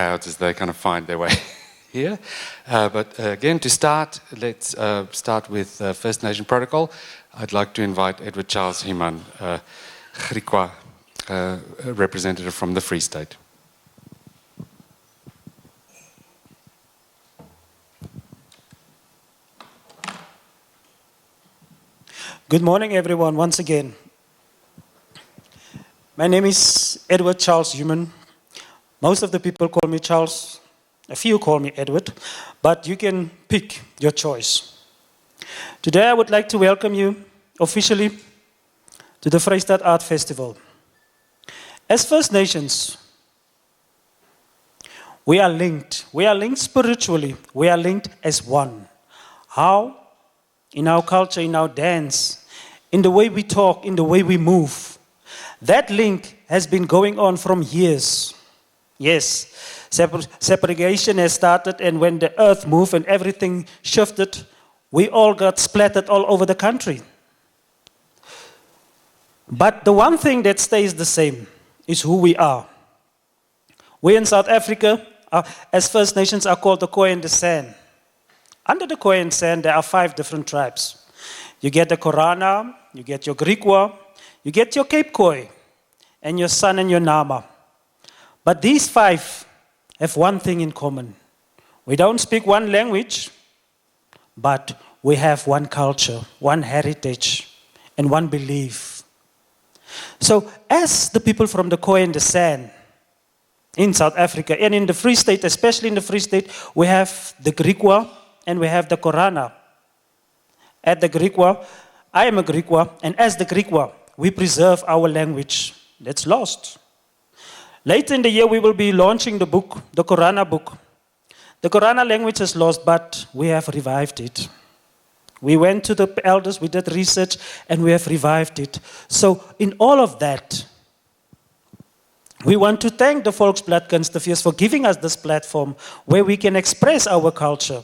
crowds as they kind of find their way here. But again, to start, let's start with First Nation Protocol. I'd like to invite Edward Charles Himan, Griqua representative from the Free State. Good morning, everyone, once again. My name is Edward Charles Human. Most of the people call me Charles. A few call me Edward, but you can pick your choice. Today, I would like to welcome you officially to the Vrystaat Art Festival. As First Nations, we are linked. We are linked spiritually. We are linked as one. How? In our culture, in our dance, in the way we talk, in the way we move. That link has been going on from years. Yes, segregation has started, and when the earth moved and everything shifted, we all got splattered all over the country. But the one thing that stays the same is who we are. We in South Africa, as First Nations, are called the Khoi and the San. Under the Khoi and San, there are 5 different tribes. You get the Korana, you get your Griqua, you get your Cape Khoi, and your San and your Nama. But these 5 have one thing in common. We don't speak one language, but we have one culture, one heritage, and one belief. So as the people from the Khoi and the San in South Africa, and in the Free State, especially in the Free State, we have the Griqua, and we have the Korana. At the Griqua, I am a Griqua, and as the Griqua, we preserve our language that's lost. Later in the year, we will be launching the book, the Korana book. The Korana language is lost, but we have revived it. We went to the elders, we did research, and we have revived it. So in all of that, we want to thank the Volksblad Kunsteviers for giving us this platform where we can express our culture.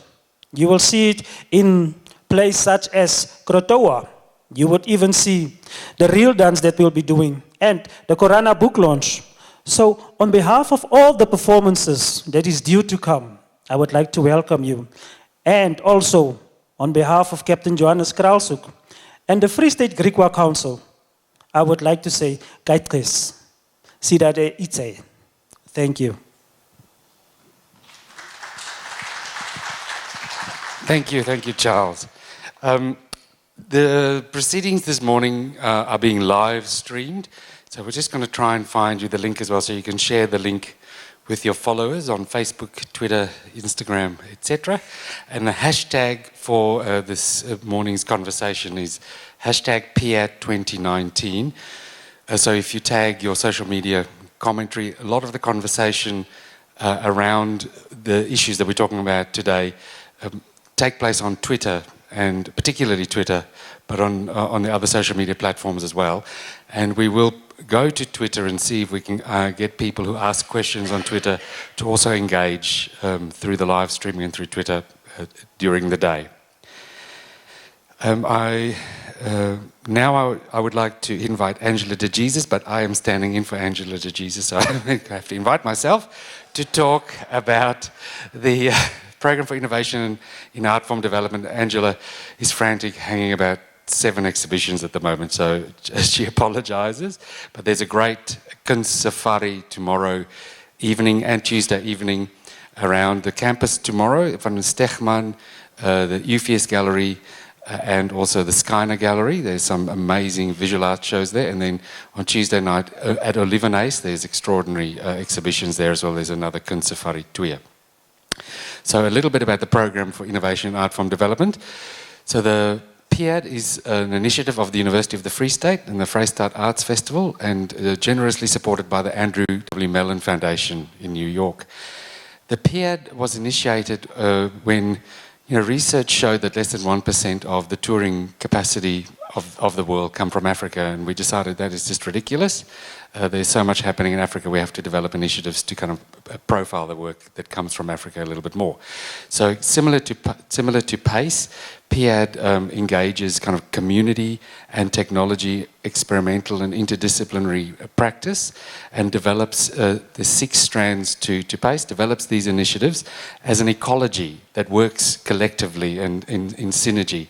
You will see it in places such as Krotoa. You would even see the real dance that we'll be doing and the Korana book launch. So on behalf of all the performances that is due to come, I would like to welcome you. And also on behalf of Captain Johannes Kraalsoek and the Free State Griqua Council, I would like to say, Kaitkes, Sidade Itse. Thank you. Thank you, Charles. The proceedings this morning are being live streamed, so we're just going to try and find you the link as well, so you can share the link with your followers on Facebook, Twitter, Instagram, etc. And the hashtag for this morning's conversation is hashtag PIAD 2019. So if you tag your social media commentary, a lot of the conversation around the issues that we're talking about today take place on Twitter, and particularly Twitter, but on the other social media platforms as well. And we will go to Twitter and see if we can get people who ask questions on Twitter to also engage through the live streaming and through Twitter during the day. Now I would like to invite Angela de Jesus, but I am standing in for Angela de Jesus, so I have to invite myself to talk about the Program for Innovation in Art Form Development. Angela is frantic, hanging about 7 exhibitions at the moment, so she apologizes. But there's a great kunst safari tomorrow evening and Tuesday evening around the campus tomorrow from Stegman, the UFS Gallery, and also the Skyner Gallery. There's some amazing visual art shows there. And then on Tuesday night at Olivenace, there's extraordinary exhibitions there as well. There's another kunst safari tour. So a little bit about the Program for Innovation in Art Form Development. So the PIAD is an initiative of the University of the Free State and the Vrystaat Arts Festival, and generously supported by the Andrew W. Mellon Foundation in New York. The PIAD was initiated when research showed that less than 1% of the touring capacity of the world come from Africa, and we decided that is just ridiculous. There's so much happening in Africa, we have to develop initiatives to kind of profile the work that comes from Africa a little bit more. So similar to PACE, PIAD engages kind of community and technology, experimental and interdisciplinary practice, and develops the 6 strands to PACE, develops these initiatives as an ecology that works collectively and in synergy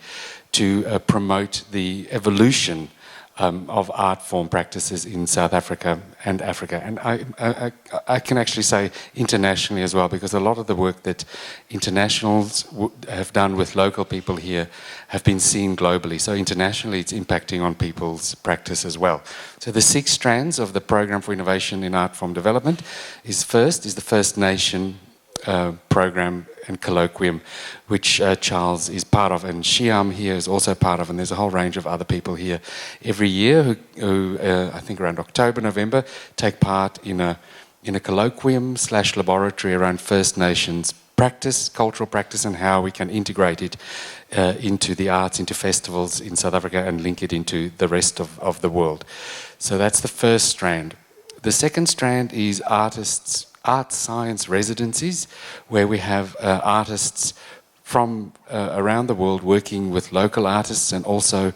to promote the evolution of art form practices in South Africa and Africa. And I can actually say internationally as well, because a lot of the work that internationals have done with local people here have been seen globally. So internationally it's impacting on people's practice as well. So the 6 strands of the Program for Innovation in Art Form Development is the First Nation program and colloquium, which Charles is part of, and Shiam here is also part of, and there's a whole range of other people here every year who I think around October, November, take part in a colloquium / laboratory around First Nations practice, cultural practice, and how we can integrate it into the arts, into festivals in South Africa, and link it into the rest of the world. So that's the first strand. The second strand is art science residencies, where we have artists from around the world working with local artists and also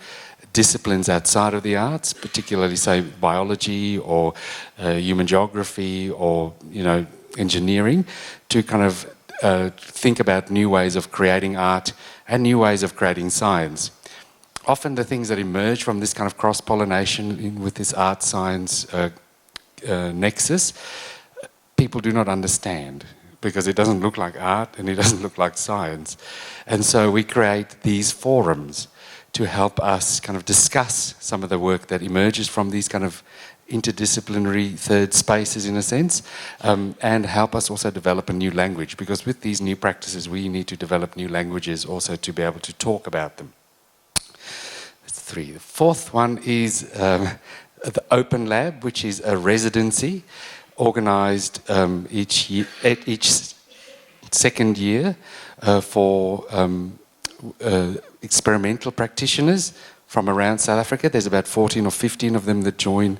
disciplines outside of the arts, particularly say biology or human geography or engineering, to kind of think about new ways of creating art and new ways of creating science. Often the things that emerge from this kind of cross-pollination with this art-science nexus, people do not understand, because it doesn't look like art and it doesn't look like science. And so we create these forums to help us kind of discuss some of the work that emerges from these kind of interdisciplinary third spaces, in a sense, and help us also develop a new language, because with these new practices we need to develop new languages also to be able to talk about them. That's 3. The fourth one is the Open Lab, which is a residency organised each second year for experimental practitioners from around South Africa. There's about 14 or 15 of them that join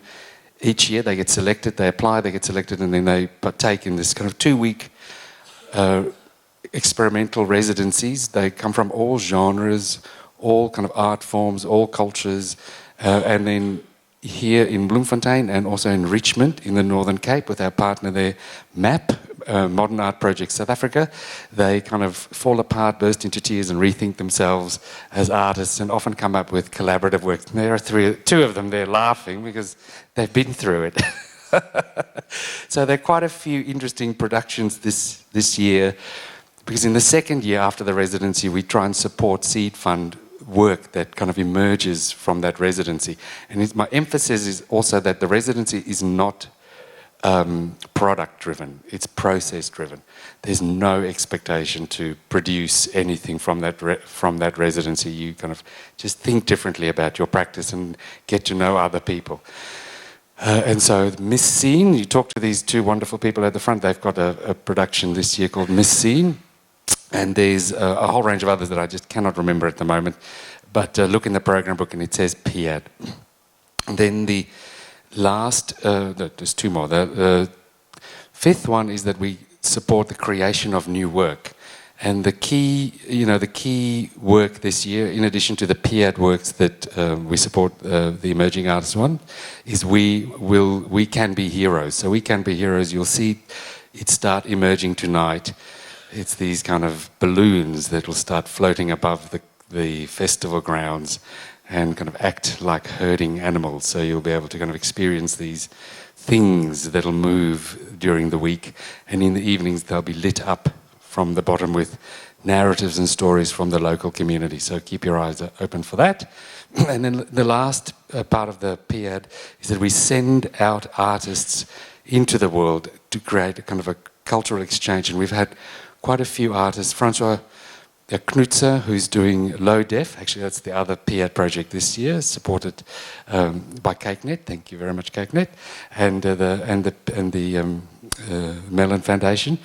each year. They get selected, they apply, they get selected, and then they partake in this kind of 2-week experimental residencies. They come from all genres, all kind of art forms, all cultures, and then here in Bloemfontein and also in Richmond in the Northern Cape with our partner there, MAP, Modern Art Project South Africa, they kind of fall apart, burst into tears and rethink themselves as artists and often come up with collaborative work. And there are 2 of them there laughing because they've been through it. So there are quite a few interesting productions this year, because in the second year after the residency we try and support seed fund work that kind of emerges from that residency. And my emphasis is also that the residency is not product driven, it's process driven. There's no expectation to produce anything from that residency. You kind of just think differently about your practice and get to know other people. And so Miss Scene, you talk to these 2 wonderful people at the front, they've got a production this year called Miss Scene. And there's a whole range of others that I just cannot remember at the moment. But look in the program book and it says PIAD. And then the last, there's 2 more. The 5th one is that we support the creation of new work. And the key work this year, in addition to the PIAD works that we support the emerging artists one, is we can be heroes. So we can be heroes. You'll see it start emerging tonight. It's these kind of balloons that will start floating above the festival grounds and kind of act like herding animals. So you'll be able to kind of experience these things that'll move during the week. And in the evenings, they'll be lit up from the bottom with narratives and stories from the local community. So keep your eyes open for that. And then the last part of the PIAD is that we send out artists into the world to create a kind of a cultural exchange. And we've had quite a few artists. Francois Knutzer, who's doing Low Def, actually that's the other PIAD project this year, supported by CakeNet. Thank you very much, CakeNet, and the Mellon Foundation.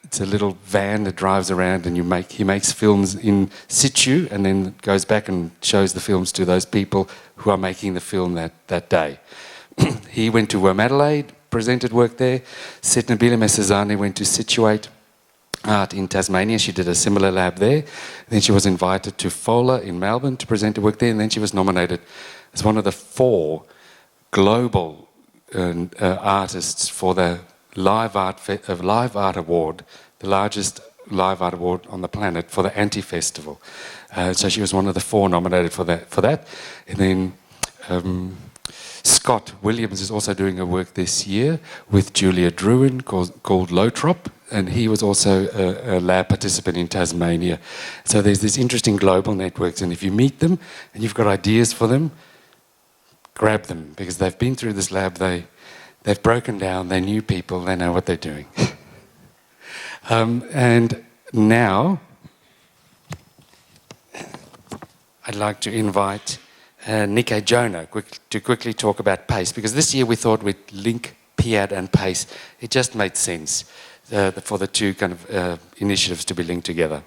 it's a little van that drives around, and he makes films in situ, and then goes back and shows the films to those people who are making the film that day. He went to Adelaide, presented work there. Setnabila Mesazane went to Situate Art in Tasmania. She did a similar lab there. Then she was invited to Fola in Melbourne to present her work there, and then she was nominated as one of the 4 global artists for the Live Art Award, the largest live art award on the planet, for the Anti-Festival. So she was one of the 4 nominated for that. And then Scott Williams is also doing a work this year with Julia Druin called Lotrop, and he was also a lab participant in Tasmania. So there's these interesting global networks, and if you meet them and you've got ideas for them, grab them, because they've been through this lab, they've broken down, they knew people, they know what they're doing. And now I'd like to invite Nikkei Jonah to quickly talk about PACE, because this year we thought we'd link PIAD and PACE. It just made sense for the 2 kind of initiatives to be linked together.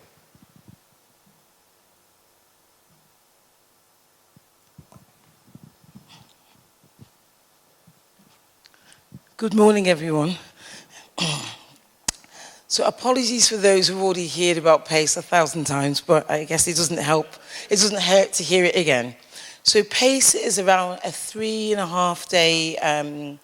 Good morning, everyone. So apologies for those who've already heard about PACE 1,000 times, but I guess it doesn't hurt to hear it again. So PACE is around a 3.5-day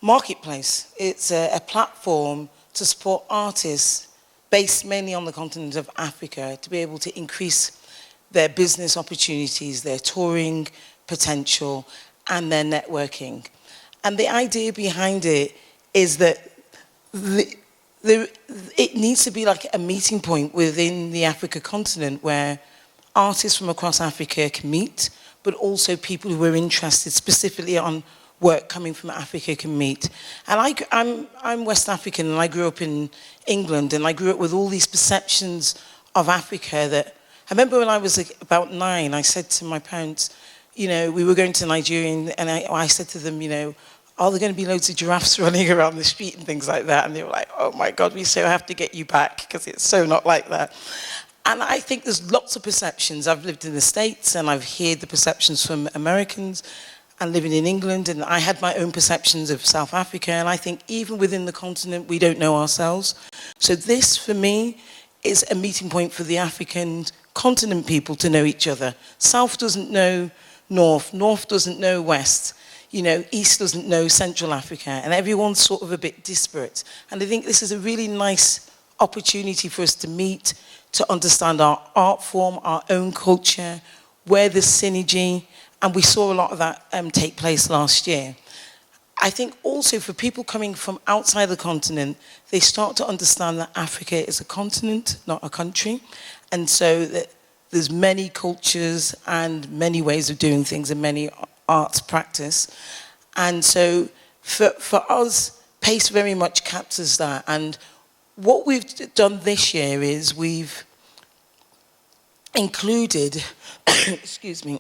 marketplace. It's a platform to support artists based mainly on the continent of Africa to be able to increase their business opportunities, their touring potential, and their networking. And the idea behind it is that it needs to be like a meeting point within the Africa continent where artists from across Africa can meet, but also people who are interested specifically on work coming from Africa can meet. And I'm West African, and I grew up in England, and I grew up with all these perceptions of Africa that, I remember when I was about 9, I said to my parents, you know, we were going to Nigeria, and I said to them, you know, are there going to be loads of giraffes running around the street and things like that? And they were like, oh my God, we so have to get you back, because it's so not like that. And I think there's lots of perceptions. I've lived in the States, and I've heard the perceptions from Americans, and living in England, and I had my own perceptions of South Africa, and I think even within the continent, we don't know ourselves. So this, for me, is a meeting point for the African continent people to know each other. South doesn't know North, North doesn't know West. You know, East doesn't know Central Africa, and everyone's sort of a bit disparate. And I think this is a really nice opportunity for us to meet, to understand our art form, our own culture, where there's synergy, and we saw a lot of that take place last year. I think also for people coming from outside the continent, they start to understand that Africa is a continent, not a country, and so that there's many cultures and many ways of doing things and many arts practice. And so for us, PACE very much captures that. And what we've done this year is we've included, excuse me,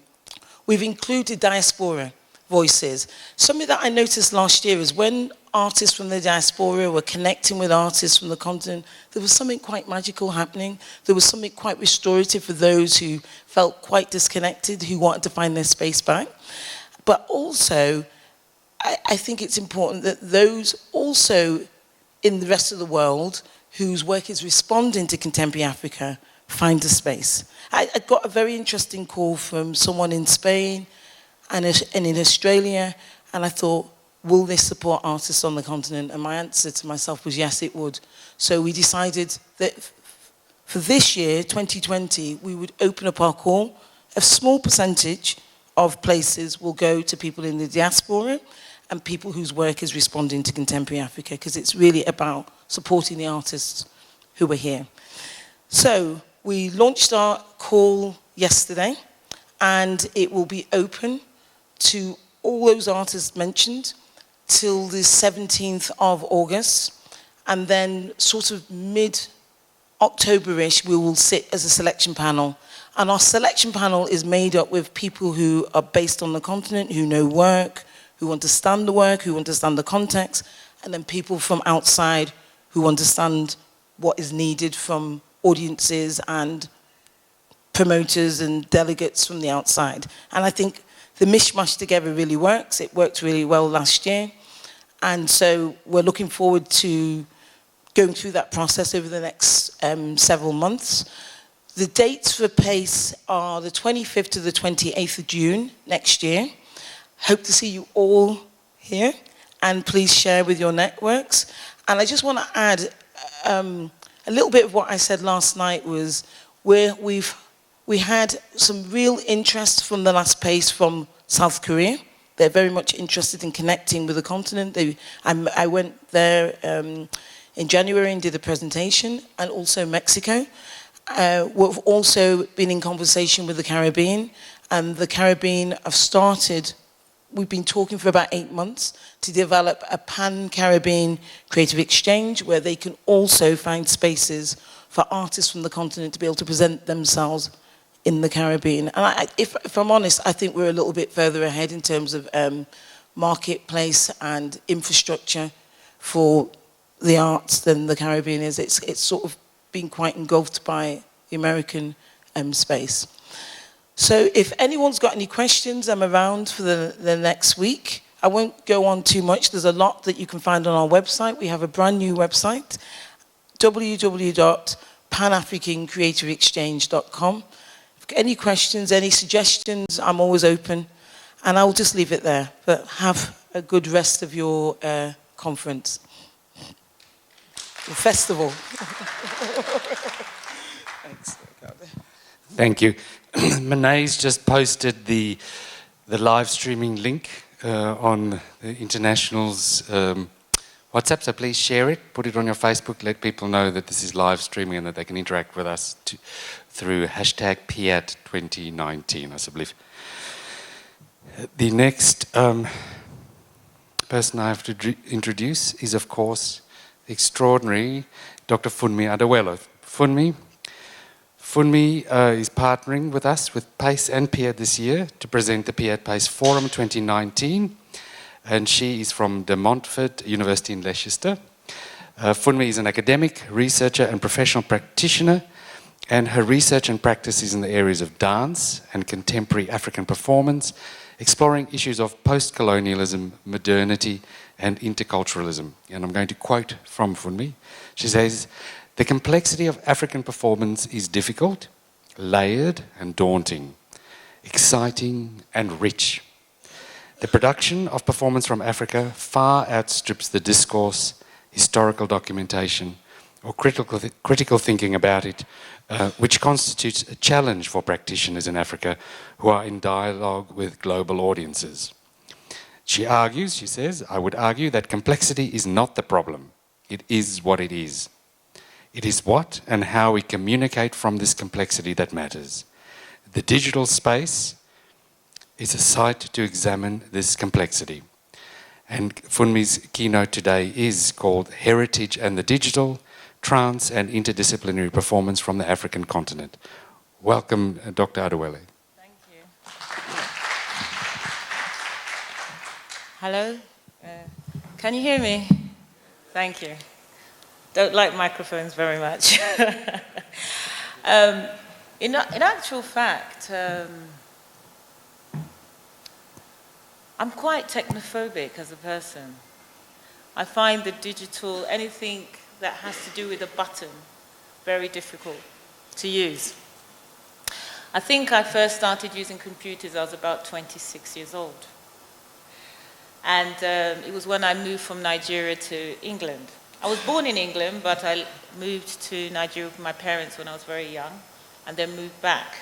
we've included diaspora voices. Something that I noticed last year is when artists from the diaspora were connecting with artists from the continent, there was something quite magical happening. There was something quite restorative for those who felt quite disconnected, who wanted to find their space back. But also, I think it's important that those also in the rest of the world whose work is responding to contemporary Africa find a space. I got a very interesting call from someone in Spain and in Australia, and I thought, will this support artists on the continent? And my answer to myself was yes, it would. So we decided that for this year, 2020, we would open up our call. A small percentage of places will go to people in the diaspora and people whose work is responding to contemporary Africa, because it's really about supporting the artists who are here. So we launched our call yesterday, and it will be open to all those artists mentioned till the 17th of August, and then sort of mid-October-ish we will sit as a selection panel. And our selection panel is made up with people who are based on the continent, who know work, who understand the work, who understand the context, and then people from outside who understand what is needed from audiences and promoters and delegates from the outside. And I think the mishmash together really works. It worked really well last year. And so we're looking forward to going through that process over the next several months. The dates for PACE are the 25th to the 28th of June next year. Hope to see you all here, and please share with your networks. And I just want to add a little bit of what I said last night was we had some real interest from the last PACE from South Korea. They're very much interested in connecting with the continent. I went there in January and did a presentation, and also Mexico. We've also been in conversation with the Caribbean, and the Caribbean have started, we've been talking for about 8 months to develop a pan-Caribbean creative exchange where they can also find spaces for artists from the continent to be able to present themselves in the Caribbean. And if I'm honest, I think we're a little bit further ahead in terms of marketplace and infrastructure for the arts than the Caribbean is. It's sort of been quite engulfed by the American space. So if anyone's got any questions, I'm around for the next week. I won't go on too much. There's a lot that you can find on our website. We have a brand new website, www.panafricancreativeexchange.com. Any questions, any suggestions, I'm always open. And I'll just leave it there. But have a good rest of your conference. Festival. Thanks. Thank you. Monet's just posted the live streaming link on the International's WhatsApp, so please share it, put it on your Facebook, let people know that this is live streaming and that they can interact with us through hashtag PIAD 2019, I believe. The next person I have to introduce is, of course, the extraordinary Dr. Funmi Adewale. Funmi is partnering with us with PACE and PIAD this year to present the PIAD PACE Forum 2019. And she is from De Montfort University in Leicester. Funmi is an academic, researcher and professional practitioner, and her research and practice is in the areas of dance and contemporary African performance, exploring issues of post-colonialism, modernity and interculturalism. And I'm going to quote from Funmi. She says, "The complexity of African performance is difficult, layered and daunting, exciting and rich. The production of performance from Africa far outstrips the discourse, historical documentation, or critical thinking about it, which constitutes a challenge for practitioners in Africa who are in dialogue with global audiences." She argues, she says, "I would argue that complexity is not the problem. It is what it is. It is what and how we communicate from this complexity that matters. The digital space is a site to examine this complexity." And Funmi's keynote today is called Heritage and the Digital, Trans and Interdisciplinary Performance from the African Continent. Welcome, Dr. Adewale. Thank you. Hello? Can you hear me? Thank you. Don't like microphones very much. In actual fact, I'm quite technophobic as a person. I find the digital, anything that has to do with a button, very difficult to use. I think I first started using computers, I was about 26 years old. And it was when I moved from Nigeria to England. I was born in England, but I moved to Nigeria with my parents when I was very young, and then moved back.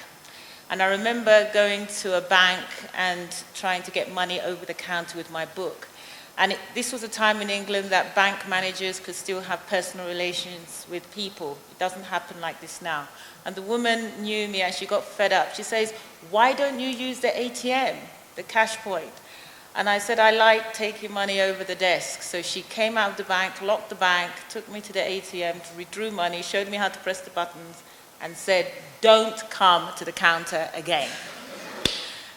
And I remember going to a bank and trying to get money over the counter with my book. And this was a time in England that bank managers could still have personal relations with people. It doesn't happen like this now. And the woman knew me and she got fed up. She says, "Why don't you use the ATM, the cash point?" And I said, "I like taking money over the desk." So she came out of the bank, locked the bank, took me to the ATM, withdrew money, showed me how to press the buttons, and said, "Don't come to the counter again."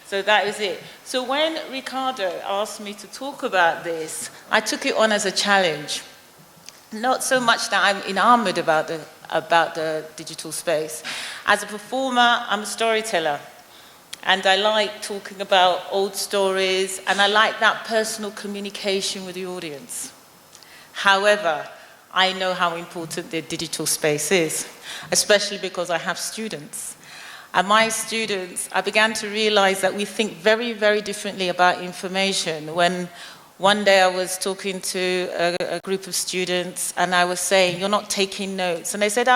So that was it. So when Ricardo asked me to talk about this, I took it on as a challenge. not so much that I'm enamored about the digital space. As a performer, I'm a storyteller. And I like talking about old stories, and I like that personal communication with the audience. However, I know how important the digital space is, especially because I have students. And my students, I began to realize that we think very, very differently about information. When one day I was talking to a group of students and I was saying, "You're not taking notes." And they said,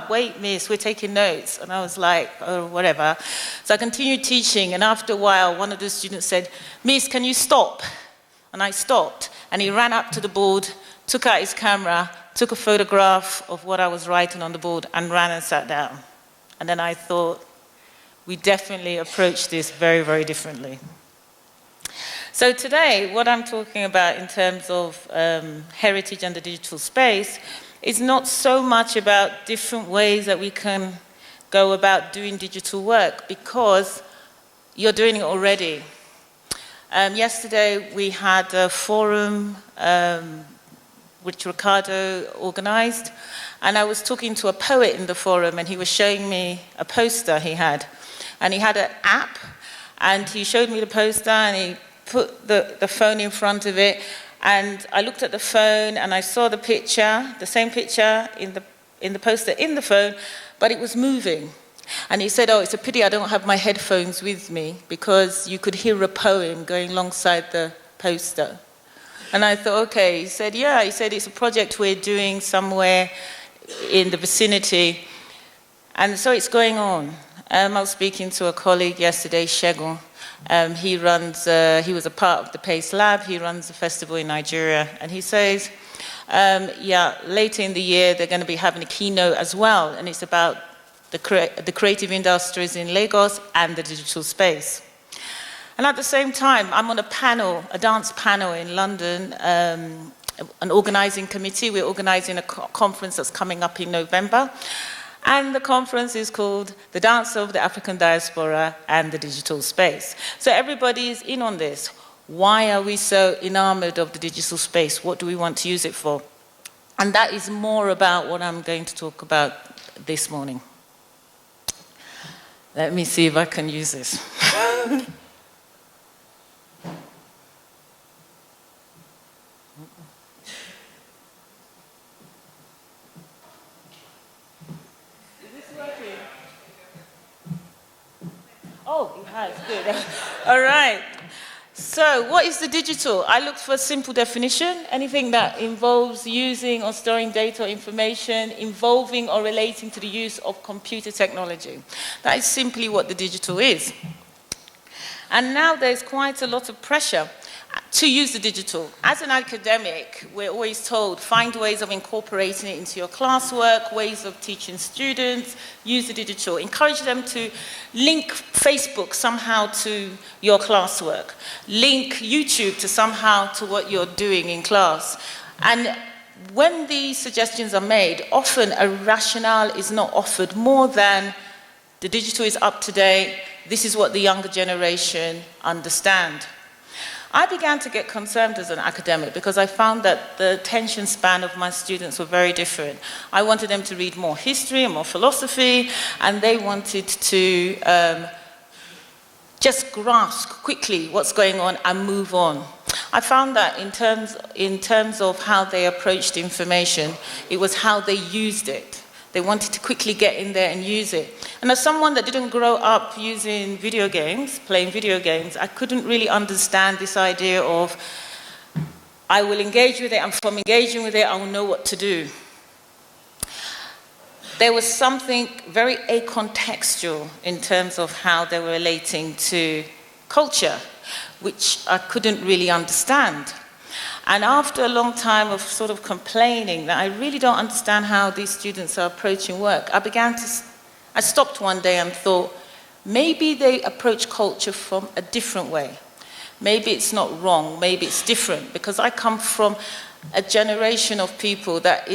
"Wait, miss, we're taking notes." And I was like, "Oh, whatever." So I continued teaching, and after a while, one of the students said, "Miss, can you stop?" And I stopped, and he ran up to the board, took out his camera, took a photograph of what I was writing on the board, and ran and sat down. And then I thought, we definitely approach this very, very differently. So today, what I'm talking about in terms of heritage and the digital space is not so much about different ways that we can go about doing digital work, because you're doing it already. Yesterday, we had a forum which Ricardo organized, and I was talking to a poet in the forum, and he was showing me a poster he had. And he had an app, and he showed me the poster, and he put the phone in front of it, and I looked at the phone, and I saw the picture, the same picture in the poster in the phone, but it was moving. And he said, "Oh, it's a pity I don't have my headphones with me, because you could hear a poem going alongside the poster." And I thought, okay. He said, "Yeah." He said, "It's a project we're doing somewhere in the vicinity." And so it's going on. I was speaking to a colleague yesterday, Shegun. He was a part of the PACE Lab. He runs a festival in Nigeria. And he says, later in the year, they're going to be having a keynote as well. And it's about the creative industries in Lagos and the digital space. And at the same time, I'm on a dance panel in London, an organizing committee. We're organizing a conference that's coming up in November. And the conference is called The Dance of the African Diaspora and the Digital Space. So everybody is in on this. Why are we so enamored of the digital space? What do we want to use it for? And that is more about what I'm going to talk about this morning. Let me see if I can use this. Oh, it has, good. All right. So what is the digital? I looked for a simple definition: anything that involves using or storing data or information involving or relating to the use of computer technology. That is simply what the digital is. And now there's quite a lot of pressure to use the digital. As an academic, we're always told, find ways of incorporating it into your classwork, ways of teaching students, use the digital. Encourage them to link Facebook somehow to your classwork. Link YouTube to what you're doing in class. And when these suggestions are made, often a rationale is not offered more than the digital is up to date, this is what the younger generation understand. I began to get concerned as an academic because I found that the attention span of my students were very different. I wanted them to read more history and more philosophy, and they wanted to just grasp quickly what's going on and move on. I found that in terms of how they approached information, it was how they used it. They wanted to quickly get in there and use it. And as someone that didn't grow up using video games, playing video games, I couldn't really understand this idea of, I will engage with it, and from engaging with it, I will know what to do. There was something very acontextual in terms of how they were relating to culture, which I couldn't really understand. And after a long time of sort of complaining that I really don't understand how these students are approaching work, I stopped one day and thought, maybe they approach culture from a different way. Maybe it's not wrong, maybe it's different, because I come from a generation of people that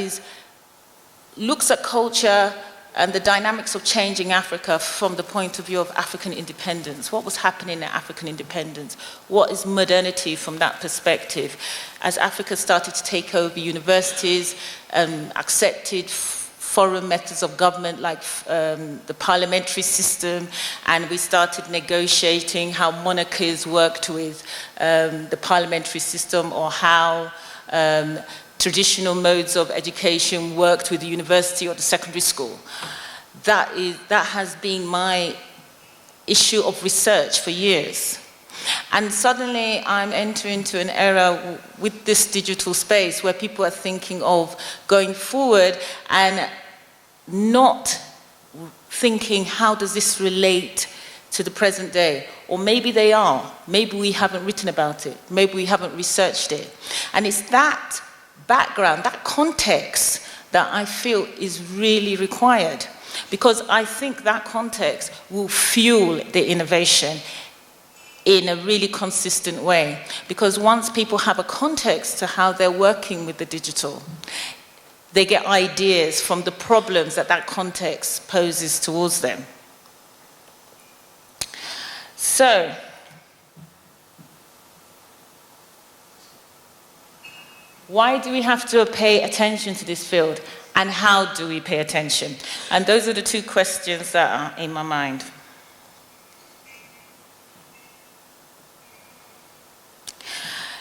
looks at culture and the dynamics of changing Africa from the point of view of African independence. What was happening in African independence? What is modernity from that perspective? As Africa started to take over universities, accepted foreign methods of government like the parliamentary system, and we started negotiating how monarchies worked with the parliamentary system, or how traditional modes of education worked with the university or the secondary school. That has been my issue of research for years. And suddenly I'm entering into an era with this digital space where people are thinking of going forward and not thinking, how does this relate to the present day? Or maybe they are. Maybe we haven't written about it. Maybe we haven't researched it. And it's that background, that context, that I feel is really required, because I think that context will fuel the innovation in a really consistent way. Because once people have a context to how they're working with the digital, they get ideas from the problems that that context poses towards them. So, why do we have to pay attention to this field? And how do we pay attention? And those are the two questions that are in my mind.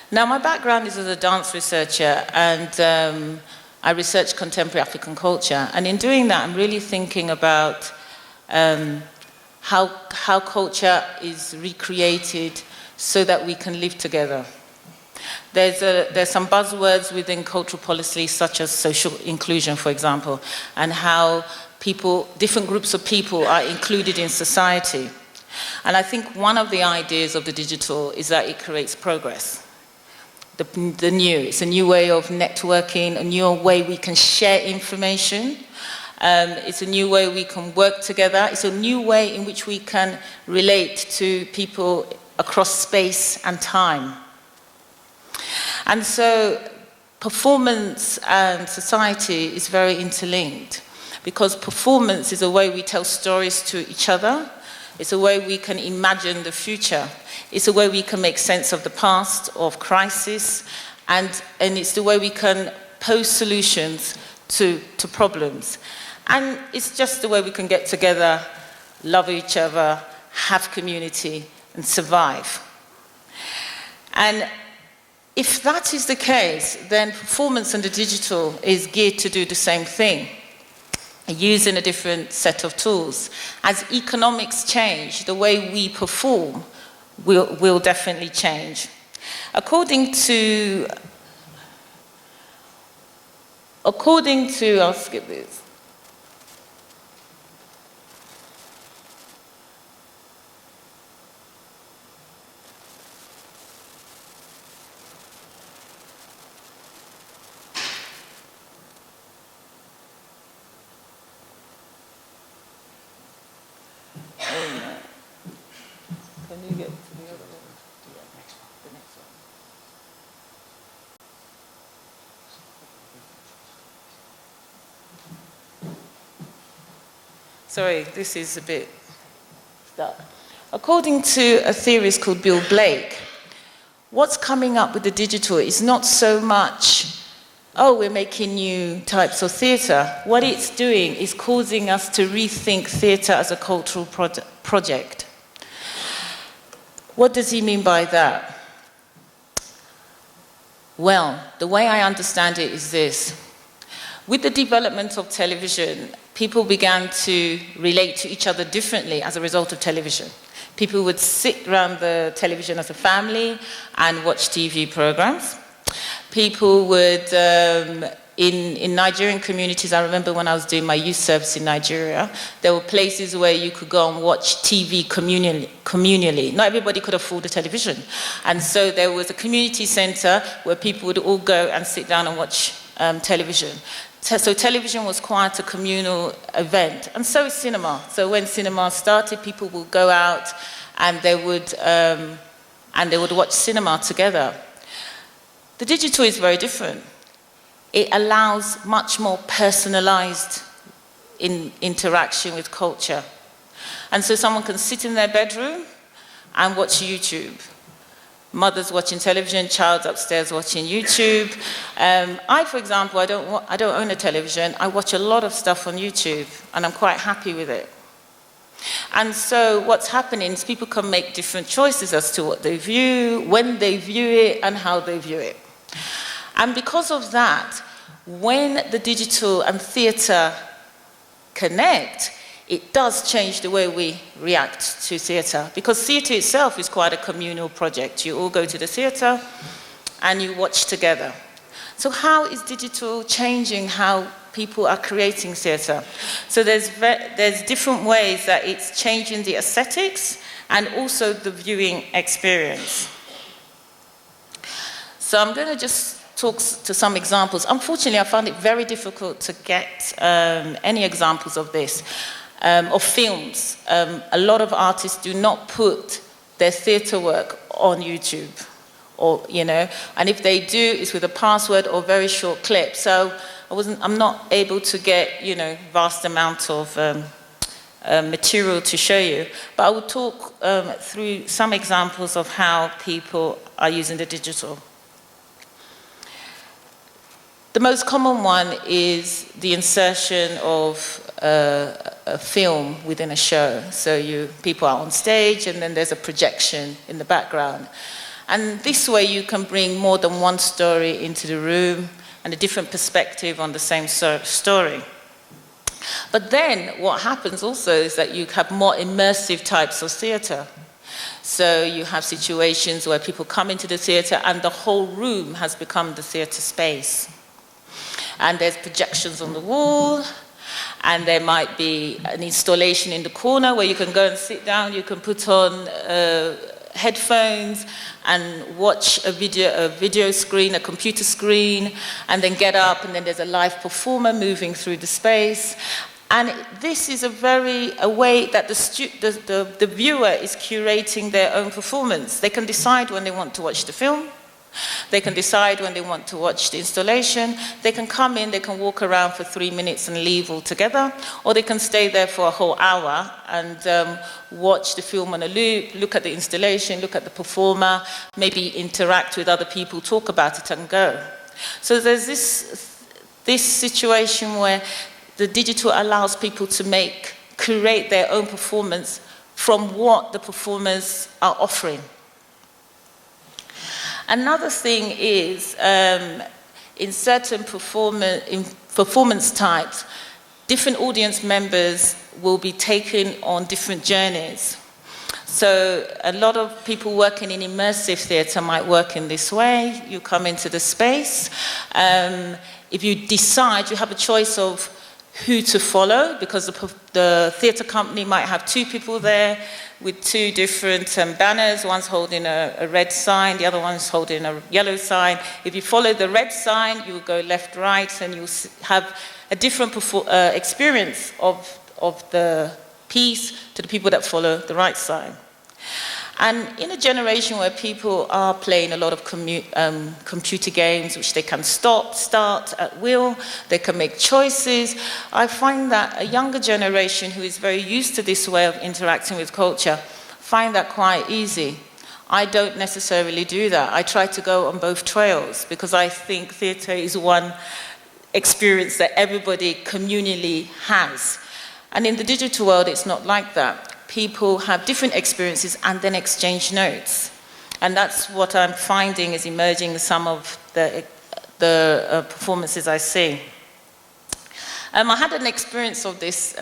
Now, my background is as a dance researcher, and I research contemporary African culture. And in doing that, I'm really thinking about how culture is recreated so that we can live together. There's some buzzwords within cultural policy, such as social inclusion, for example, and how people, different groups of people are included in society. And I think one of the ideas of the digital is that it creates progress. It's a new way of networking, a new way we can share information. It's a new way we can work together. It's a new way in which we can relate to people across space and time. And so performance and society is very interlinked, because performance is a way we tell stories to each other. It's a way we can imagine the future. It's a way we can make sense of the past, of crisis, and it's the way we can pose solutions to problems. And it's just the way we can get together, love each other, have community, and survive. And if that is the case, then performance and the digital is geared to do the same thing, using a different set of tools. As economics change, the way we perform will definitely change. According to, I'll skip this. Can you get to the other one? Yeah, the next one. Sorry, this is a bit stuck. According to a theorist called Bill Blake, what's coming up with the digital is not so much, oh, we're making new types of theatre. What it's doing is causing us to rethink theatre as a cultural project. What does he mean by that? Well, the way I understand it is this. With the development of television, people began to relate to each other differently as a result of television. People would sit around the television as a family and watch TV programs. People would, in Nigerian communities, I remember when I was doing my youth service in Nigeria, there were places where you could go and watch TV communally. Not everybody could afford a television. And so there was a community center where people would all go and sit down and watch television. So television was quite a communal event, and so is cinema. So when cinema started, people would go out and they would watch cinema together. The digital is very different. It allows much more personalized interaction with culture. And so someone can sit in their bedroom and watch YouTube. Mother's watching television, child's upstairs watching YouTube. I, for example, I don't own a television. I watch a lot of stuff on YouTube, and I'm quite happy with it. And so what's happening is people can make different choices as to what they view, when they view it, and how they view it. And because of that, when the digital and theatre connect, it does change the way we react to theatre, because theatre itself is quite a communal project. You all go to the theatre and you watch together. So how is digital changing how people are creating theatre? So there's different ways that it's changing the aesthetics and also the viewing experience. So I'm going to just talk to some examples. Unfortunately, I found it very difficult to get any examples of this. Of films. A lot of artists do not put their theatre work on YouTube, or and if they do, it's with a password or very short clip. So I'm not able to get vast amount of material to show you, but I will talk through some examples of how people are using the digital. The most common one is the insertion of a film within a show. So people are on stage and then there's a projection in the background. And this way you can bring more than one story into the room and a different perspective on the same story. But then what happens also is that you have more immersive types of theatre. So you have situations where people come into the theatre and the whole room has become the theatre space. And there's projections on the wall, and there might be an installation in the corner where you can go and sit down, you can put on headphones and watch a video screen, a computer screen, and then get up, and then there's a live performer moving through the space. And this is a way that the viewer is curating their own performance. They can decide when they want to watch the film. They can decide when they want to watch the installation. They can come in, they can walk around for 3 minutes and leave altogether, or they can stay there for a whole hour and watch the film on a loop, look at the installation, look at the performer, maybe interact with other people, talk about it and go. So there's this situation where the digital allows people to curate their own performance from what the performers are offering. Another thing is, in certain performance types, different audience members will be taken on different journeys. So a lot of people working in immersive theatre might work in this way. You come into the space. If you decide, you have a choice of who to follow, because the theatre company might have 2 people there with 2 different banners. One's holding a red sign, the other one's holding a yellow sign. If you follow the red sign, you will go left, right, and you'll have a different experience of the piece to the people that follow the right sign. And in a generation where people are playing a lot of computer games, which they can start at will, they can make choices, I find that a younger generation who is very used to this way of interacting with culture find that quite easy. I don't necessarily do that. I try to go on both trails because I think theatre is one experience that everybody communally has. And in the digital world, it's not like that. People have different experiences and then exchange notes. And that's what I'm finding is emerging in some of the performances I see. I had an experience of this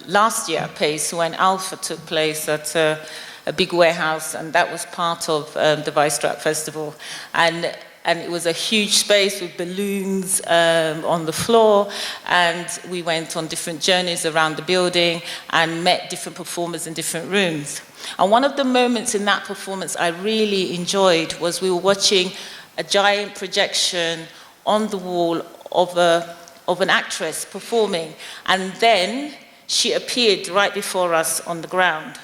last year at Pace when Alpha took place at a big warehouse, and that was part of the Vice Strap Festival. And it was a huge space with balloons on the floor, and we went on different journeys around the building and met different performers in different rooms. And one of the moments in that performance I really enjoyed was we were watching a giant projection on the wall of an actress performing, and then she appeared right before us on the ground.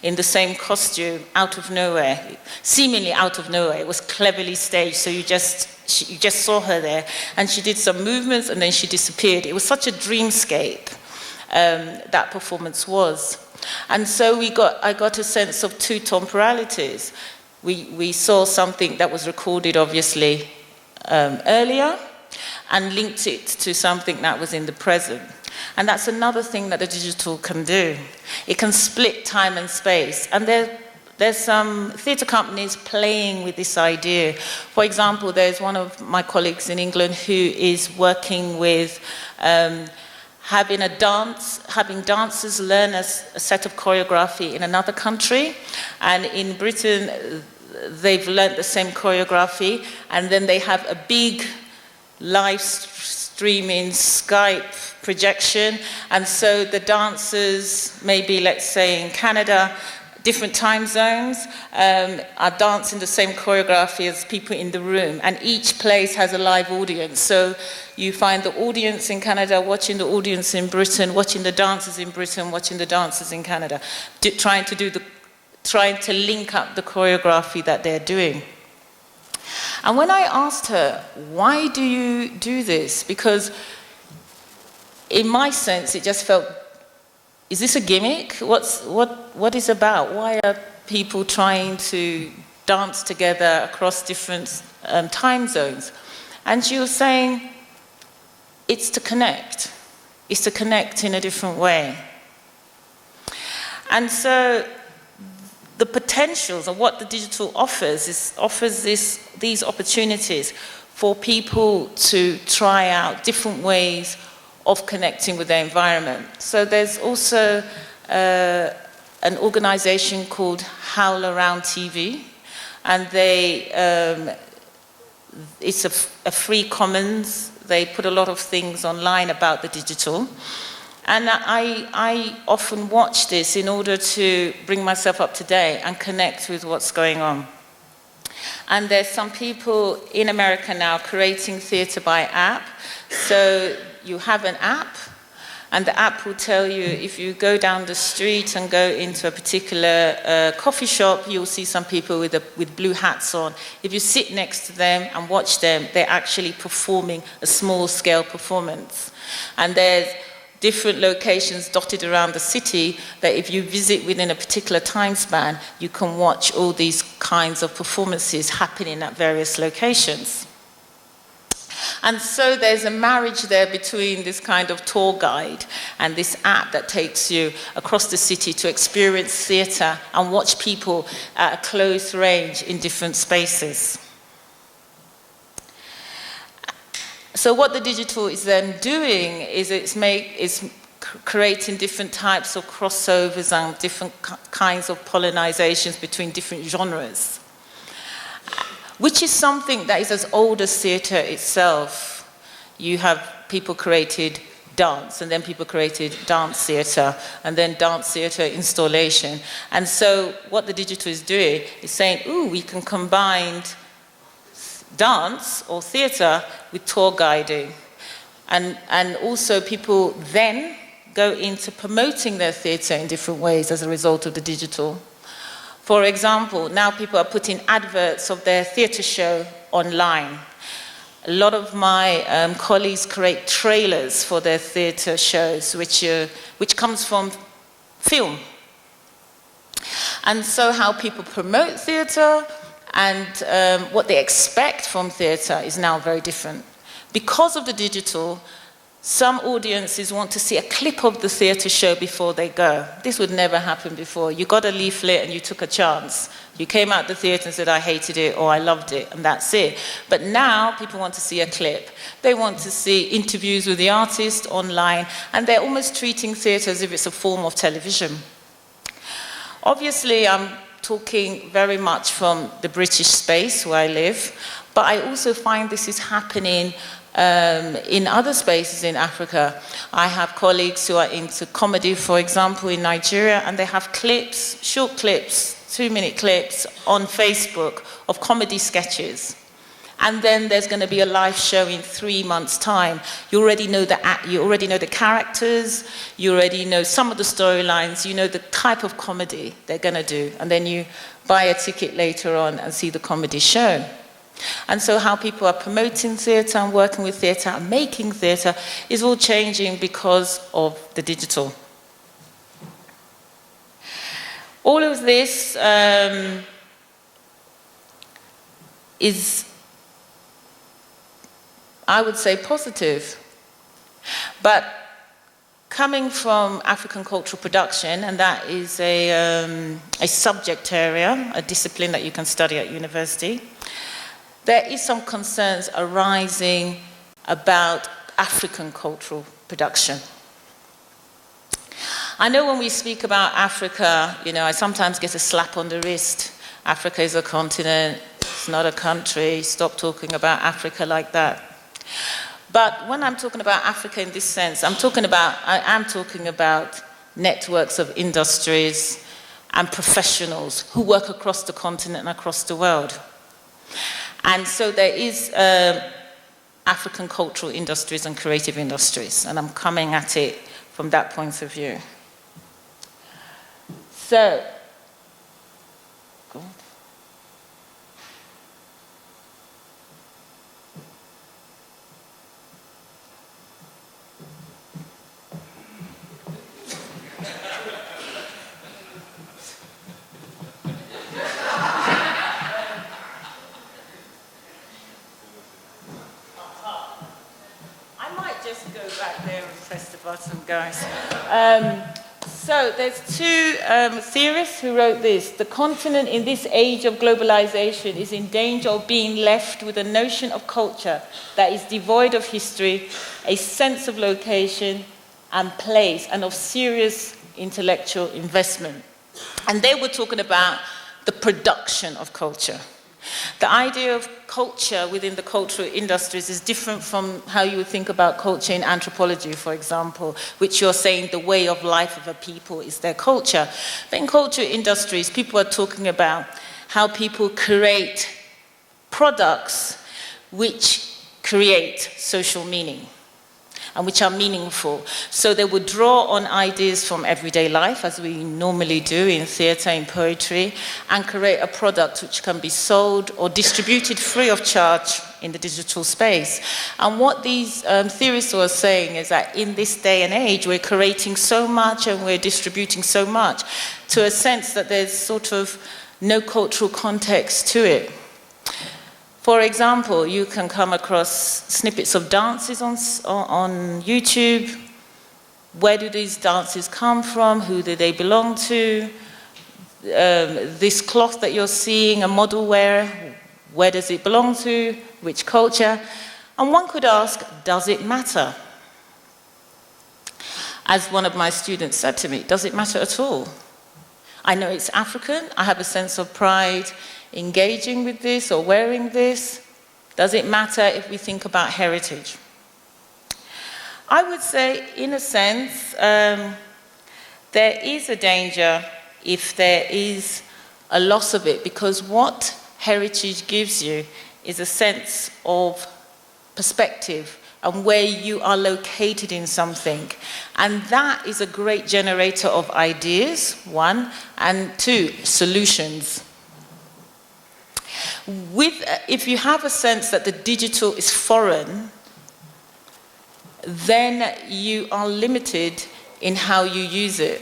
in the same costume out of nowhere, seemingly out of nowhere. It was cleverly staged, so you just saw her there, and she did some movements and then she disappeared. It was such a dreamscape, that performance was. And so I got a sense of two temporalities. We saw something that was recorded, obviously, earlier, and linked it to something that was in the present. And that's another thing that the digital can do. It can split time and space. And there's some theatre companies playing with this idea. For example, there's one of my colleagues in England who is working with having dancers learn a set of choreography in another country. And in Britain, they've learned the same choreography, and then they have a big live streaming Skype projection, and so the dancers, maybe let's say in Canada, different time zones, are dancing the same choreography as people in the room, and each place has a live audience. So you find the audience in Canada watching the audience in Britain, watching the dancers in Britain, watching the dancers in Canada, trying to link up the choreography that they're doing. And when I asked her, why do you do this? Because in my sense, it just felt, is this a gimmick? What is about? Why are people trying to dance together across different time zones? And she was saying, it's to connect. It's to connect in a different way. And so the potentials of what the digital offers these opportunities for people to try out different ways of connecting with their environment. So there's also an organization called Howl Around TV, and it's a free commons. They put a lot of things online about the digital. And I often watch this in order to bring myself up to date and connect with what's going on. And there's some people in America now creating theatre by app. So you have an app, and the app will tell you if you go down the street and go into a particular coffee shop, you'll see some people with blue hats on. If you sit next to them and watch them, they're actually performing a small-scale performance. And there's different locations dotted around the city that if you visit within a particular time span, you can watch all these kinds of performances happening at various locations. And so there's a marriage there between this kind of tour guide and this app that takes you across the city to experience theatre and watch people at a close range in different spaces. So what the digital is then doing is it's creating different types of crossovers and different kinds of pollinizations between different genres, which is something that is as old as theatre itself. You have people created dance, and then people created dance theatre, and then dance theatre installation. And so what the digital is doing is saying, ooh, we can combine dance or theatre with tour guiding. And also people then go into promoting their theatre in different ways as a result of the digital. For example, now people are putting adverts of their theatre show online. A lot of my colleagues create trailers for their theatre shows, which comes from film. And so how people promote theatre and what they expect from theatre is now very different. Because of the digital, some audiences want to see a clip of the theatre show before they go. This would never happen before. You got a leaflet and you took a chance. You came out the theatre and said, I hated it or I loved it, and that's it. But now people want to see a clip. They want to see interviews with the artist online, and they're almost treating theatre as if it's a form of television. Obviously, I'm talking very much from the British space where I live, but I also find this is happening in other spaces in Africa. I have colleagues who are into comedy, for example, in Nigeria, and they have clips, short clips, 2-minute clips on Facebook of comedy sketches. And then there's going to be a live show in 3 months' time. You already know the characters, you already know some of the storylines, you know the type of comedy they're going to do. And then you buy a ticket later on and see the comedy show. And so how people are promoting theatre and working with theatre and making theatre is all changing because of the digital. All of this is, I would say, positive. But coming from African cultural production, and that is a subject area, a discipline that you can study at university, there is some concerns arising about African cultural production. I know when we speak about Africa, you know, I sometimes get a slap on the wrist. Africa is a continent, it's not a country, stop talking about Africa like that. But when I'm talking about Africa in this sense, I am talking about networks of industries and professionals who work across the continent and across the world. And so there is African cultural industries and creative industries, and I'm coming at it from that point of view. So, go on. I might just go back there and press the button, guys. So there's two theorists who wrote this. The continent in this age of globalization is in danger of being left with a notion of culture that is devoid of history, a sense of location and place, and of serious intellectual investment. And they were talking about the production of culture. The idea of culture within the cultural industries is different from how you would think about culture in anthropology, for example, which you're saying the way of life of a people is their culture. But in cultural industries, people are talking about how people create products which create social meaning and which are meaningful. So they would draw on ideas from everyday life, as we normally do in theatre, in poetry, and create a product which can be sold or distributed free of charge in the digital space. And what these theorists were saying is that in this day and age, we're creating so much and we're distributing so much to a sense that there's sort of no cultural context to it. For example, you can come across snippets of dances on YouTube. Where do these dances come from? Who do they belong to? This cloth that you're seeing, a model wear, where does it belong to? Which culture? And one could ask, does it matter? As one of my students said to me, does it matter at all? I know it's African, I have a sense of pride engaging with this or wearing this. Does it matter if we think about heritage? I would say, in a sense, there is a danger if there is a loss of it, because what heritage gives you is a sense of perspective and where you are located in something. And that is a great generator of ideas, one, and two, solutions. If you have a sense that the digital is foreign, then you are limited in how you use it.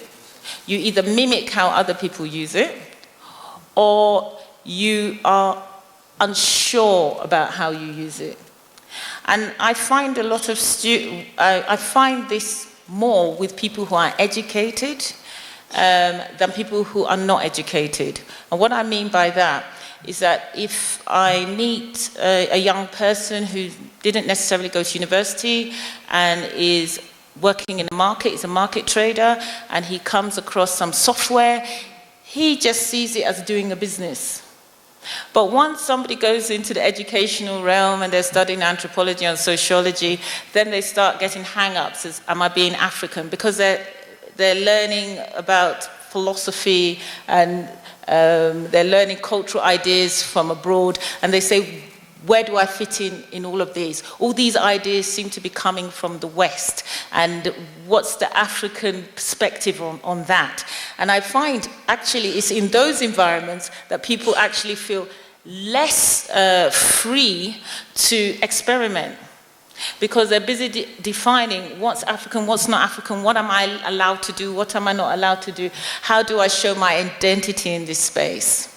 You either mimic how other people use it, or you are unsure about how you use it. And I find a lot of I find this more with people who are educated than people who are not educated. And what I mean by that is that if I meet a young person who didn't necessarily go to university and is working in a market, is a market trader, and he comes across some software, he just sees it as doing a business. But once somebody goes into the educational realm and they're studying anthropology and sociology, then they start getting hang-ups as, am I being African? Because they're learning about philosophy and they're learning cultural ideas from abroad, and they say, where do I fit in all of these? All these ideas seem to be coming from the West, and what's the African perspective on that? And I find actually it's in those environments that people actually feel less free to experiment, because they're busy defining what's African, what's not African, what am I allowed to do, what am I not allowed to do, how do I show my identity in this space?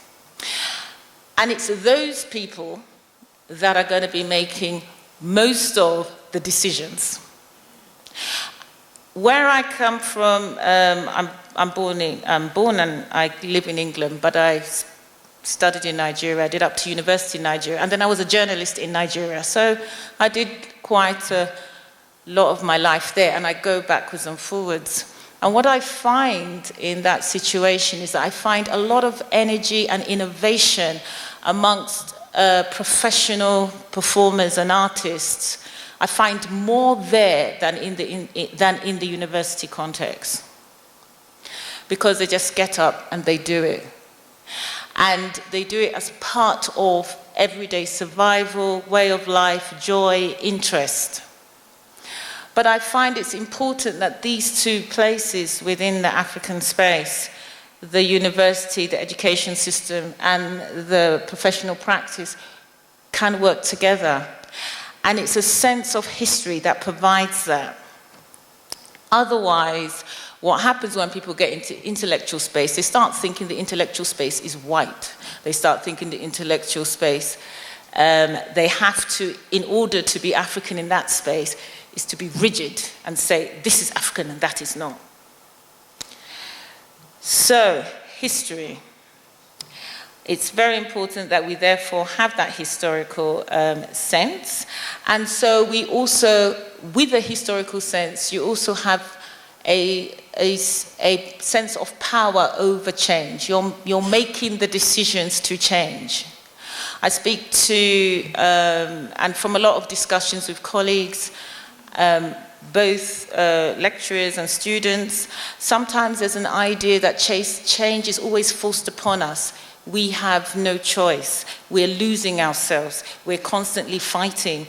And it's those people that are going to be making most of the decisions. Where I come from, I'm born and I live in England, but I studied in Nigeria. I did up to university in Nigeria, and then I was a journalist in Nigeria. So I did quite a lot of my life there, and I go backwards and forwards. And what I find in that situation is that I find a lot of energy and innovation amongst professional performers and artists. I find more there than in the university context, because they just get up and they do it. And they do it as part of everyday survival, way of life, joy, interest. But I find it's important that these two places within the African space, the university, the education system, and the professional practice, can work together. And it's a sense of history that provides that. Otherwise, what happens when people get into intellectual space, they start thinking the intellectual space is white. They start thinking the intellectual space, they have to, in order to be African in that space, is to be rigid and say, this is African and that is not. So, history. It's very important that we therefore have that historical sense. And so we also, with a historical sense, you also have a sense of power over change. You're making the decisions to change. I speak to, and from a lot of discussions with colleagues, both lecturers and students, sometimes there's an idea that change is always forced upon us. We have no choice. We're losing ourselves. We're constantly fighting.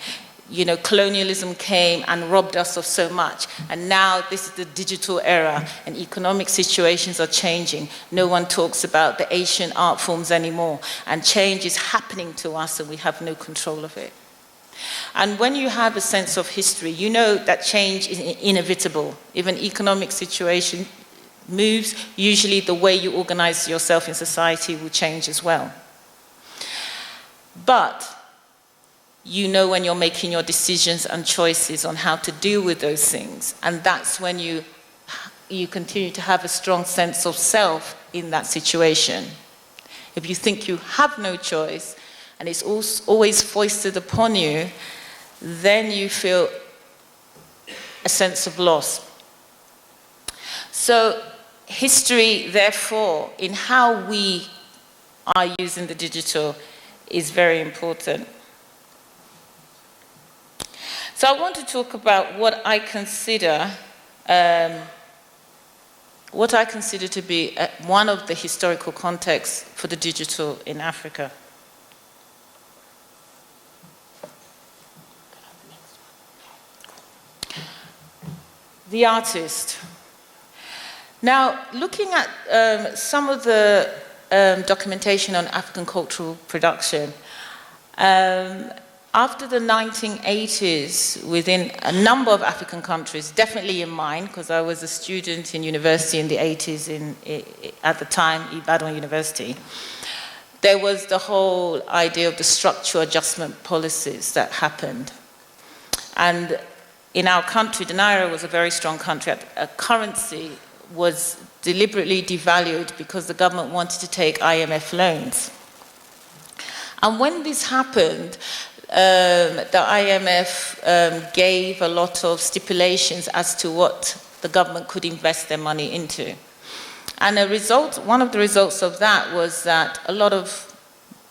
You know, colonialism came and robbed us of so much. And now this is the digital era, and economic situations are changing. No one talks about the Asian art forms anymore. And change is happening to us, and we have no control of it. And when you have a sense of history, you know that change is inevitable. If an economic situation moves, usually the way you organize yourself in society will change as well. But you know when you're making your decisions and choices on how to deal with those things. And that's when you continue to have a strong sense of self in that situation. If you think you have no choice, and it's always foisted upon you, then you feel a sense of loss. So history, therefore, in how we are using the digital is very important. So I want to talk about what I consider to be one of the historical contexts for the digital in Africa. The artist. Now, looking at some of the documentation on African cultural production, after the 1980s, within a number of African countries, definitely in mine, because I was a student in university in the 80s at the time, Ibadan University, there was the whole idea of the structural adjustment policies that happened. And in our country, the Naira was a very strong country. A currency was deliberately devalued because the government wanted to take IMF loans. And when this happened, the IMF gave a lot of stipulations as to what the government could invest their money into. And one of the results of that was that a lot of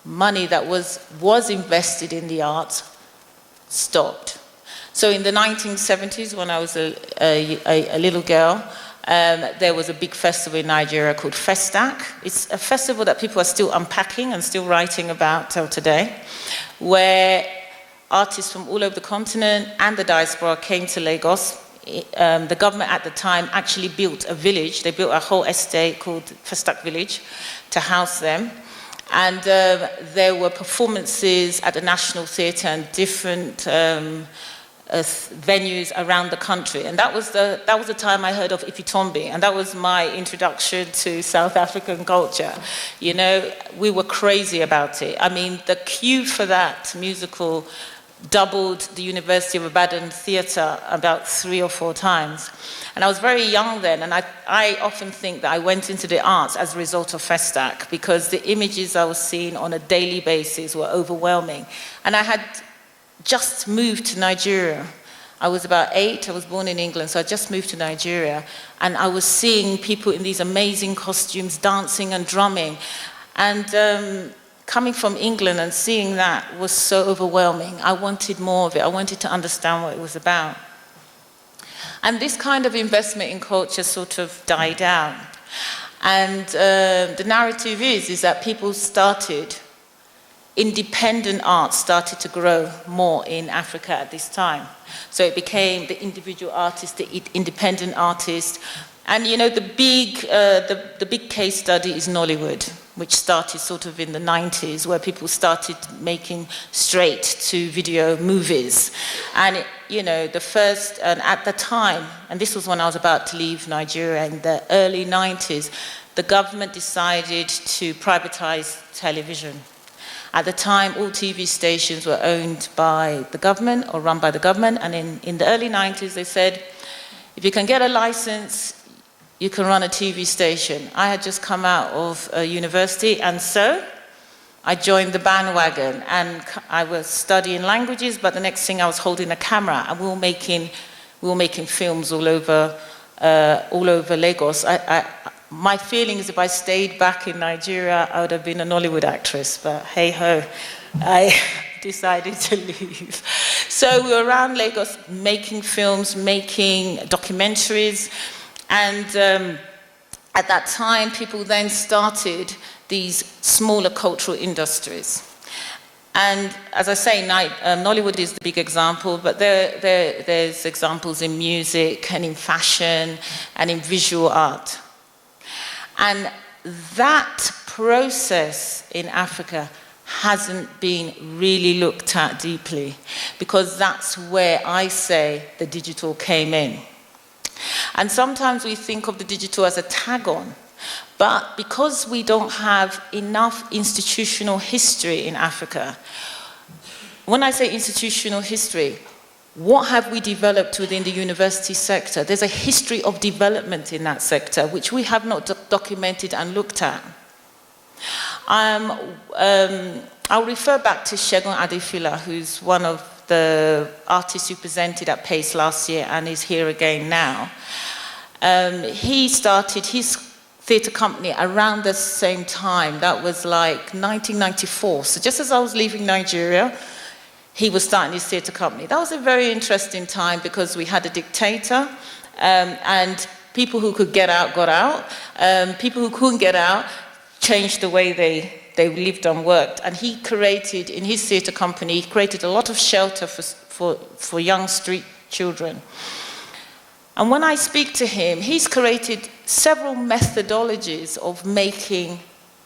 money that was invested in the arts stopped. So in the 1970s, when I was a little girl, There was a big festival in Nigeria called Festac. It's a festival that people are still unpacking and still writing about till today, where artists from all over the continent and the diaspora came to Lagos. The government at the time actually built a village. They built a whole estate called Festac Village to house them. And there were performances at the National Theatre and different venues around the country. And that was the time I heard of Ipitombi, and that was my introduction to South African culture. You know, we were crazy about it. I mean, the queue for that musical doubled the University of Ibadan theatre about 3 or 4 times. And I was very young then, and I often think that I went into the arts as a result of Festac, because the images I was seeing on a daily basis were overwhelming. And I had just moved to Nigeria. I was about 8, I was born in England, so I just moved to Nigeria, and I was seeing people in these amazing costumes dancing and drumming. And coming from England and seeing that was so overwhelming. I wanted more of it. I wanted to understand what it was about. And this kind of investment in culture sort of died out. And the narrative is that people started, independent art started to grow more in Africa at this time. So it became the individual artist, the independent artist. And you know, the big case study is Nollywood, which started sort of in the 90s, where people started making straight-to-video movies. And, you know, the first, and at the time, and this was when I was about to leave Nigeria in the early 90s, the government decided to privatize television. At the time, all TV stations were owned by the government or run by the government, and in the early 90s, they said, if you can get a license, you can run a TV station. I had just come out of university, and so I joined the bandwagon, and I was studying languages, but the next thing I was holding a camera, and we were making films all over Lagos. My feeling is if I stayed back in Nigeria, I would have been a Nollywood actress, but hey ho, I decided to leave. So we were around Lagos making films, making documentaries. And at that time, people then started these smaller cultural industries. And as I say, Nollywood is the big example, but there's examples in music and in fashion and in visual art. And that process in Africa hasn't been really looked at deeply, because that's where I say the digital came in. And sometimes we think of the digital as a tag-on, but because we don't have enough institutional history in Africa, when I say institutional history, what have we developed within the university sector? There's a history of development in that sector, which we have not documented and looked at. I'll refer back to Segun Adefila, who's one of the artist who presented at PACE last year and is here again now. He started his theatre company around the same time. That was like 1994. So just as I was leaving Nigeria, he was starting his theatre company. That was a very interesting time because we had a dictator, and people who could get out got out. People who couldn't get out changed the way they lived and worked. And he created, in his theatre company, he created a lot of shelter for young street children. And when I speak to him, he's created several methodologies of making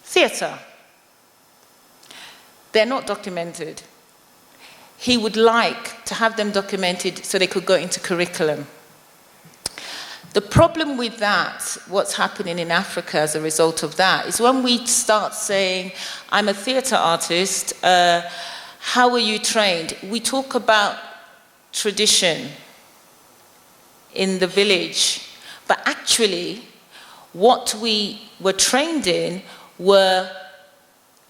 theatre. They're not documented. He would like to have them documented so they could go into curriculum. The problem with that, what's happening in Africa as a result of that, is when we start saying, I'm a theatre artist, how were you trained? We talk about tradition in the village, but actually what we were trained in were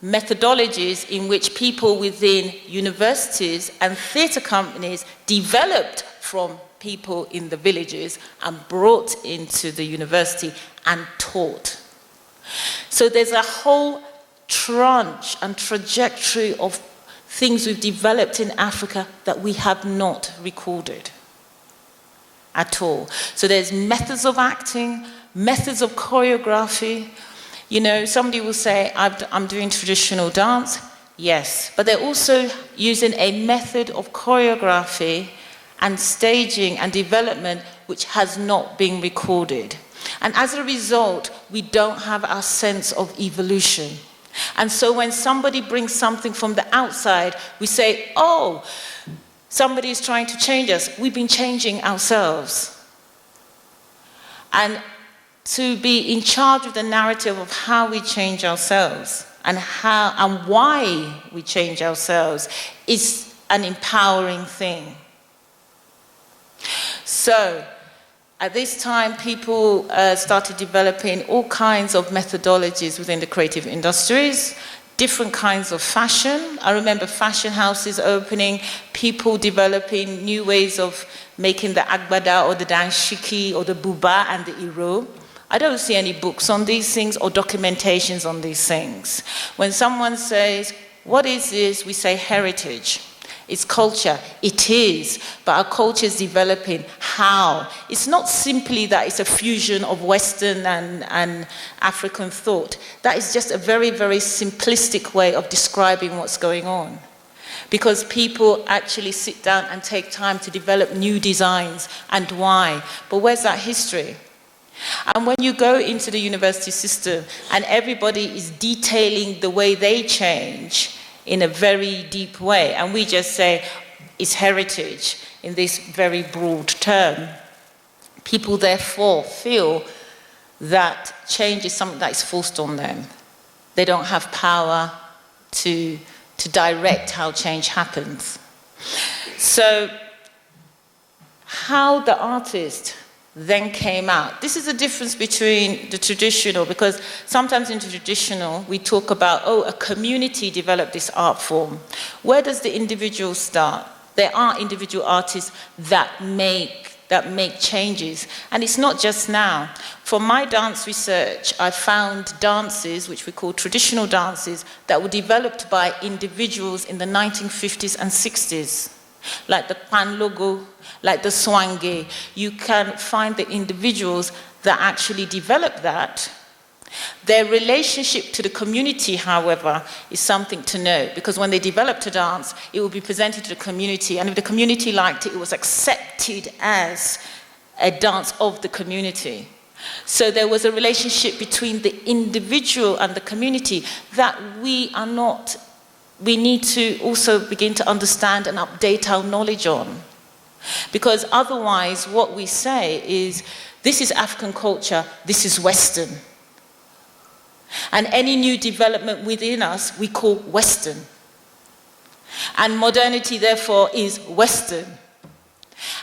methodologies in which people within universities and theatre companies developed from people in the villages and brought into the university and taught. So there's a whole tranche and trajectory of things we've developed in Africa that we have not recorded. at all. So there's methods of acting, methods of choreography. You know, somebody will say, I'm doing traditional dance. Yes, but they're also using a method of choreography and staging and development which has not been recorded. And as a result, we don't have our sense of evolution. And so when somebody brings something from the outside, we say, oh, somebody is trying to change us. We've been changing ourselves. And to be in charge of the narrative of how we change ourselves and how and why we change ourselves is an empowering thing. So, at this time, people started developing all kinds of methodologies within the creative industries, different kinds of fashion. I remember fashion houses opening, people developing new ways of making the agbada or the danshiki or the buba and the iro. I don't see any books on these things or documentations on these things. When someone says, what is this? We say heritage. It's culture. It is. But our culture is developing. How? It's not simply that it's a fusion of Western and African thought. That is just a very, very simplistic way of describing what's going on. Because people actually sit down and take time to develop new designs and why. But where's that history? And when you go into the university system and everybody is detailing the way they change in a very deep way, and we just say it's heritage in this very broad term, people therefore feel that change is something that is forced on them. They don't have power to direct how change happens. So how the artist then came out. This is the difference between the traditional, because sometimes in the traditional we talk about, oh, a community developed this art form. Where does the individual start? There are individual artists that make changes. And it's not just now. For my dance research, I found dances, which we call traditional dances, that were developed by individuals in the 1950s and 60s. Like the Pan Logo, like the Swange. You can find the individuals that actually developed that. Their relationship to the community, however, is something to note, because when they developed a dance, it would be presented to the community, and if the community liked it, it was accepted as a dance of the community. So there was a relationship between the individual and the community that we need to also begin to understand and update our knowledge on. Because otherwise, what we say is, this is African culture, this is Western. And any new development within us, we call Western. And modernity, therefore, is Western.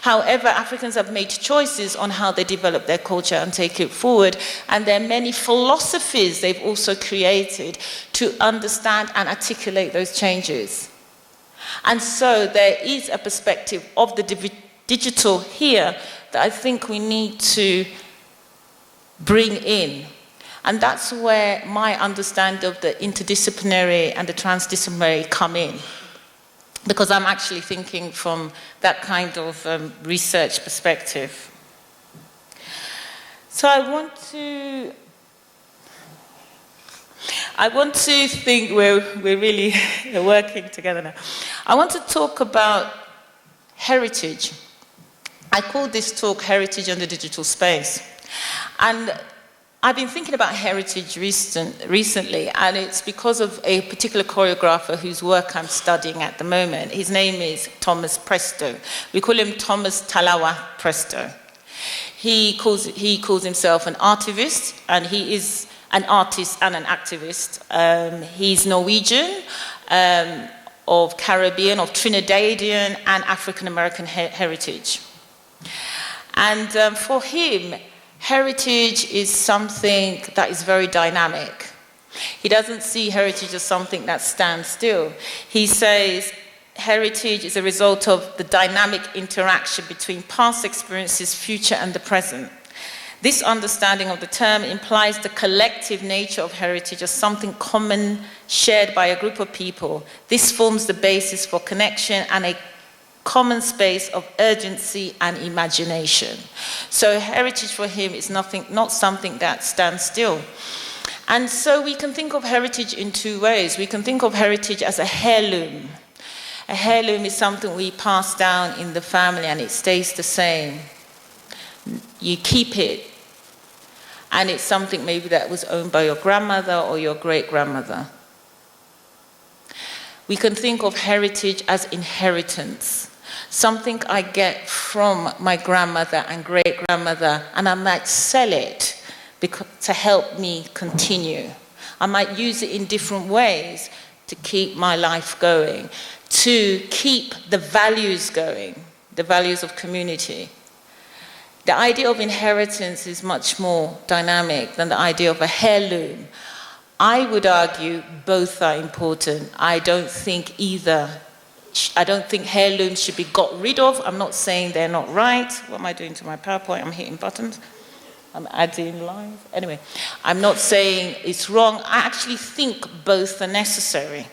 However, Africans have made choices on how they develop their culture and take it forward. And there are many philosophies they've also created to understand and articulate those changes. And so there is a perspective of the digital here that I think we need to bring in. And that's where my understanding of the interdisciplinary and the transdisciplinary come in. Because I'm actually thinking from that kind of research perspective. So I want to think we're really working together now. I want to talk about heritage. I call this talk Heritage on the Digital Space. And I've been thinking about heritage recently, and it's because of a particular choreographer whose work I'm studying at the moment. His name is Thomas Presto. We call him Thomas Talawa Presto. He calls himself an artivist, and he is an artist and an activist. He's Norwegian, of Caribbean, of Trinidadian and African American heritage. And for him, heritage is something that is very dynamic. He doesn't see heritage as something that stands still. He says heritage is a result of the dynamic interaction between past experiences, future, and the present. This understanding of the term implies the collective nature of heritage as something common, shared by a group of people. This forms the basis for connection and a common space of urgency and imagination. So heritage for him is not something that stands still. And so we can think of heritage in two ways. We can think of heritage as a heirloom. A heirloom is something we pass down in the family and it stays the same. You keep it. And it's something maybe that was owned by your grandmother or your great-grandmother. We can think of heritage as inheritance. Something I get from my grandmother and great-grandmother, and I might sell it to help me continue. I might use it in different ways to keep my life going, to keep the values going, the values of community. The idea of inheritance is much more dynamic than the idea of a heirloom. I would argue both are important. I don't think heirlooms should be got rid of. I'm not saying they're not right. What am I doing to my PowerPoint? I'm hitting buttons. I'm adding lines. Anyway, I'm not saying it's wrong. I actually think both are necessary.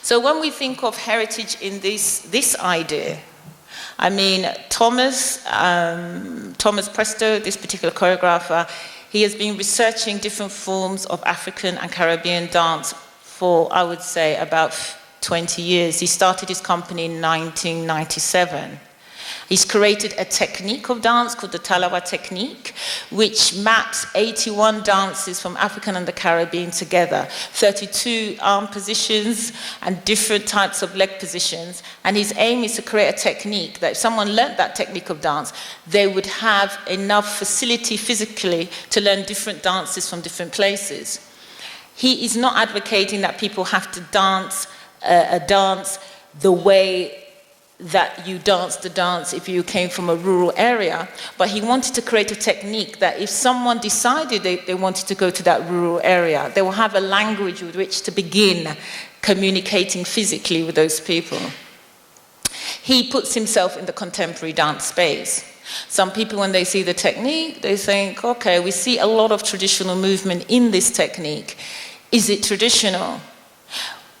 So when we think of heritage in this idea, I mean, Thomas Presto, this particular choreographer, he has been researching different forms of African and Caribbean dance for, I would say, about 20 years. He started his company in 1997. He's created a technique of dance called the Talawa technique, which maps 81 dances from African and the Caribbean together, 32 arm positions and different types of leg positions. And his aim is to create a technique that if someone learned that technique of dance, they would have enough facility physically to learn different dances from different places. He is not advocating that people have to dance a dance the way that you dance the dance if you came from a rural area, but he wanted to create a technique that if someone decided they wanted to go to that rural area, they will have a language with which to begin communicating physically with those people. He puts himself in the contemporary dance space. Some people, when they see the technique, they think, okay, we see a lot of traditional movement in this technique. Is it traditional?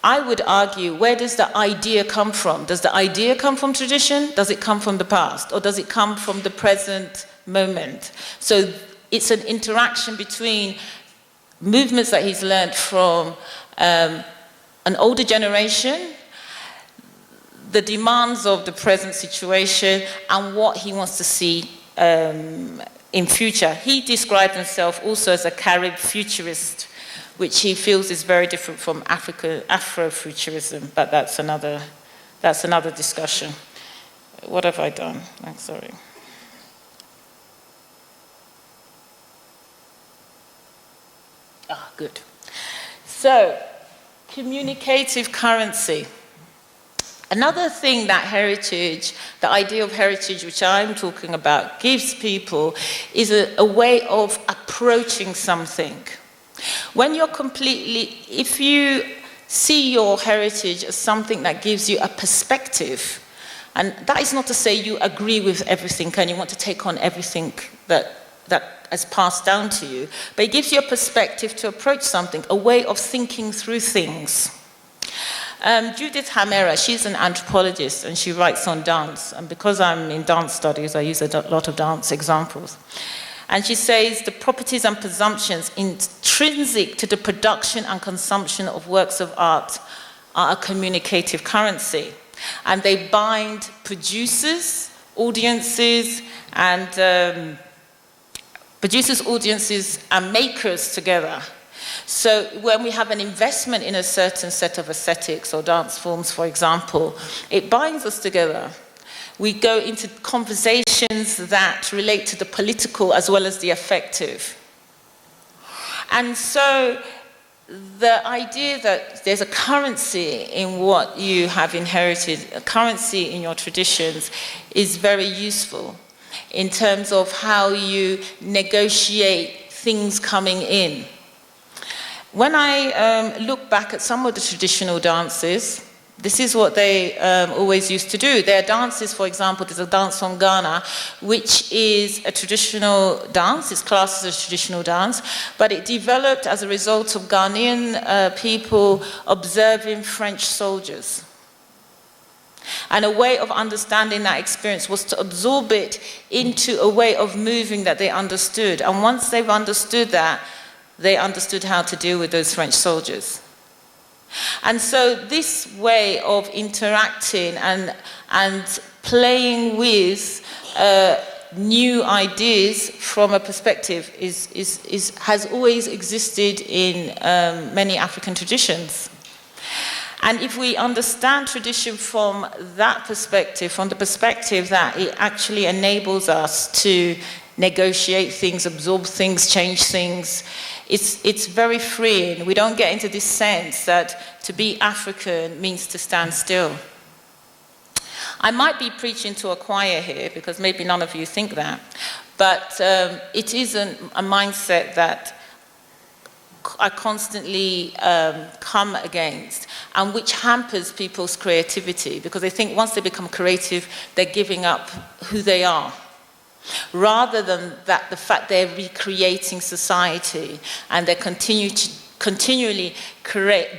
I would argue, where does the idea come from? Does the idea come from tradition? Does it come from the past? Or does it come from the present moment? So it's an interaction between movements that he's learned from an older generation, the demands of the present situation, and what he wants to see in future. He described himself also as a Carib futurist, which he feels is very different from Afrofuturism, but that's another discussion. What have I done? I'm sorry. Good. So, communicative currency. Another thing that heritage, the idea of heritage, which I'm talking about, gives people is a way of approaching something. When you're if you see your heritage as something that gives you a perspective, and that is not to say you agree with everything and you want to take on everything that has passed down to you, but it gives you a perspective to approach something, a way of thinking through things. Judith Hamera, she's an anthropologist and she writes on dance, and because I'm in dance studies, I use a lot of dance examples. And she says the properties and presumptions intrinsic to the production and consumption of works of art are a communicative currency. And they bind producers, audiences, and makers together. So when we have an investment in a certain set of aesthetics or dance forms, for example, it binds us together. We go into conversations that relate to the political as well as the affective. And so the idea that there's a currency in what you have inherited, a currency in your traditions, is very useful in terms of how you negotiate things coming in. When I look back at some of the traditional dances, this is what they always used to do. Their dances, for example, there's a dance from Ghana, which is a traditional dance. It's classed as a traditional dance, but it developed as a result of Ghanaian people observing French soldiers. And a way of understanding that experience was to absorb it into a way of moving that they understood. And once they've understood that, they understood how to deal with those French soldiers. And so this way of interacting and playing with new ideas from a perspective has always existed in many African traditions. And if we understand tradition from that perspective, from the perspective that it actually enables us to negotiate things, absorb things, change things, it's very freeing. We don't get into this sense that to be African means to stand still. I might be preaching to a choir here because maybe none of you think that, but it isn't a mindset that I constantly come against, and which hampers people's creativity, because they think once they become creative, they're giving up who they are. Rather than that, the fact they're recreating society and they're continually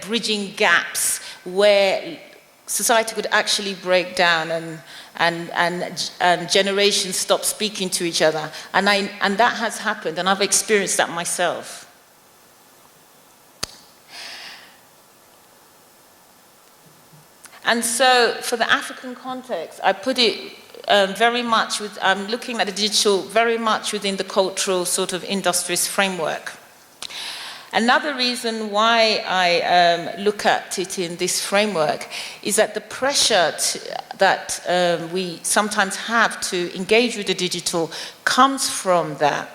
bridging gaps where society could actually break down and generations stop speaking to each other. And that has happened, and I've experienced that myself. And so for the African context, I put it very much with, I'm looking at the digital very much within the cultural sort of industrious framework. Another reason why I look at it in this framework is that the pressure that we sometimes have to engage with the digital comes from that.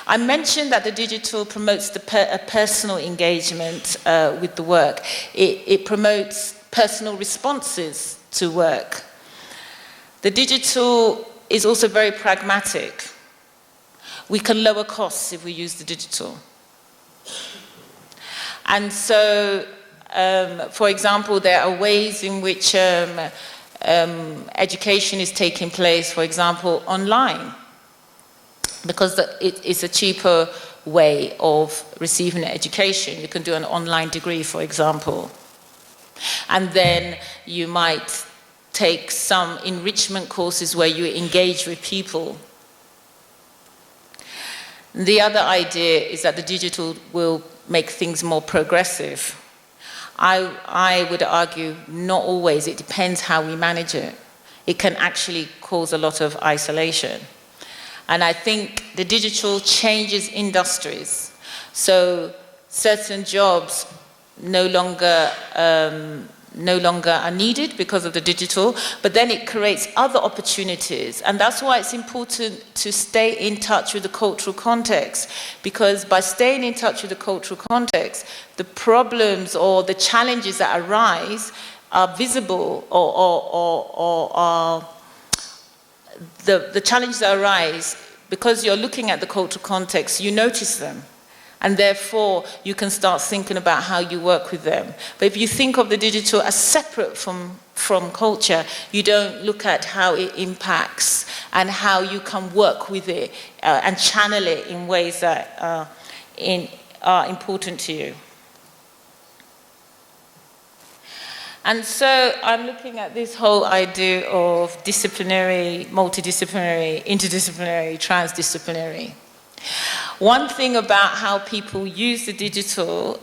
I mentioned that the digital promotes a personal engagement with the work. It promotes personal responses to work. The digital is also very pragmatic. We can lower costs if we use the digital. And so, for example, there are ways in which education is taking place, for example, online, because it's a cheaper way of receiving an education. You can do an online degree, for example. And then you might take some enrichment courses where you engage with people. The other idea is that the digital will make things more progressive. I would argue not always. It depends how we manage it. It can actually cause a lot of isolation. And I think the digital changes industries. So certain jobs no longer are needed because of the digital, but then it creates other opportunities. And that's why it's important to stay in touch with the cultural context, because by staying in touch with the cultural context, the problems or the challenges that arise are visible, or are the challenges that arise because you're looking at the cultural context, you notice them. And therefore, you can start thinking about how you work with them. But if you think of the digital as separate from culture, you don't look at how it impacts and how you can work with it and channel it in ways that are important to you. And so I'm looking at this whole idea of disciplinary, multidisciplinary, interdisciplinary, transdisciplinary. One thing about how people use the digital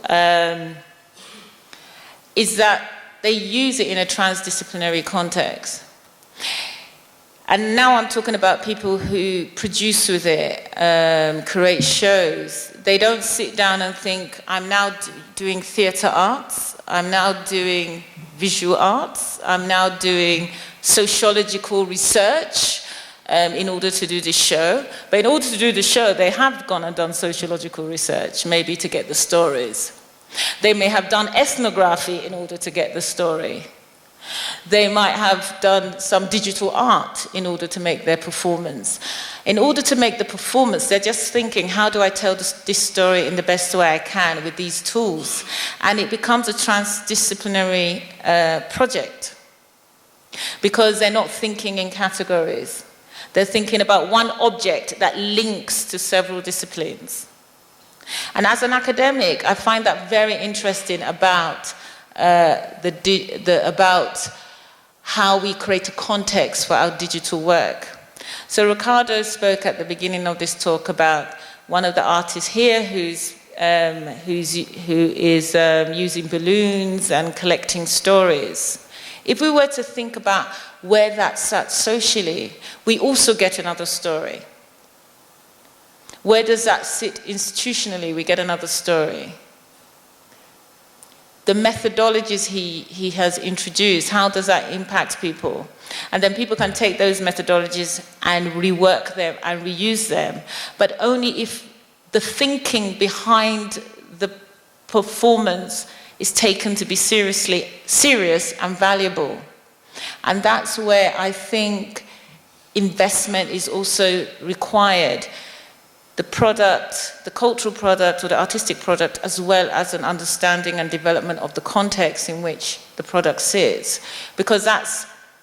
is that they use it in a transdisciplinary context. And now I'm talking about people who produce with it, create shows. They don't sit down and think, I'm now doing theatre arts, I'm now doing visual arts, I'm now doing sociological research, in order to do this show. But in order to do the show, they have gone and done sociological research, maybe to get the stories. They may have done ethnography in order to get the story. They might have done some digital art in order to make their performance. In order to make the performance, they're just thinking, how do I tell this story in the best way I can with these tools? And it becomes a transdisciplinary project, because they're not thinking in categories. They're thinking about one object that links to several disciplines. And as an academic, I find that very interesting about about how we create a context for our digital work. So Ricardo spoke at the beginning of this talk about one of the artists here who is using balloons and collecting stories. If we were to think about where that sat socially, we also get another story. Where does that sit institutionally? We get another story. The methodologies he has introduced, how does that impact people? And then people can take those methodologies and rework them and reuse them, but only if the thinking behind the performance is taken to be serious and valuable. And that's where I think investment is also required. The product, the cultural product or the artistic product, as well as an understanding and development of the context in which the product sits. Because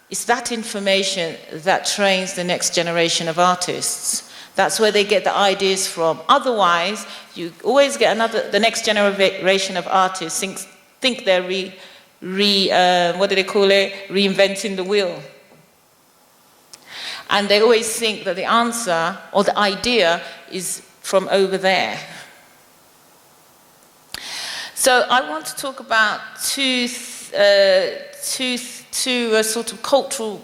it's that information that trains the next generation of artists. That's where they get the ideas from. Otherwise, you always get the next generation of artists think they're reinventing the wheel. And they always think that the answer or the idea is from over there. So I want to talk about two sort of cultural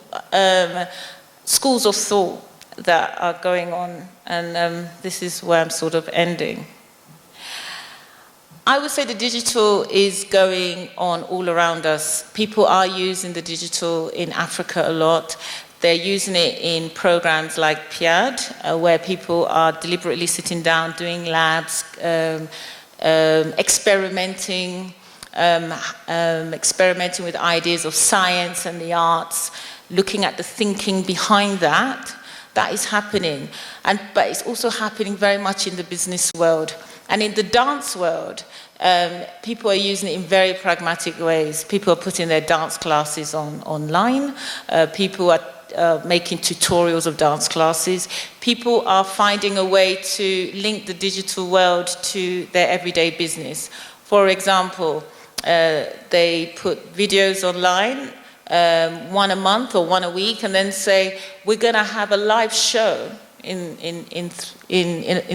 schools of thought that are going on, and this is where I'm sort of ending. I would say the digital is going on all around us. People are using the digital in Africa a lot. They're using it in programs like PIAD, where people are deliberately sitting down, doing labs, experimenting with ideas of science and the arts, looking at the thinking behind that. That is happening. But it's also happening very much in the business world. And in the dance world, people are using it in very pragmatic ways. People are putting their dance classes online. People are making tutorials of dance classes. People are finding a way to link the digital world to their everyday business. For example, they put videos online, one a month or one a week, and then say, we're going to have a live show in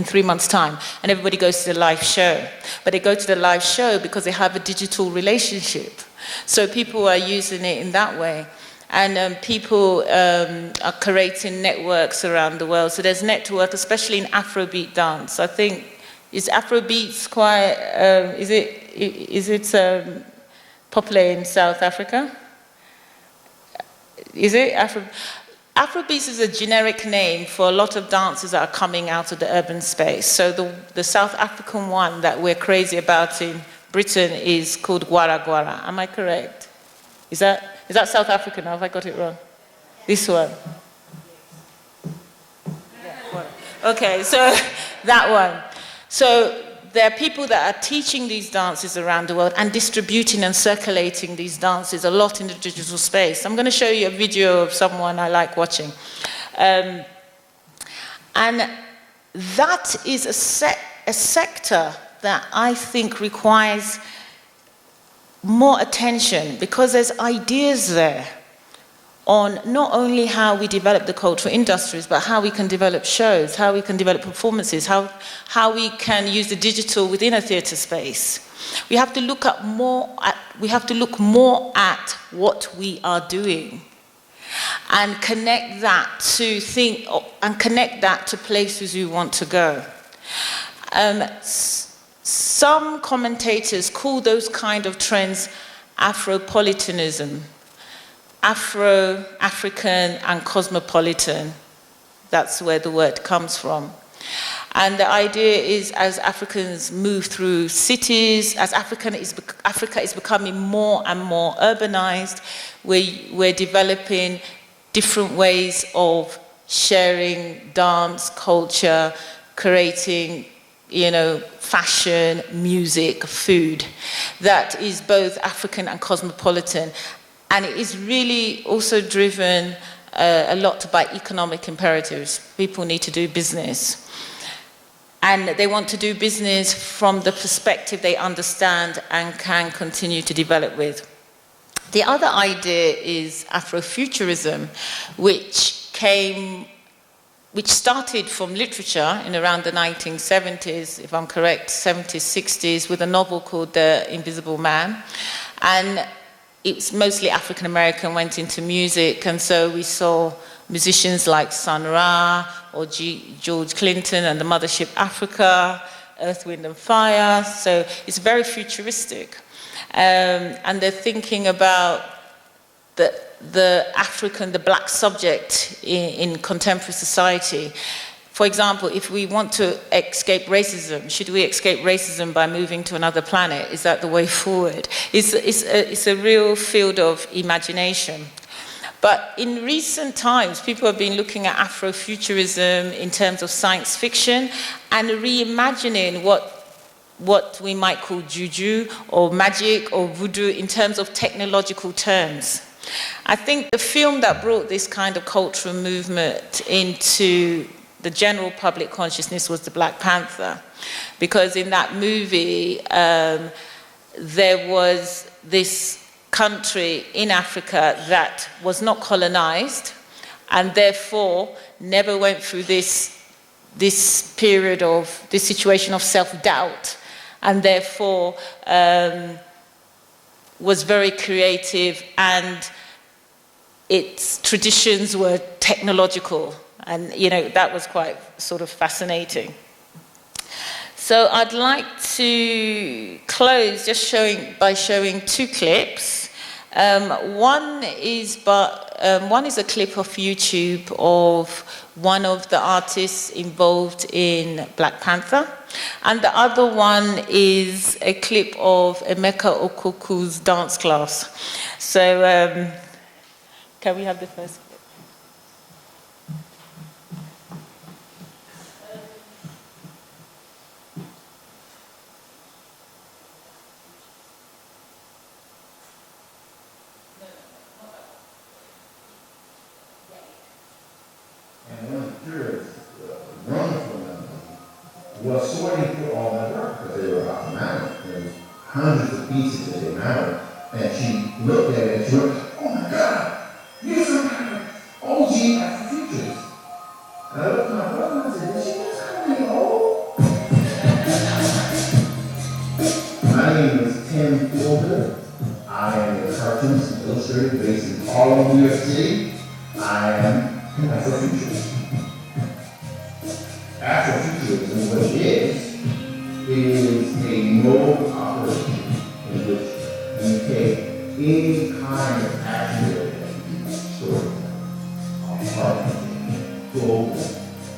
3 months' time, and everybody goes to the live show. But they go to the live show because they have a digital relationship. So people are using it in that way. And people are creating networks around the world. So there's network, especially in Afrobeat dance. I think, is Afrobeats quite, is it popular in South Africa? Is it? Afrobeats is a generic name for a lot of dances that are coming out of the urban space. So the South African one that we're crazy about in Britain is called Gwara Gwara. Am I correct? Is that South African? Have I got it wrong? This one? Okay, so that one. So there are people that are teaching these dances around the world and distributing and circulating these dances a lot in the digital space. I'm going to show you a video of someone I like watching. And that is a sector that I think requires more attention, because there's ideas there on not only how we develop the cultural industries, but how we can develop shows, how we can develop performances, how we can use the digital within a theatre space. We have to look more at what we are doing and connect that to places we want to go. Some commentators call those kind of trends Afropolitanism, Afro-African and cosmopolitan. That's where the word comes from. And the idea is, as Africans move through cities, as Africa is becoming more and more urbanized, we're developing different ways of sharing dance, culture, creating fashion, music, food, that is both African and cosmopolitan. And it is really also driven a lot by economic imperatives. People need to do business. And they want to do business from the perspective they understand and can continue to develop with. The other idea is Afrofuturism, which started from literature in around the 1970s, if I'm correct, 70s, 60s, with a novel called The Invisible Man. And it's mostly African American, went into music, and so we saw musicians like Sonia Rada or George Clinton and the Mothership Africa, Earth, Wind and Fire. So it's very futuristic. And they're thinking about the African, the black subject in contemporary society. For example, if we want to escape racism, should we escape racism by moving to another planet? Is that the way forward? It's a real field of imagination. But in recent times, people have been looking at Afrofuturism in terms of science fiction and reimagining what we might call juju or magic or voodoo in terms of technological terms. I think the film that brought this kind of cultural movement into the general public consciousness was the Black Panther, because in that movie there was this country in Africa that was not colonized and therefore never went through this period of this situation of self-doubt, and therefore was very creative, and its traditions were technological, and that was quite sort of fascinating. So I'd like to close just by showing two clips. One is a clip of YouTube of one of the artists involved in Black Panther, and the other one is a clip of Emeka Okuku's dance class. So can we have the first clip? Was sorting through all my work because they were about to mount. There was hundreds of pieces that they mounted, and she looked at it and she went, "Oh my God, you're some kind of OG Afrofuturist." And I looked at my brother and I said, "Did she just call me old?" My name is Tim Philbin. I am a cartoonist and illustrator based in Harlem, New York City. I am an Afrofuturist. Afrofuturism, what it is a mode of operation in which you take any kind of actual story, art, clothing,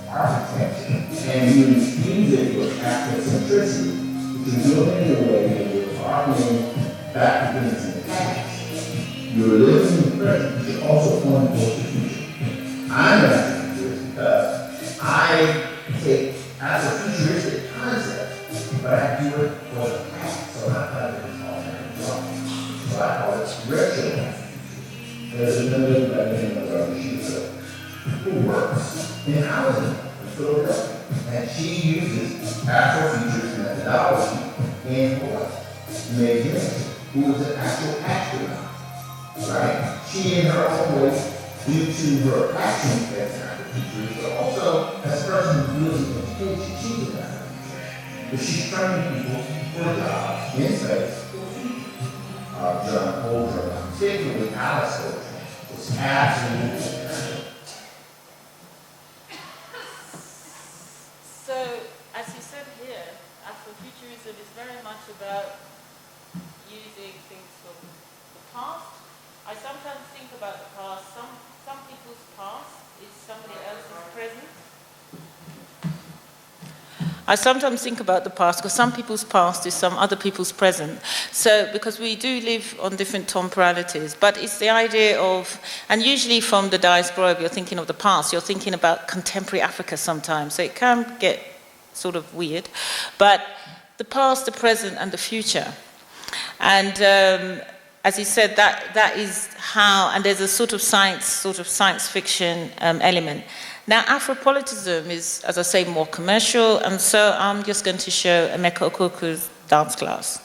architecture, and you use it with Afrocentricity, which is looking in a way that you're harkening back to things in the past. You're living in the present, but you're also pointing towards the future. I'm an Afrofuturist because I take Afrofuturistic concepts, but I do it for the past, so I thought it was all wrong. So I call it retro Afrofuturism. There's another lady by the name of Georgina who works in housing in Philadelphia, and she uses Afrofuturist methodology in what? Meg Jensen, who is an actual astronaut, right? She, in her own way, due to her passion as an Afrofuturist, but also as a person who deals with education, she's an Afrofuturist. But she's training people for jobs in space. John Coltrane, particularly Alice Coltrane, was absolutely incredible. So, as you said here, Afrofuturism is very much about using things from the past. I sometimes think about the past. Some people's past is somebody else's present. I sometimes think about the past because some people's past is some other people's present. So, because we do live on different temporalities, but it's the idea of, and usually from the diaspora, if you're thinking of the past, you're thinking about contemporary Africa sometimes. So it can get sort of weird. But the past, the present, and the future. And as he said, that is how, and there's a sort of science fiction element. Now, Afropoliticism is, as I say, more commercial, and so I'm just going to show Emeka Okuku's dance class.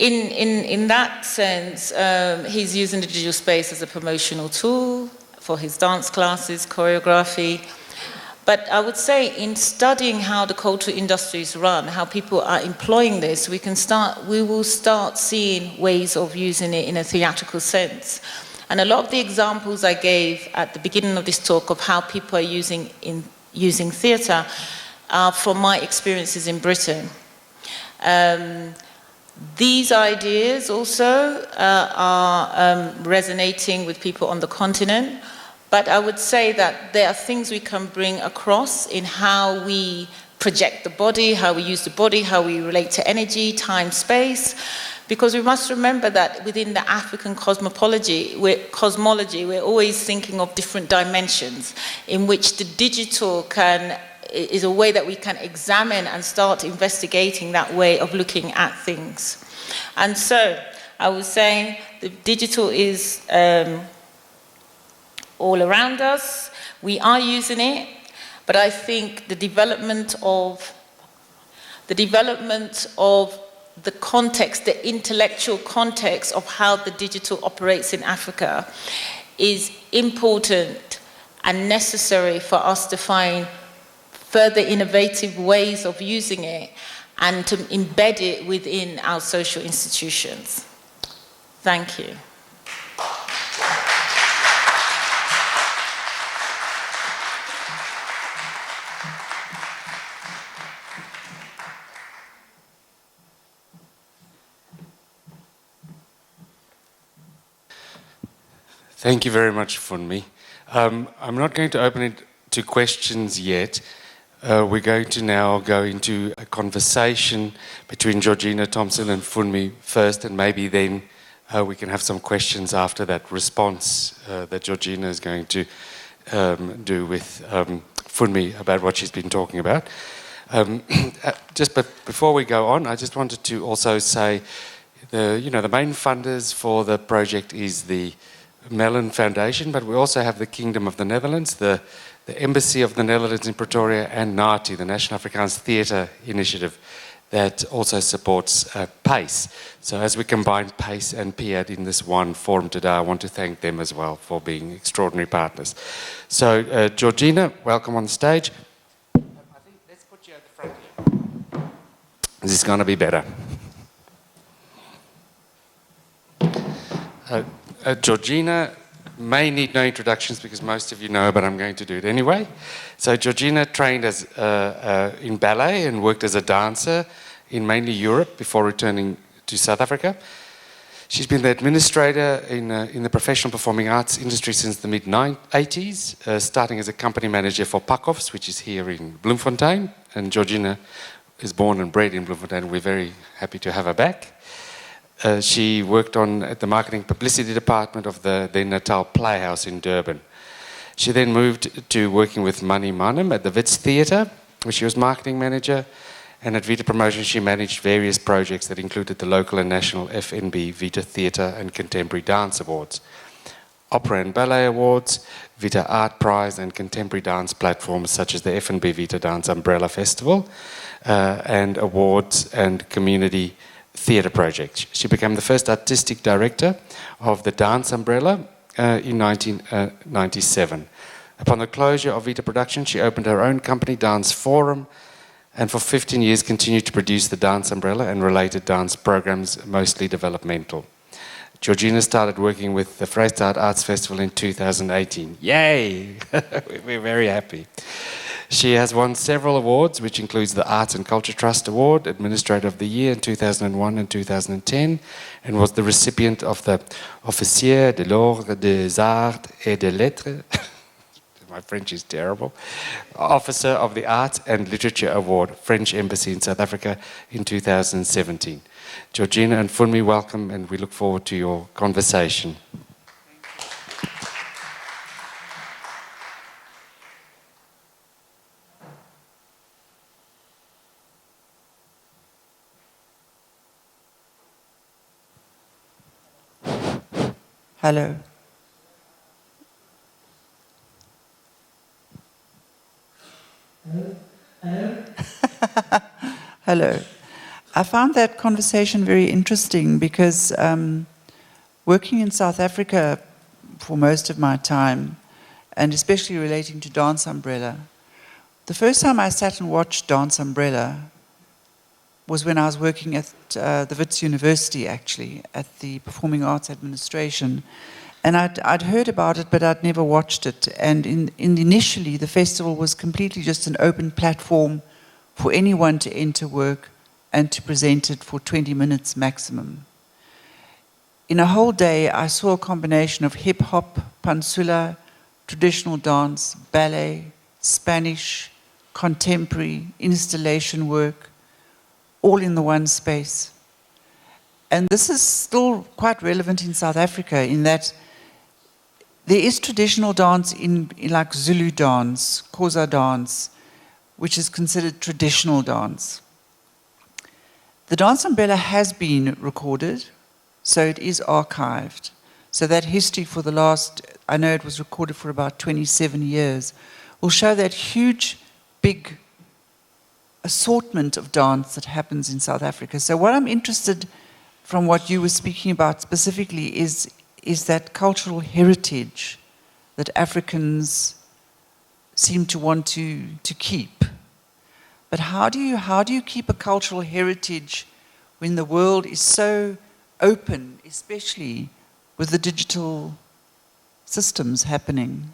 in that sense, he's using the digital space as a promotional tool for his dance classes, choreography. But I would say in studying how the cultural industries run, how people are employing this, we will start seeing ways of using it in a theatrical sense. And a lot of the examples I gave at the beginning of this talk of how people are using theatre are from my experiences in Britain. These ideas also are resonating with people on the continent. But I would say that there are things we can bring across in how we project the body, how we use the body, how we relate to energy, time, space. Because we must remember that within the African cosmology, we're always thinking of different dimensions in which the digital is a way that we can examine and start investigating that way of looking at things. And so I would say the digital is all around us. We are using it, but I think the development of the context, the intellectual context of how the digital operates in Africa is important and necessary for us to find further innovative ways of using it and to embed it within our social institutions. Thank you. Thank you very much, Funmi. I'm not going to open it to questions yet. We're going to now go into a conversation between Georgina Thompson and Funmi first, and maybe then we can have some questions after that response that Georgina is going to do with Funmi about what she's been talking about. Just before we go on, I just wanted to also say the main funders for the project is the Mellon Foundation, but we also have the Kingdom of the Netherlands, the Embassy of the Netherlands in Pretoria, and NATI, the National Afrikaans Theatre Initiative, that also supports PACE. So as we combine PACE and PIAD in this one forum today, I want to thank them as well for being extraordinary partners. So Georgina, welcome on the stage. I think let's put you at the front here. This is going to be better. Georgina may need no introductions because most of you know, but I'm going to do it anyway. So Georgina trained in ballet and worked as a dancer in mainly Europe before returning to South Africa. She's been the administrator in the professional performing arts industry since the mid-80s, starting as a company manager for Pakhoffs, which is here in Bloemfontein. And Georgina is born and bred in Bloemfontein. We're very happy to have her back. She worked at the marketing publicity department of the then Natal Playhouse in Durban. She then moved to working with Mani Manum at the Wits Theatre, where she was marketing manager. And at Vita Promotion, she managed various projects that included the local and national FNB Vita Theatre and Contemporary Dance Awards, Opera and Ballet Awards, Vita Art Prize, and contemporary dance platforms such as the FNB Vita Dance Umbrella Festival, and awards and community theatre projects. She became the first artistic director of the Dance Umbrella in 1997. Upon the closure of Vita Production, she opened her own company, Dance Forum, and for 15 years continued to produce the Dance Umbrella and related dance programs, mostly developmental. Georgina started working with the Vrystaat Arts Festival in 2018. Yay! We're very happy. She has won several awards, which includes the Arts and Culture Trust Award, Administrator of the Year in 2001 and 2010, and was the recipient of the Officier de l'Ordre des Arts et des Lettres, my French is terrible, Officer of the Arts and Literature Award, French Embassy in South Africa in 2017. Georgina and Funmi, welcome, and we look forward to your conversation. Hello. Hello. I found that conversation very interesting because working in South Africa for most of my time, and especially relating to Dance Umbrella, the first time I sat and watched Dance Umbrella was when I was working at the Wits University, actually, at the Performing Arts Administration. And I'd heard about it, but I'd never watched it. And initially, the festival was completely just an open platform for anyone to enter work and to present it for 20 minutes maximum. In a whole day, I saw a combination of hip-hop, pansula, traditional dance, ballet, Spanish, contemporary, installation work, all in the one space. And this is still quite relevant in South Africa in that there is traditional dance in like Zulu dance, Xhosa dance, which is considered traditional dance. The Dance Umbrella has been recorded, so it is archived. So that history for the last, I know it was recorded for about 27 years, will show that huge, big assortment of dance that happens in South Africa. So what I'm interested from what you were speaking about specifically is that cultural heritage that Africans seem to want to keep. But how do you keep a cultural heritage when the world is so open, especially with the digital systems happening?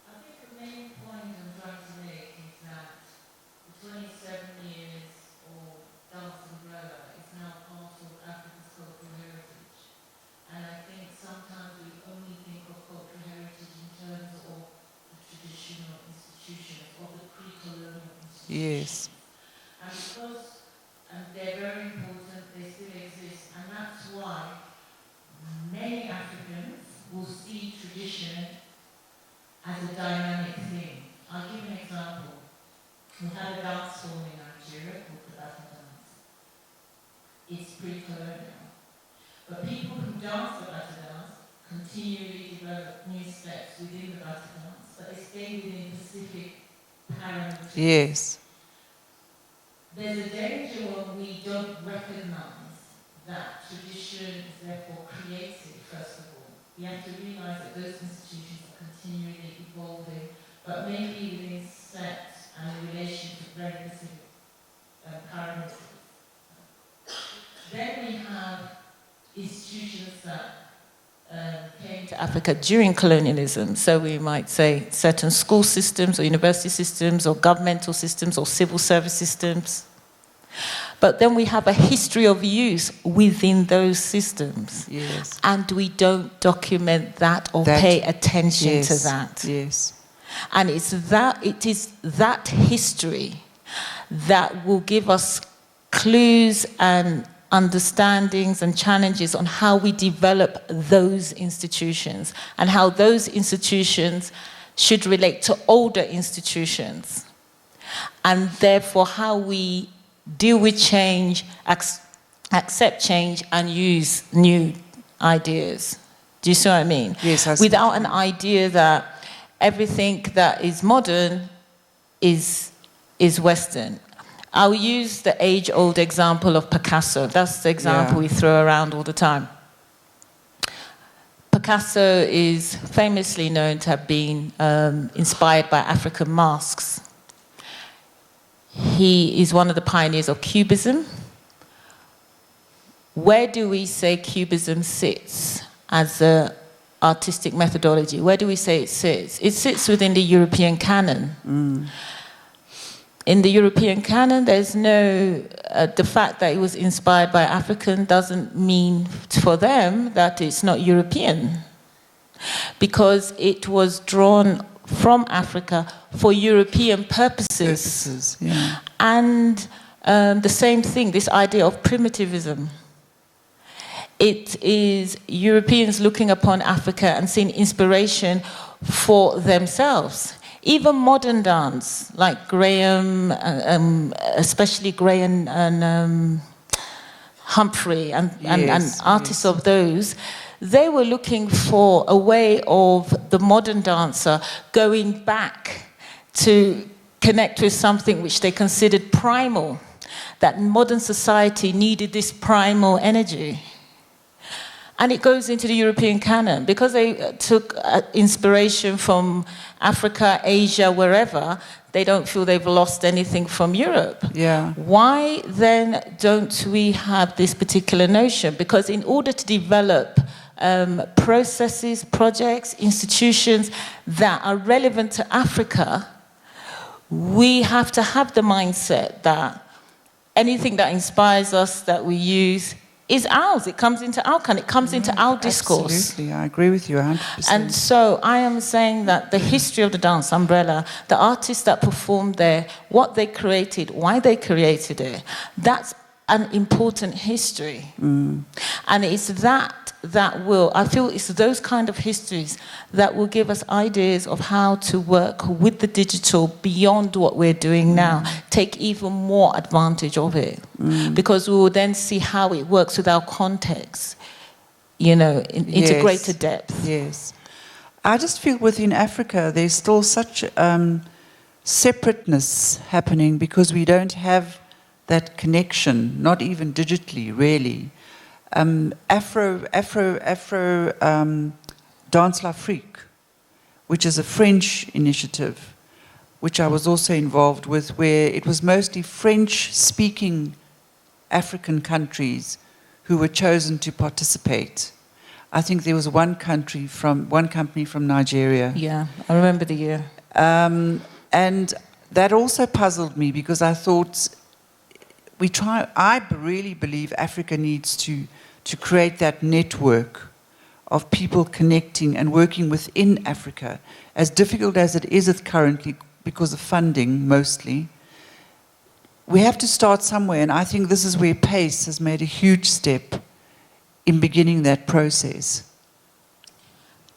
I think the main point I'm trying to make is that the 27 years of Dance Umbrella is now part of Africa's cultural heritage. And I think sometimes we only think of cultural heritage in terms of the traditional institutions or the pre-colonial institutions. Yes. And because they're very important, they still exist. And that's why many Africans will see tradition as a dynamic thing. I'll give an example. We had a dance form in Nigeria called the Bata dance. It's pre-colonial. But people who dance the Bata dance continually develop new steps within the Bata dance, but they stay within specific parameters. Yes. There's a danger when we don't recognize that tradition is therefore created, first of all. We have to realize that those institutions are continually evolving, but maybe within set and in relation to very specific parameters. Then we have institutions that came to Africa during colonialism. So we might say certain school systems or university systems or governmental systems or civil service systems. But then we have a history of use within those systems. Yes. And we don't document that or pay attention to that. Yes. And it is that history that will give us clues and understandings and challenges on how we develop those institutions and how those institutions should relate to older institutions. And therefore how we deal with change, accept change, and use new ideas. Do you see what I mean? Yes, I see. Without an idea that everything that is modern is Western. I'll use the age-old example of Picasso. That's the example we throw around all the time. Picasso is famously known to have been inspired by African masks. He is one of the pioneers of Cubism. Where do we say Cubism sits as an artistic methodology? Where do we say it sits? It sits within the European canon. Mm. In the European canon, there's no... the fact that it was inspired by African doesn't mean for them that it's not European. Because it was drawn from Africa for European purposes. Yeah. And the same thing, this idea of primitivism. It is Europeans looking upon Africa and seeing inspiration for themselves. Even modern dance, like Graham, especially Graham and Humphrey and artists of those, they were looking for a way of the modern dancer going back to connect with something which they considered primal, that modern society needed this primal energy. And it goes into the European canon. Because they took inspiration from Africa, Asia, wherever, they don't feel they've lost anything from Europe. Yeah. Why then don't we have this particular notion? Because in order to develop processes, projects, institutions that are relevant to Africa, we have to have the mindset that anything that inspires us, that we use, is ours. It comes into our canon. It comes into our discourse. Absolutely, I agree with you 100%. And so I am saying that the history of the dance umbrella, the artists that performed there, what they created, why they created it, that's an important history. And it's that will, I feel it's those kind of histories that will give us ideas of how to work with the digital beyond what we're doing now, take even more advantage of it. Because we will then see how it works with our context, you know, into greater depth. Yes. I just feel within Africa there's still such separateness happening because we don't have that connection, not even digitally, really. Afro Dance l'Afrique, which is a French initiative, which I was also involved with, where it was mostly French-speaking African countries who were chosen to participate. I think there was one company from Nigeria. Yeah, I remember the year. And that also puzzled me because I thought I really believe Africa needs to create that network of people connecting and working within Africa. As difficult as it is currently because of funding mostly, we have to start somewhere, and I think this is where PACE has made a huge step in beginning that process.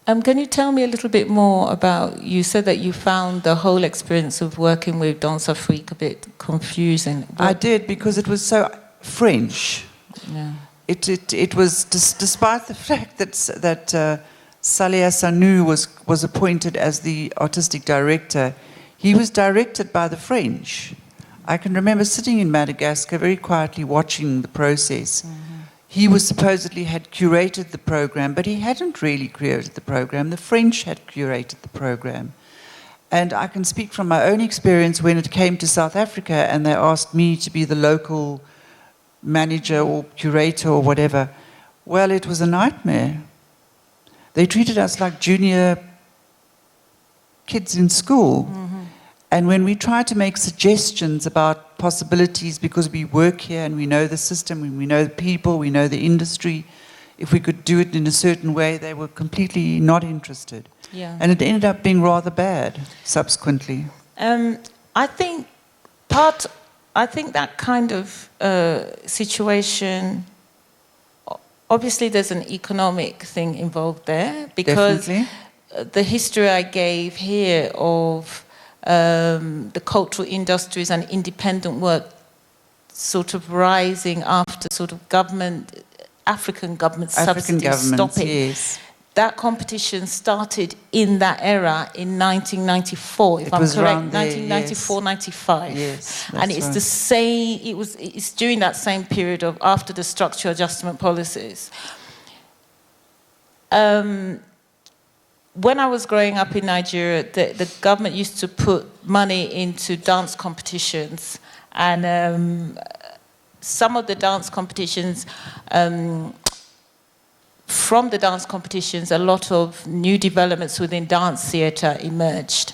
Can you tell me a little bit more about, you said that you found the whole experience of working with Dance Afrique a bit confusing. I did, because it was so French. Yeah. It was, despite the fact that Saleh Sanou was appointed as the artistic director, he was directed by the French. I can remember sitting in Madagascar very quietly watching the process. He was supposedly had curated the program, but he hadn't really curated the program. The French had curated the program. And I can speak from my own experience when it came to South Africa and they asked me to be the local manager or curator or whatever. Well, it was a nightmare. They treated us like junior kids in school. And when we try to make suggestions about possibilities, because we work here and we know the system, we know the people, we know the industry, if we could do it in a certain way, they were completely not interested. Yeah. And it ended up being rather bad subsequently. I think that kind of situation, obviously there's an economic thing involved there, because the history I gave here of the cultural industries and independent work sort of rising after sort of African government subsidies stopping. Yes. That competition started in that era in 1994, if I'm correct, 1994-95. Yes, and it's the same, it's during that same period of after the structural adjustment policies. When I was growing up in Nigeria, the government used to put money into dance competitions, and some of the dance competitions, from the dance competitions, a lot of new developments within dance theatre emerged,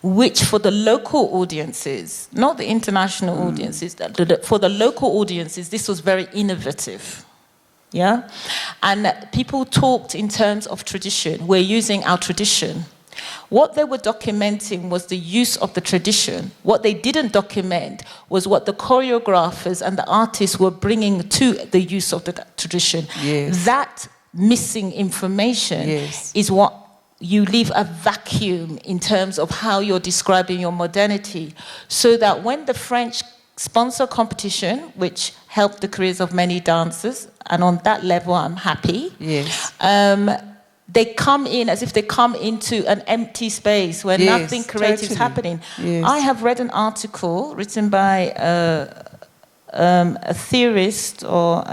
which for the local audiences, not the international audiences, for the local audiences, this was very innovative. Yeah? And people talked in terms of tradition. We're using our tradition. What they were documenting was the use of the tradition. What they didn't document was what the choreographers and the artists were bringing to the use of the tradition. Yes. That missing information is what you leave a vacuum in terms of how you're describing your modernity. So that when the French sponsor competition, which helped the careers of many dancers, and on that level I'm happy. Yes. they come in as if they come into an empty space where Yes, nothing creative is totally. happening. Yes. I have read an article written by a theorist or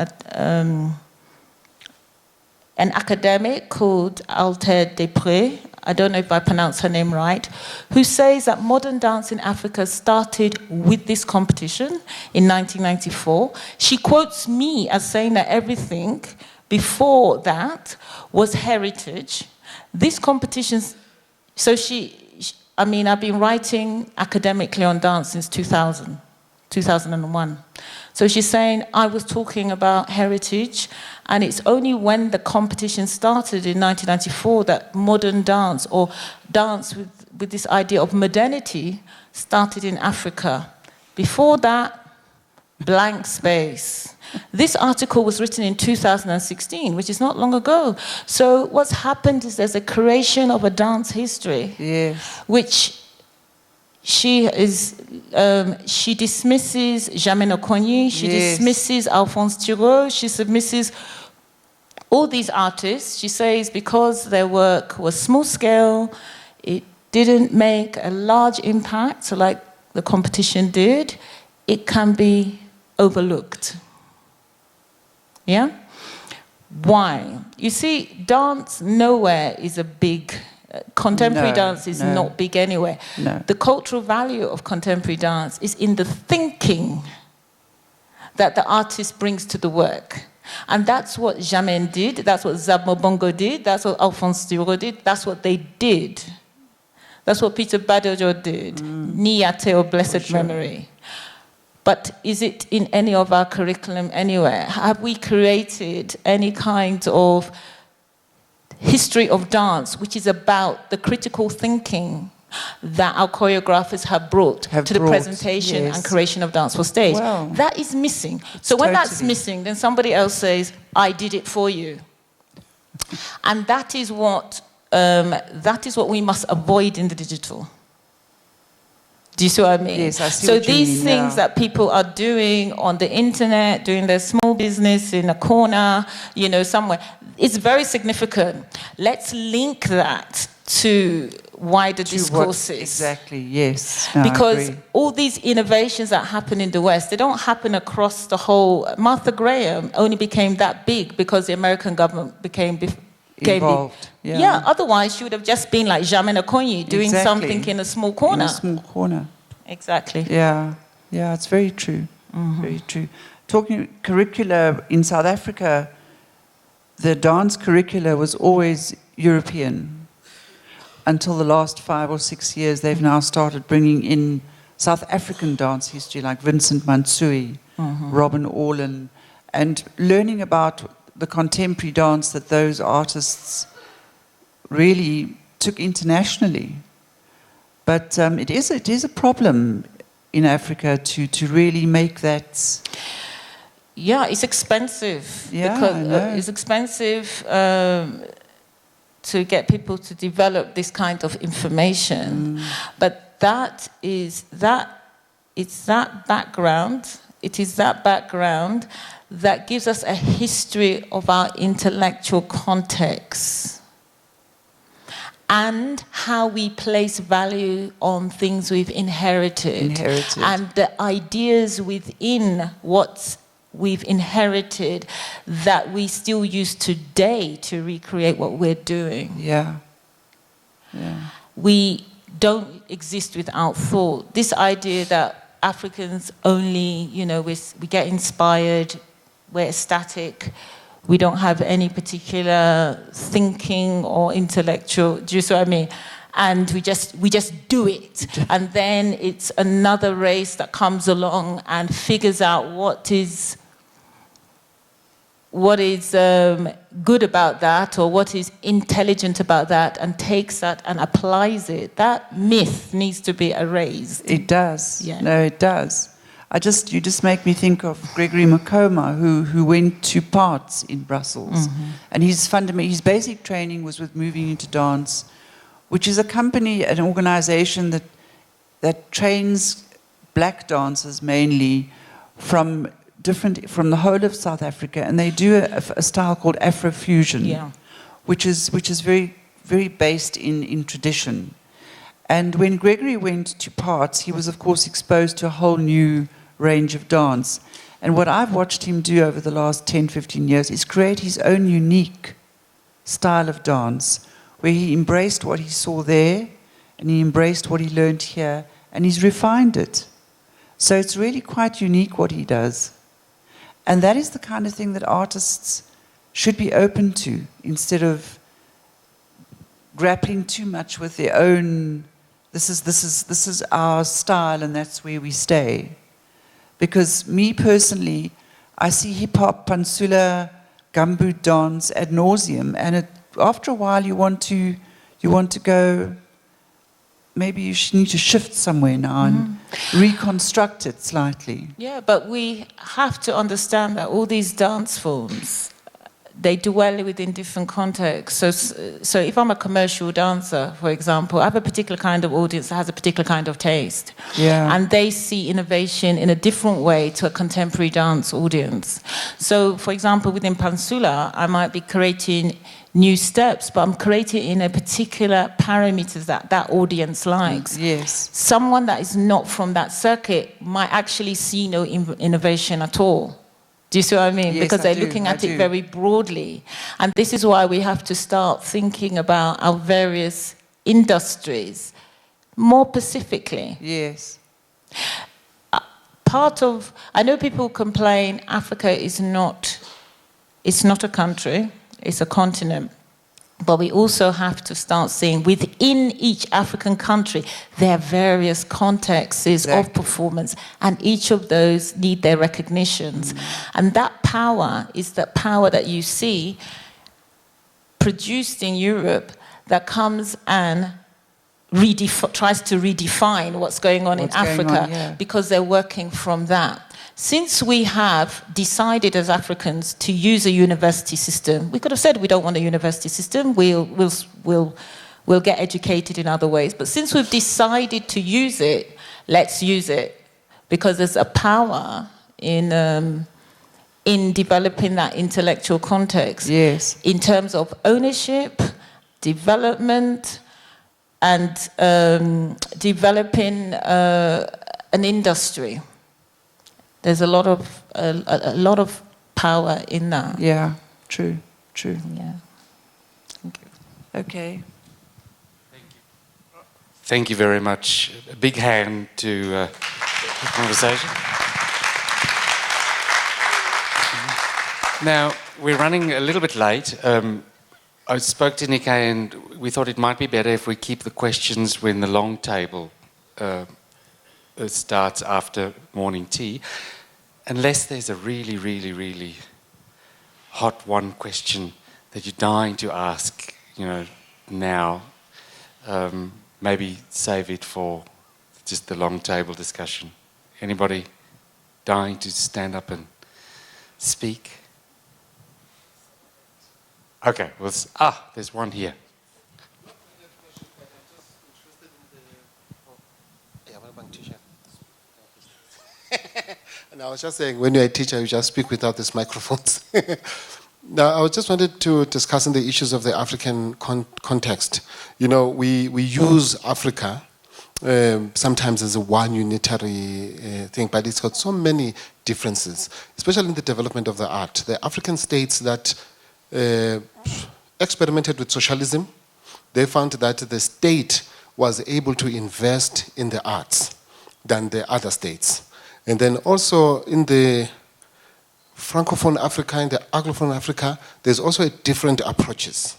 an academic called Untitled Chapter. I don't know if I pronounced her name right, who says that modern dance in Africa started with this competition in 1994. She quotes me as saying that everything before that was heritage. This competition, so I mean, I've been writing academically on dance since 2001. So she's saying I was talking about heritage, and it's only when the competition started in 1994 that modern dance, or dance with this idea of modernity, started in Africa. Before that, blank space. This article was written in 2016, which is not long ago. So what's happened is there's a creation of a dance history, Yes. which she dismisses Jamel Okonye, she Yes. dismisses Alphonse Thiraud, she dismisses all these artists. She says because their work was small scale, it didn't make a large impact, so like the competition did, it can be overlooked. Yeah? Why? You see, dance nowhere is a big... Contemporary dance is not big anywhere. No. The cultural value of contemporary dance is in the thinking that the artist brings to the work. And that's what Jamel did, that's what Zabo Bongo did, that's what Alphonse Thiraud did, that's what they did. That's what Peter Badojo did, Niate or Blessed Memory. But is it in any of our curriculum anywhere? Have we created any kind of history of dance, which is about the critical thinking that our choreographers have brought to the presentation and creation of dance for stage? Wow. That is missing. So when that's missing, then somebody else says, I did it for you. And that is what we must avoid in the digital. Do you see what I mean? Yes, I see so what you these mean, things that people are doing on the internet, doing their small business in a corner, you know, somewhere, it's very significant. Let's link that to wider discourses. Exactly, yes. No, because all these innovations that happen in the West, they don't happen across the whole... Martha Graham only became that big because the American government became involved. Yeah, otherwise she would have just been like Jamel Okonye doing something in a small corner. In a small corner. Exactly. Yeah, it's very true. Very true. Talking curricula in South Africa, the dance curricula was always European. Until the last 5 or 6 years, they've now started bringing in South African dance history, like Vincent Mansui, Robin Orlin, and learning about the contemporary dance that those artists really took internationally. But it is a problem in Africa to really make that... Yeah, it's expensive. Yeah, because I know. it's expensive to get people to develop this kind of information. But it's that background that gives us a history of our intellectual context and how we place value on things we've inherited. And the ideas within what we've inherited that we still use today to recreate what we're doing. Yeah. We don't exist without thought. This idea that Africans only, you know, we get inspired, we're static, we don't have any particular thinking or intellectual, do you see what I mean? And we just do it. And then it's another race that comes along and figures out what is good about that, or what is intelligent about that, and takes that and applies it. That myth needs to be erased. It does. Yeah. No, it does. You just make me think of Gregory Makoma, who went to PARTS in Brussels. And his basic training was with Moving Into Dance, which is a company, an organization that trains black dancers mainly from the whole of South Africa, and they do a style called Afrofusion, which is very, very based in tradition. And when Gregory went to parts, he was, of course, exposed to a whole new range of dance. And what I've watched him do over the last 10, 15 years is create his own unique style of dance, where he embraced what he saw there, and he embraced what he learned here, and he's refined it. So it's really quite unique what he does. And that is the kind of thing that artists should be open to, instead of grappling too much with their own, this is our style and that's where we stay. Because me personally, I see hip-hop, pansula, gumboot dance ad nauseum, and after a while you want to go, maybe you need to shift somewhere now and reconstruct it slightly. Yeah, but we have to understand that all these dance forms, they dwell within different contexts. So if I'm a commercial dancer, for example, I have a particular kind of audience that has a particular kind of taste. Yeah. And they see innovation in a different way to a contemporary dance audience. So, for example, within Pansula, I might be creating new steps, but I'm creating in a particular parameters that that audience likes. Yes. Someone that is not from that circuit might actually see no innovation at all. Do you see what I mean? Yes, because they're looking at it very broadly. And this is why we have to start thinking about our various industries more specifically. Yes. I know people complain Africa is not a country, it's a continent. But we also have to start seeing within each African country, there are various contexts of performance, and each of those need their recognitions. And that power is the power that you see produced in Europe that comes and tries to redefine what's going on in Africa, because they're working from that. Since we have decided as Africans to use a university system, we could have said we don't want a university system, we'll get educated in other ways. But since we've decided to use it, let's use it. Because there's a power in developing that intellectual context. Yes. In terms of ownership, development, and developing an industry. There's a lot of power in that. Yeah, true. Yeah. Thank you. Okay. Thank you very much. A big hand to the conversation. Now, we're running a little bit late. I spoke to Nikkei and we thought it might be better if we keep the questions when the long table starts after morning tea. Unless there's a really, really, really hot one question that you're dying to ask, now, maybe save it for just the long table discussion. Anybody dying to stand up and speak? Okay, there's one here. And I was just saying, when you're a teacher, you just speak without these microphones. Now, I just wanted to discuss the issues of the African context. We use Africa sometimes as a one unitary thing, but it's got so many differences, especially in the development of the art. The African states that experimented with socialism, they found that the state was able to invest in the arts than the other states. And then also in the Francophone Africa, in the Anglophone Africa, there's also different approaches.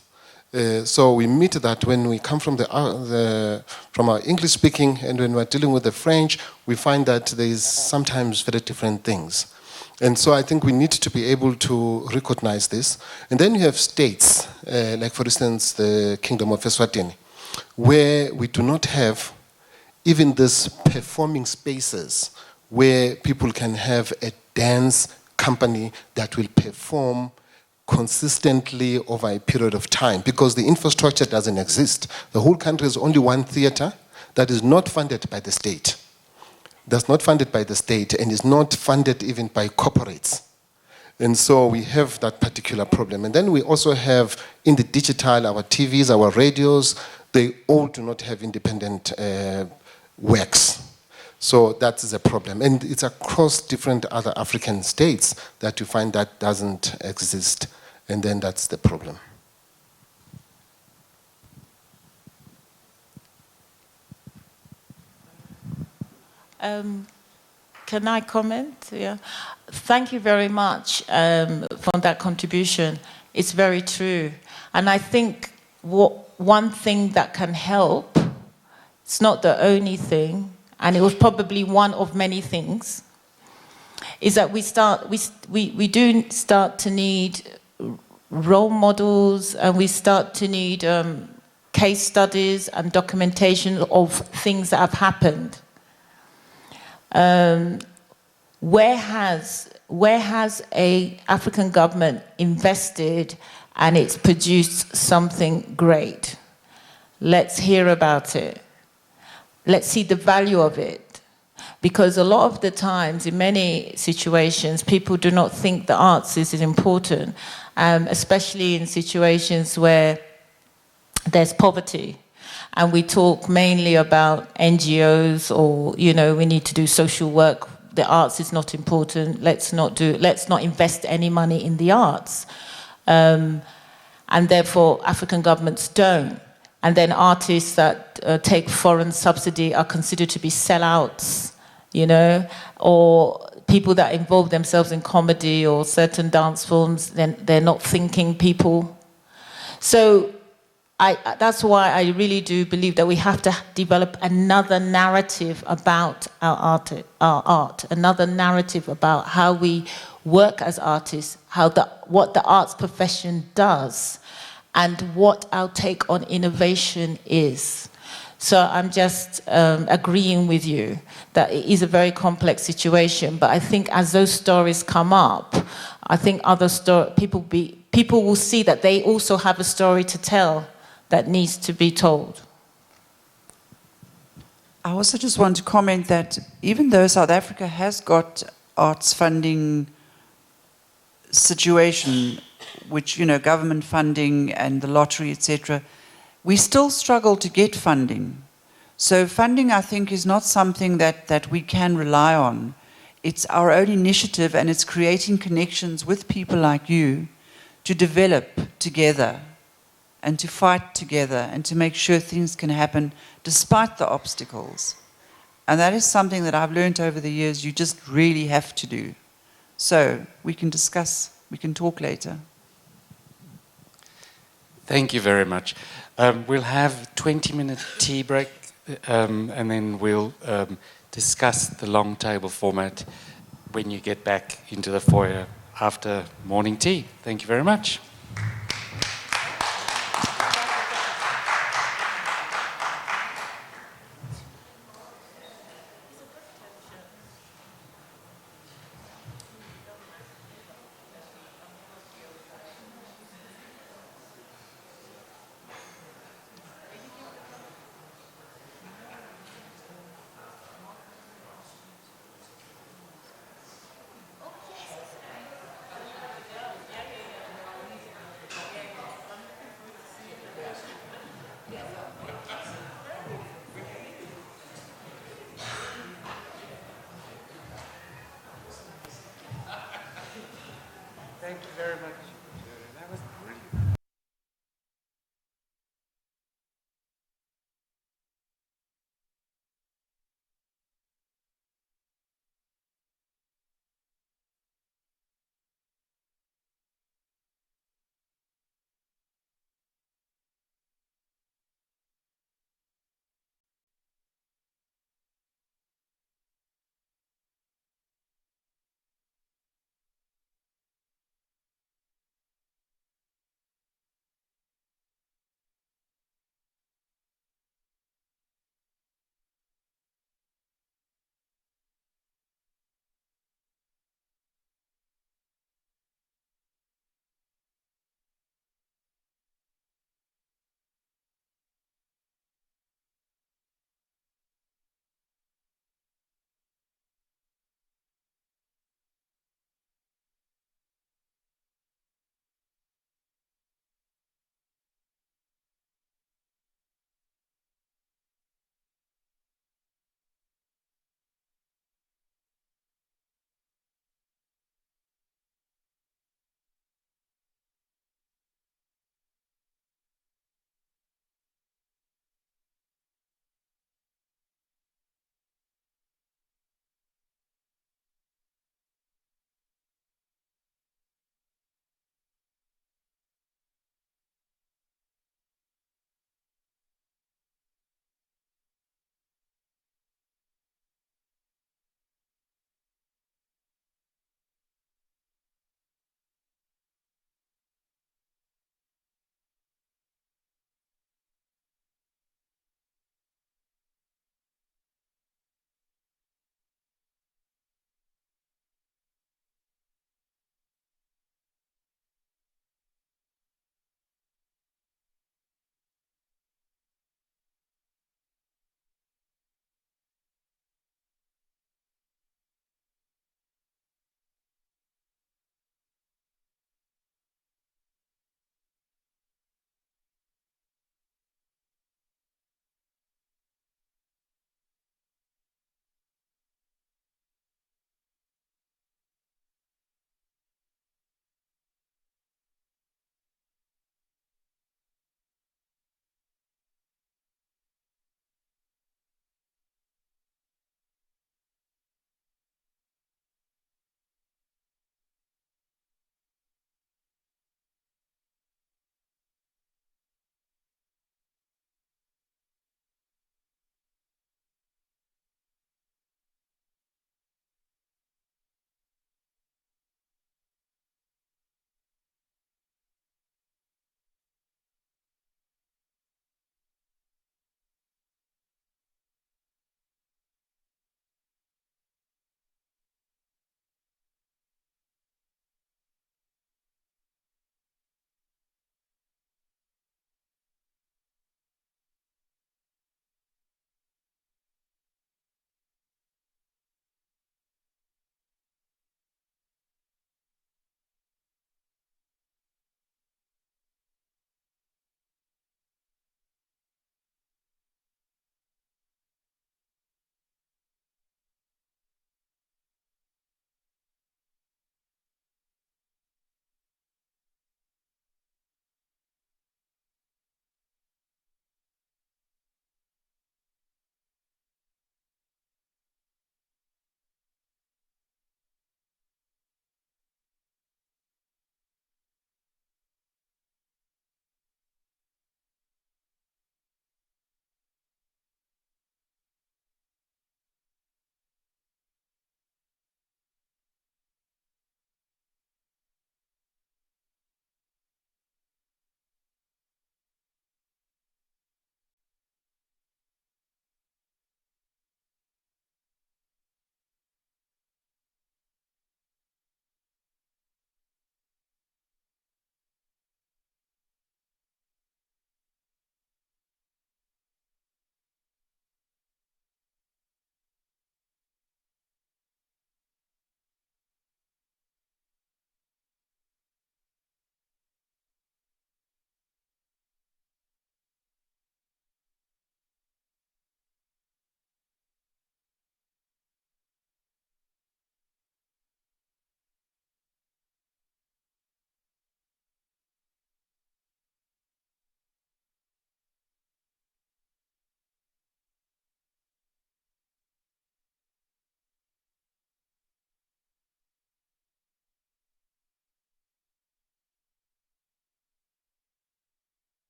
So we meet that when we come from from our English speaking, and when we're dealing with the French, we find that there is sometimes very different things. And so I think we need to be able to recognize this. And then you have states, like for instance, the Kingdom of Eswatini, where we do not have even these performing spaces where people can have a dance company that will perform consistently over a period of time, because the infrastructure doesn't exist. The whole country is only one theater that is not funded by the state. That's not funded by the state and is not funded even by corporates. And so we have that particular problem. And then we also have in the digital, our TVs, our radios, they all do not have independent works. So that is a problem. And it's across different other African states that you find that doesn't exist. And then that's the problem. Can I comment? Yeah. Thank you very much for that contribution. It's very true. And I think one thing that can help, it's not the only thing, and it was probably one of many things, is that we do start to need role models, and we start to need case studies and documentation of things that have happened. Where has a African government invested and it's produced something great? Let's hear about it. Let's see the value of it. Because a lot of the times, in many situations, people do not think the arts is important, especially in situations where there's poverty. And we talk mainly about NGOs, or, you know, we need to do social work. The arts is not important. Let's not invest any money in the arts. And therefore, African governments don't. And then artists that take foreign subsidy are considered to be sellouts, you know, or people that involve themselves in comedy or certain dance forms, then they're not thinking people. So that's why I really do believe that we have to develop another narrative about our art, another narrative about how we work as artists, what the arts profession does, and what our take on innovation is. So I'm just agreeing with you that it is a very complex situation, but I think as those stories come up, I think people will see that they also have a story to tell that needs to be told. I also just want to comment that even though South Africa has got arts funding situation, which, you know, government funding and the lottery, etc., we still struggle to get funding. So funding, I think, is not something that we can rely on. It's our own initiative, and it's creating connections with people like you to develop together and to fight together and to make sure things can happen despite the obstacles. And that is something that I've learned over the years you just really have to do. So we can discuss, we can talk later. Thank you very much. We'll have a 20-minute tea break, and then we'll discuss the long table format when you get back into the foyer after morning tea. Thank you very much.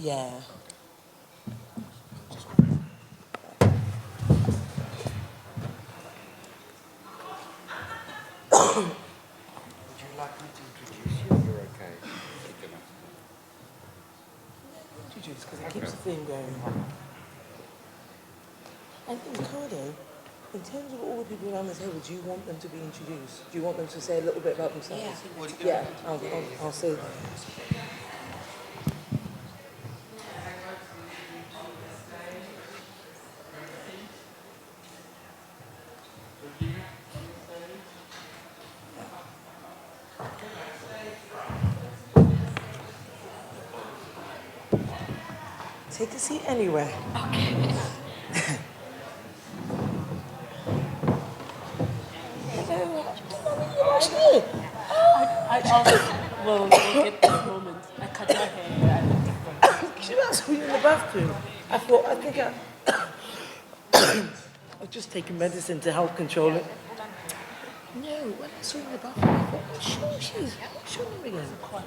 Yeah. Would you like me to introduce you? You're okay. Introduce, because it keeps the thing going. And Ricardo, in terms of all the people around the table, do you want them to be introduced? Do you want them to say a little bit about themselves? Yeah. I'll say that. Take a seat anywhere. Okay. Well, get this moment. I cut my hair. That's who you're in the bathroom. I was just taking medicine to help control it. No, when I saw you in the bathroom, I thought, what's your name again? Con.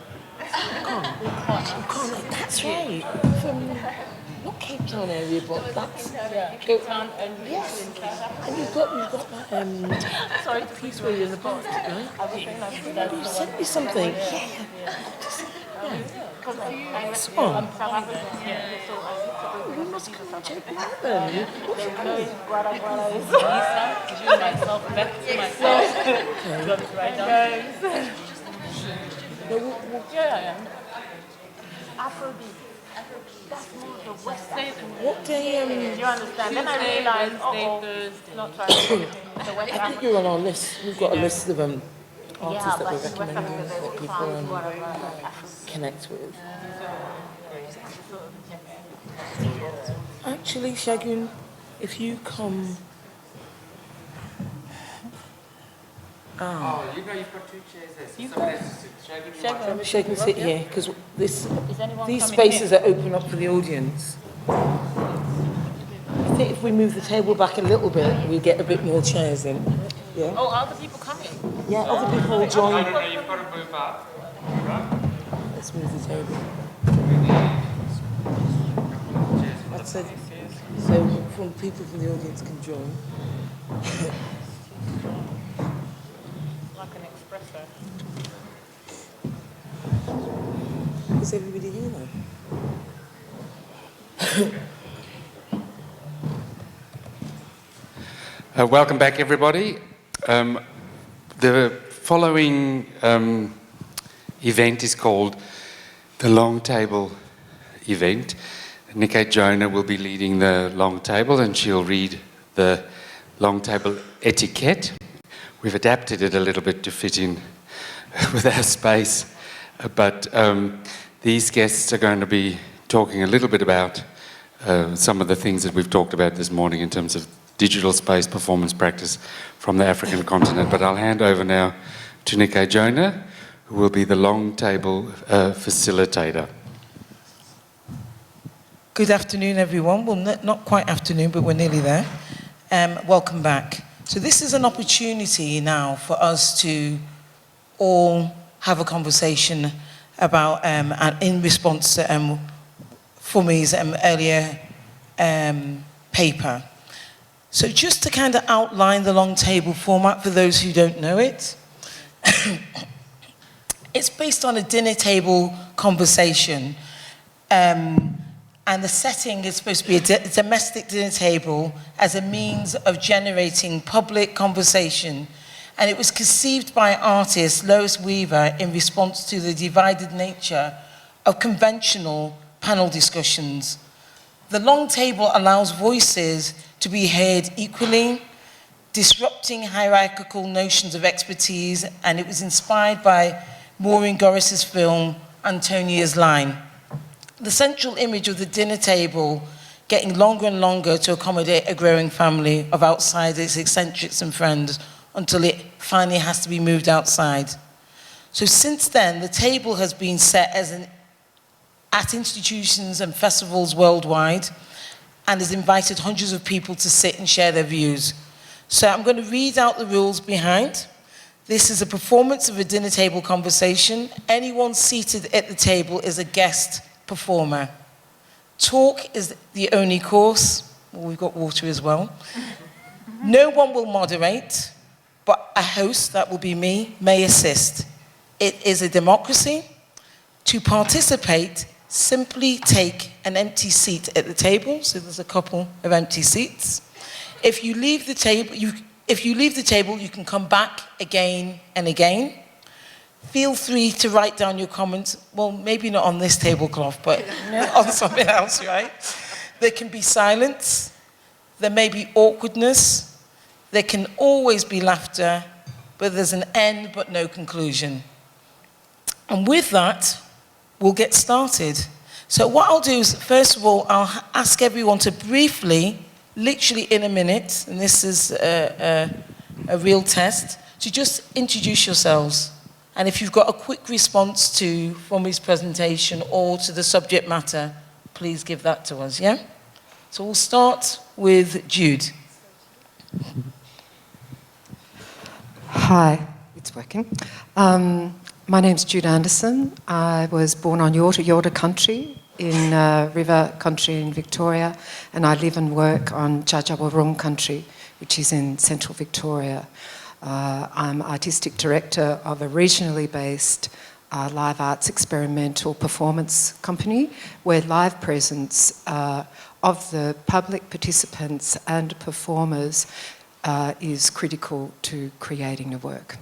That's right. From, not Cape Town area, but that's... Cape Town and... Yes. And you've got that, sorry, the piece where you're in the bathroom, right? You sent me something. Yeah. This one. We must come and check it out then. Afrobeat. That's more the West Side. What day? Do you understand? Then I realized, Thursday. Not trying. I think you're on our list. We've got a list of artists that we're recommending that people connect with. Actually, Shagun, if you come... Oh, you know you've got 2 chairs there. Shagun, sit here, because these spaces are open up for the audience. I think if we move the table back a little bit, we get a bit more chairs in. Yeah? Oh, are other people coming? Yeah, other people will join. No, you've got to move up. Right? Let's move the table. That's it. So people from the audience can join. Like an espresso. Is everybody here now? Welcome back, everybody. The following event is called the Long Table event. Nikkei Jonah will be leading the long table, and she'll read the long table etiquette. We've adapted it a little bit to fit in with our space, but these guests are going to be talking a little bit about some of the things that we've talked about this morning in terms of digital space performance practice from the African continent. But I'll hand over now to Nikkei Jonah, who will be the long table facilitator. Good afternoon, everyone. Well, not quite afternoon, but we're nearly there. Welcome back. So this is an opportunity now for us to all have a conversation about, in response to Fumi's earlier paper. So just to kind of outline the long table format for those who don't know it, it's based on a dinner table conversation. And the setting is supposed to be a domestic dinner table as a means of generating public conversation. And it was conceived by artist Lois Weaver in response to the divided nature of conventional panel discussions. The long table allows voices to be heard equally, disrupting hierarchical notions of expertise, and it was inspired by Maureen Gorris's film, Antonia's Line. The central image of the dinner table getting longer and longer to accommodate a growing family of outsiders, eccentrics and friends until it finally has to be moved outside. So since then, the table has been set at institutions and festivals worldwide and has invited hundreds of people to sit and share their views. So I'm going to read out the rules behind. This is a performance of a dinner table conversation. Anyone seated at the table is a guest performer. Talk is the only course. Well, we've got water as well. No one will moderate, but a host, that will be me, may assist. It is a democracy. To participate, simply take an empty seat at the table. So there's a couple of empty seats. If you leave the table, you can come back again and again. Feel free to write down your comments. Well, maybe not on this tablecloth, but on something else, right? There can be silence. There may be awkwardness. There can always be laughter, but there's an end but no conclusion. And with that, we'll get started. So what I'll do is, first of all, I'll ask everyone to briefly, literally in a minute, and this is a real test, to just introduce yourselves. And if you've got a quick response to Fomi's presentation or to the subject matter, please give that to us, yeah? So we'll start with Jude. Hi, it's working. My name's Jude Anderson. I was born on Yorta country in River country in Victoria, and I live and work on Djadjawarung country, which is in central Victoria. I'm artistic director of a regionally based live arts experimental performance company where live presence of the public participants and performers is critical to creating the work.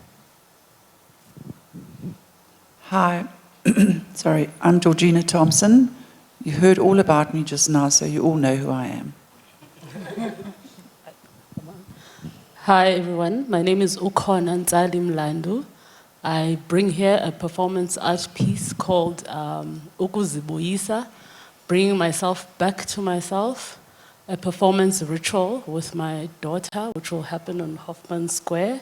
Hi, sorry, I'm Georgina Thompson. You heard all about me just now, so you all know who I am. Hi everyone, my name is Ukhona Ntsali Mlandu. I bring here a performance art piece called Ukuzibuyisa, bringing myself back to myself, a performance ritual with my daughter, which will happen on Hoffman Square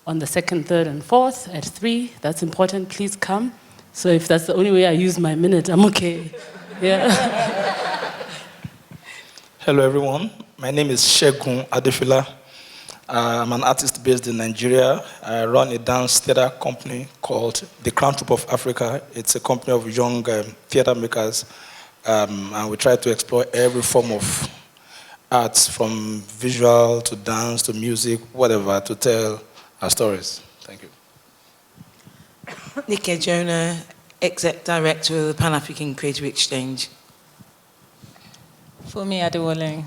on the 2nd, 3rd and 4th at 3. That's important, please come. So if that's the only way I use my minute, I'm okay. Yeah. Hello everyone, my name is Shegun Adefila. I'm an artist based in Nigeria. I run a dance theater company called The Crown Troupe of Africa. It's a company of young theater makers, and we try to explore every form of arts, from visual to dance to music, whatever, to tell our stories. Thank you. Nike Jonah, Exec Director of the Pan-African Creative Exchange. Fumi Adewale.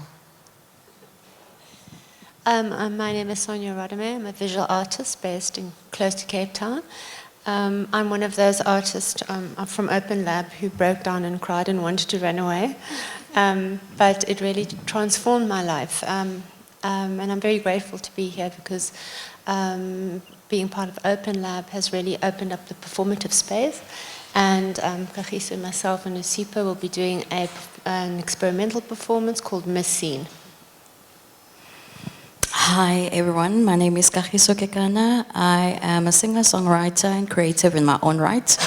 My name is Sonia Rada. I'm a visual artist based close to Cape Town. I'm one of those artists from Open Lab who broke down and cried and wanted to run away. But it really transformed my life. And I'm very grateful to be here because being part of Open Lab has really opened up the performative space. And Kagiso and myself and Usipa will be doing an experimental performance called Miss Scene. Hi everyone, my name is Kagiso Kekana. I am a singer-songwriter and creative in my own right,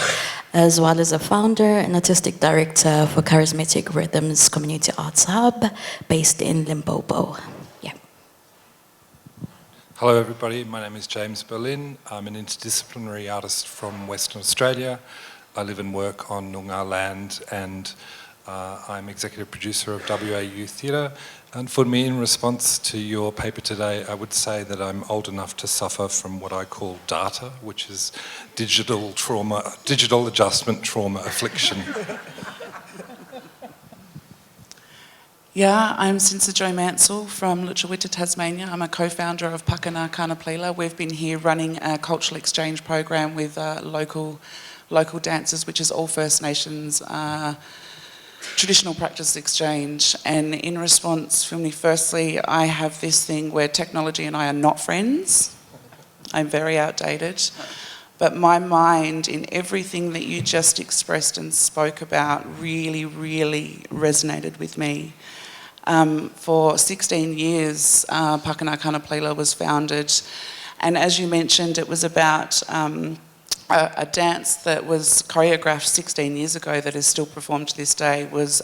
as well as a founder and artistic director for Charismatic Rhythms Community Arts Hub, based in Limpopo. Yeah. Hello everybody, my name is James Berlin. I'm an interdisciplinary artist from Western Australia. I live and work on Noongar land, and I'm executive producer of WA Youth Theatre. And for me, in response to your paper today, I would say that I'm old enough to suffer from what I call DATA, which is digital trauma, digital adjustment trauma affliction. Yeah, I'm Sinsa Joy Mansell from Lutchewita, Tasmania. I'm a co-founder of Pakana Kanaplela. We've been here running a cultural exchange program with local dancers, which is all First Nations traditional practice exchange. And in response, for me, firstly, I have this thing where technology and I are not friends. I'm very outdated. But my mind, in everything that you just expressed and spoke about, really, really resonated with me. For 16 years, Pakana Kanaplela was founded. And as you mentioned, it was about a dance that was choreographed 16 years ago that is still performed to this day, was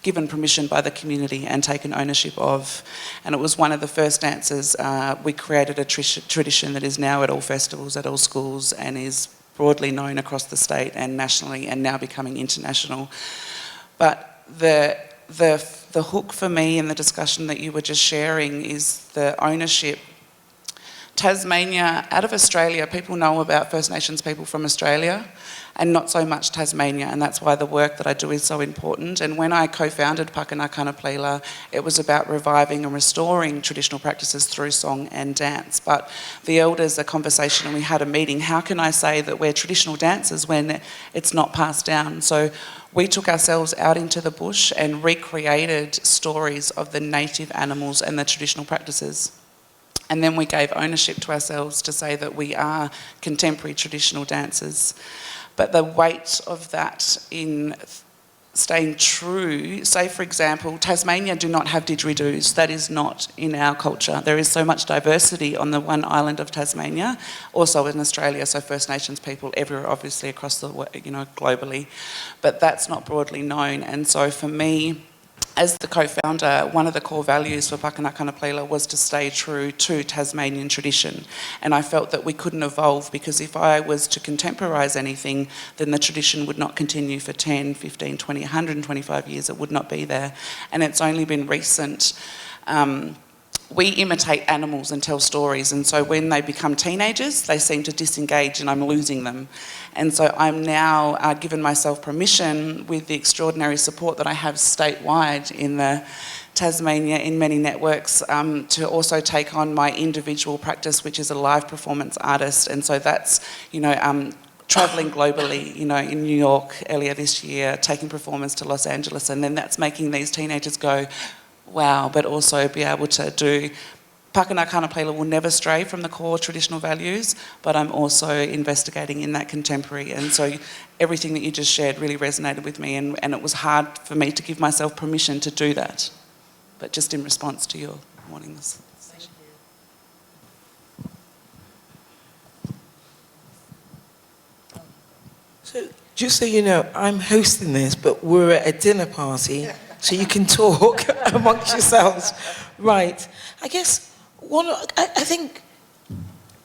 given permission by the community and taken ownership of. And it was one of the first dances. We created a tradition that is now at all festivals, at all schools, and is broadly known across the state and nationally, and now becoming international. But the hook for me in the discussion that you were just sharing is the ownership. Tasmania, out of Australia, people know about First Nations people from Australia and not so much Tasmania, and that's why the work that I do is so important. And when I co-founded Pakana Kana Pleila, it was about reviving and restoring traditional practices through song and dance. But the elders, a conversation, and we had a meeting, how can I say that we're traditional dancers when it's not passed down? So we took ourselves out into the bush and recreated stories of the native animals and the traditional practices. And then we gave ownership to ourselves to say that we are contemporary traditional dancers. But the weight of that in staying true, say for example, Tasmania do not have didgeridoos. That is not in our culture. There is so much diversity on the one island of Tasmania, also in Australia, so First Nations people everywhere, obviously across the, globally. But that's not broadly known. And so for me, as the co-founder, one of the core values for Pakana Kana Pleila was to stay true to Tasmanian tradition. And I felt that we couldn't evolve because if I was to contemporise anything, then the tradition would not continue for 10, 15, 20, 125 years. It would not be there. And it's only been recent. We imitate animals and tell stories, and so when they become teenagers, they seem to disengage and I'm losing them. And so I'm now given myself permission with the extraordinary support that I have statewide in the Tasmania in many networks to also take on my individual practice, which is a live performance artist. And so that's, travelling globally, in New York earlier this year, taking performance to Los Angeles, and then that's making these teenagers go, wow, but also be able to do. Pakana Kana Pleila will never stray from the core traditional values, but I'm also investigating in that contemporary. And so everything that you just shared really resonated with me, and it was hard for me to give myself permission to do that. But just in response to your wanting this session. So just so you know, I'm hosting this, but we're at a dinner party. So you can talk amongst yourselves. Right. I guess I think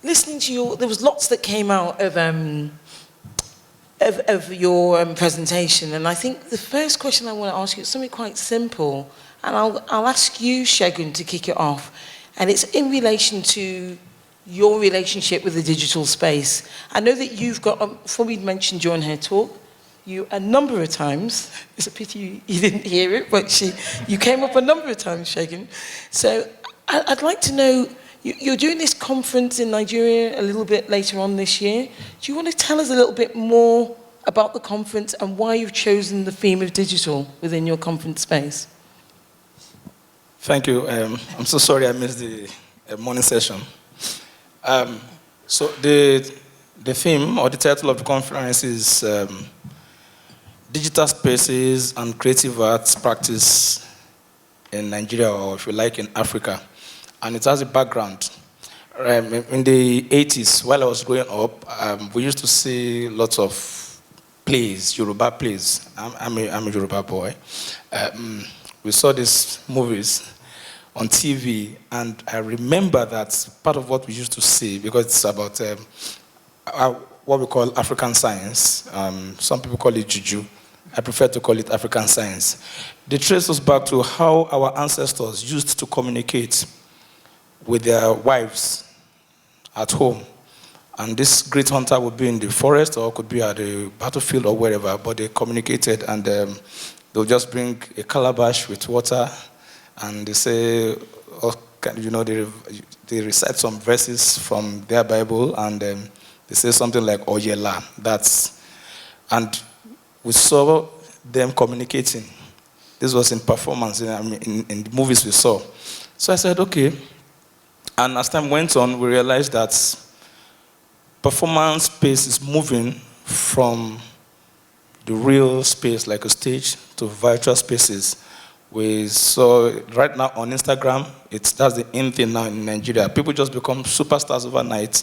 listening to there was lots that came out of your presentation, and I think the first question I want to ask you is something quite simple, and I'll ask you, Shegun, to kick it off, and it's in relation to your relationship with the digital space. I know that you've got, Fully mentioned during her talk, you a number of times, it's a pity you didn't hear it, but you came up a number of times, Shegun. So I'd like to know, you're doing this conference in Nigeria a little bit later on this year. Do you want to tell us a little bit more about the conference and why you've chosen the theme of digital within your conference space? Thank you. I'm so sorry I missed the morning session. So the theme or the title of the conference is Digital Spaces and Creative Arts Practice in Nigeria, or if you like, in Africa. And it has a background. In the 80s, while I was growing up, we used to see lots of plays, Yoruba plays. I'm a Yoruba boy. We saw these movies on TV, and I remember that part of what we used to see, because it's about what we call African science. Some people call it juju. I prefer to call it African science. They trace us back to how our ancestors used to communicate with their wives at home. And this great hunter would be in the forest or could be at the battlefield or wherever, but they communicated, and they'll just bring a calabash with water, and they say, they recite some verses from their Bible, and they say something like Oyela. And we saw them communicating. This was in performance, in the movies we saw. So I said, okay. And as time went on, we realized that performance space is moving from the real space, like a stage, to virtual spaces. We saw right now on Instagram, that's the in thing now in Nigeria. People just become superstars overnight.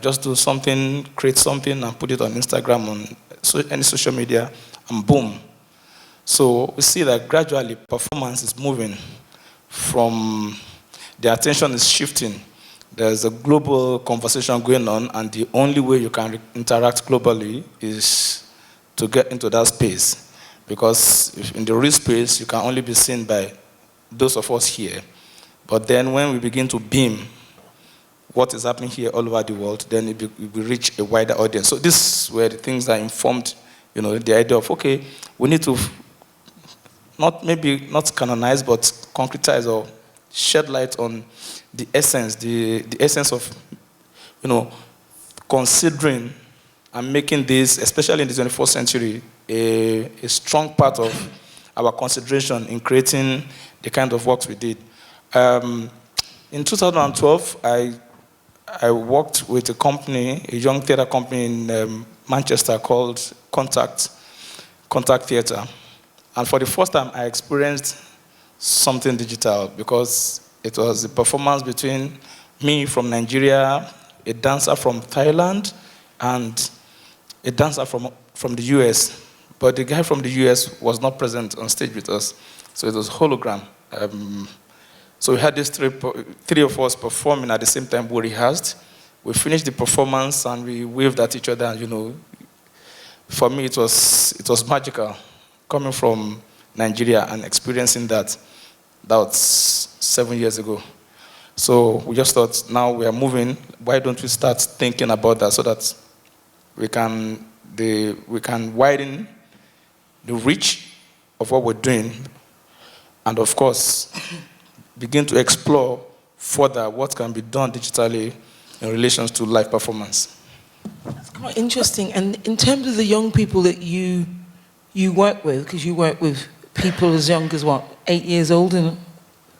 Just do something, create something, and put it on Instagram, on any social media, and boom. So we see that gradually performance is moving from, the attention is shifting. There's a global conversation going on, and the only way you can interact globally is to get into that space. because in the real space, you can only be seen by those of us here. But then when we begin to beam what is happening here all over the world, then it will reach a wider audience. So these were the things that informed, the idea of, okay, we need to not canonize, but concretize or shed light on the essence of, considering and making this, especially in the 21st century, a strong part of our consideration in creating the kind of works we did. In 2012, I worked with a company, a young theatre company in Manchester called Contact Theatre. And for the first time, I experienced something digital because it was a performance between me from Nigeria, a dancer from Thailand, and a dancer from the US. But the guy from the US was not present on stage with us, so it was hologram. So we had these three of us performing at the same time. We rehearsed. We finished the performance and we waved at each other. And, for me, it was magical coming from Nigeria and experiencing that. That was 7 years ago. So we just thought, now we are moving. Why don't we start thinking about that so that we can widen the reach of what we're doing, and of course, begin to explore further what can be done digitally in relation to live performance. That's quite interesting. And in terms of the young people that you work with, because you work with people as young as, 8 years old and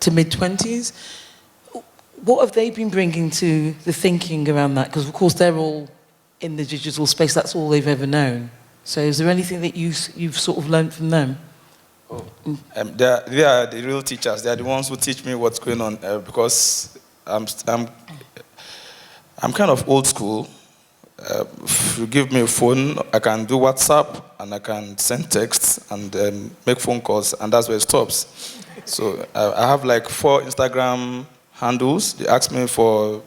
to mid-20s, what have they been bringing to the thinking around that? Because, of course, they're all in the digital space. That's all they've ever known. So is there anything that you've sort of learned from them? They are the real teachers. They are the ones who teach me what's going on because I'm kind of old school. If you give me a phone, I can do WhatsApp and I can send texts and make phone calls, and that's where it stops. So I have like 4 Instagram handles. They ask me for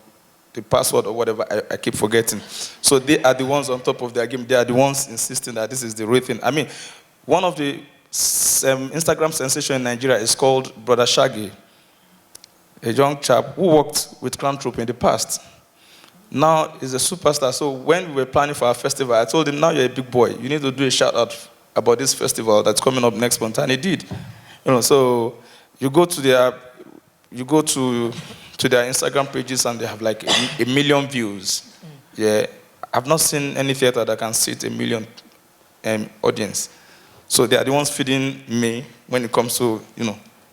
the password or whatever, I keep forgetting. So they are the ones on top of their game. They are the ones insisting that this is the real thing. I mean, one of the Instagram sensation in Nigeria is called Brother Shaggy, a young chap who worked with Clan Troop in the past. Now he's a superstar. So when we were planning for our festival, I told him, now you're a big boy. You need to do a shout out about this festival that's coming up next month. And he did. So you go to their Instagram pages and they have like a million views. Yeah, I've not seen any theater that can seat 1 million audience. So they are the ones feeding me when it comes to,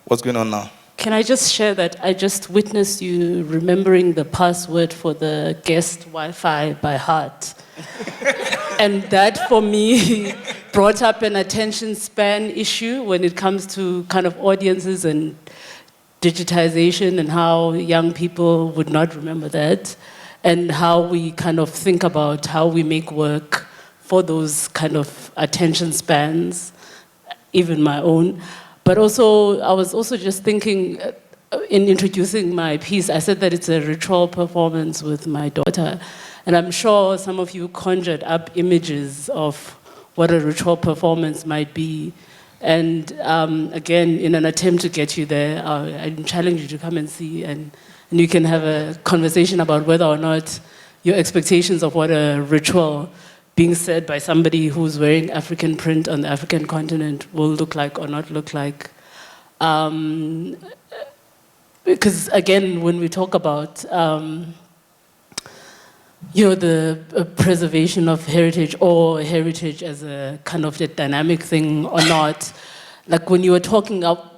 what's going on now. Can I just share that I just witnessed you remembering the password for the guest Wi-Fi by heart. And that, for me, brought up an attention span issue when it comes to kind of audiences and digitization and how young people would not remember that, and how we kind of think about how we make work for those kind of attention spans, even my own. But also, I was also just thinking, in introducing my piece, I said that it's a ritual performance with my daughter. And I'm sure some of you conjured up images of what a ritual performance might be. And again, in an attempt to get you there, I challenge you to come and see, and you can have a conversation about whether or not your expectations of what a ritual being said by somebody who's wearing African print on the African continent will look like or not look like. Because again, when we talk about the preservation of heritage, or heritage as a kind of a dynamic thing or not, like when you were talking up,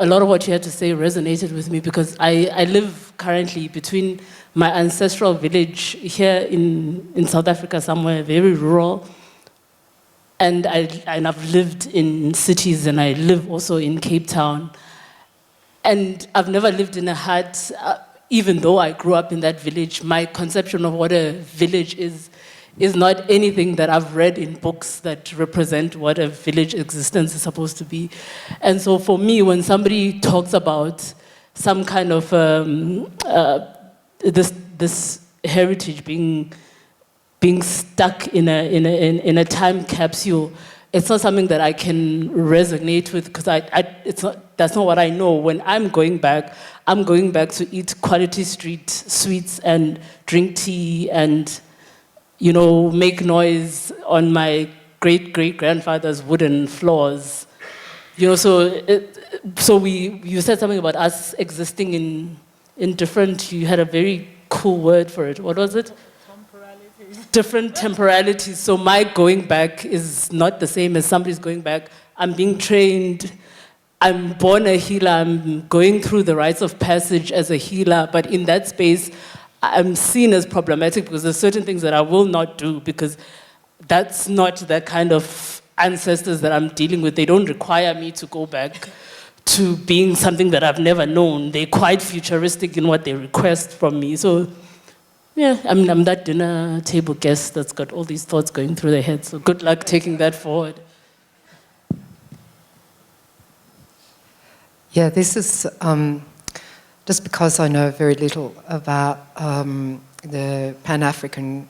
a lot of what you had to say resonated with me, because I live currently between my ancestral village here in South Africa somewhere, very rural, and I've lived in cities, and I live also in Cape Town. And I've never lived in a hut, even though I grew up in that village. My conception of what a village is not anything that I've read in books that represent what a village existence is supposed to be. And so for me, when somebody talks about some kind of this heritage being stuck in a time capsule, it's not something that I can resonate with because that's not what I know. When I'm going back to eat quality street sweets and drink tea and, you know, make noise on my great-great-grandfather's wooden floors. You know, so you said something about us existing in different, you had a very cool word for it. What was it? Different temporalities. So my going back is not the same as somebody's going back. I'm being trained. I'm born a healer. I'm going through the rites of passage as a healer. But in that space, I'm seen as problematic because there's certain things that I will not do because that's not the kind of ancestors that I'm dealing with. They don't require me to go back to being something that I've never known. They're quite futuristic in what they request from me. So, yeah, I'm that dinner table guest that's got all these thoughts going through their head. So good luck taking that forward. Yeah, this is just because I know very little about the Pan-African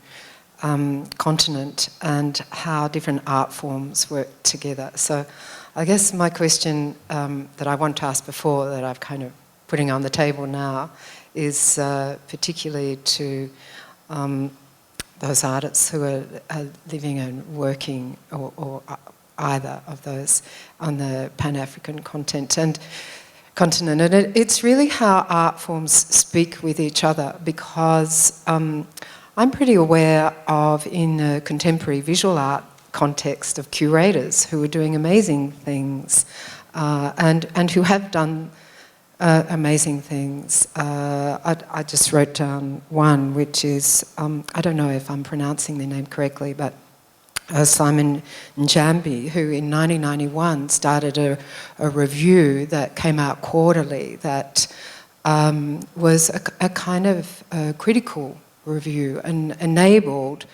continent and how different art forms work together. So I guess my question that I want to ask before that I've kind of putting on the table now is particularly to those artists who are living and working or either of those on the Pan-African continent. And it's really how art forms speak with each other because I'm pretty aware of, in a contemporary visual art context, of curators who are doing amazing things and who have done amazing things. I just wrote down one, which is, I don't know if I'm pronouncing the name correctly, but Simon Njambi, who in 1991 started a review that came out quarterly that was a kind of critical review and enabled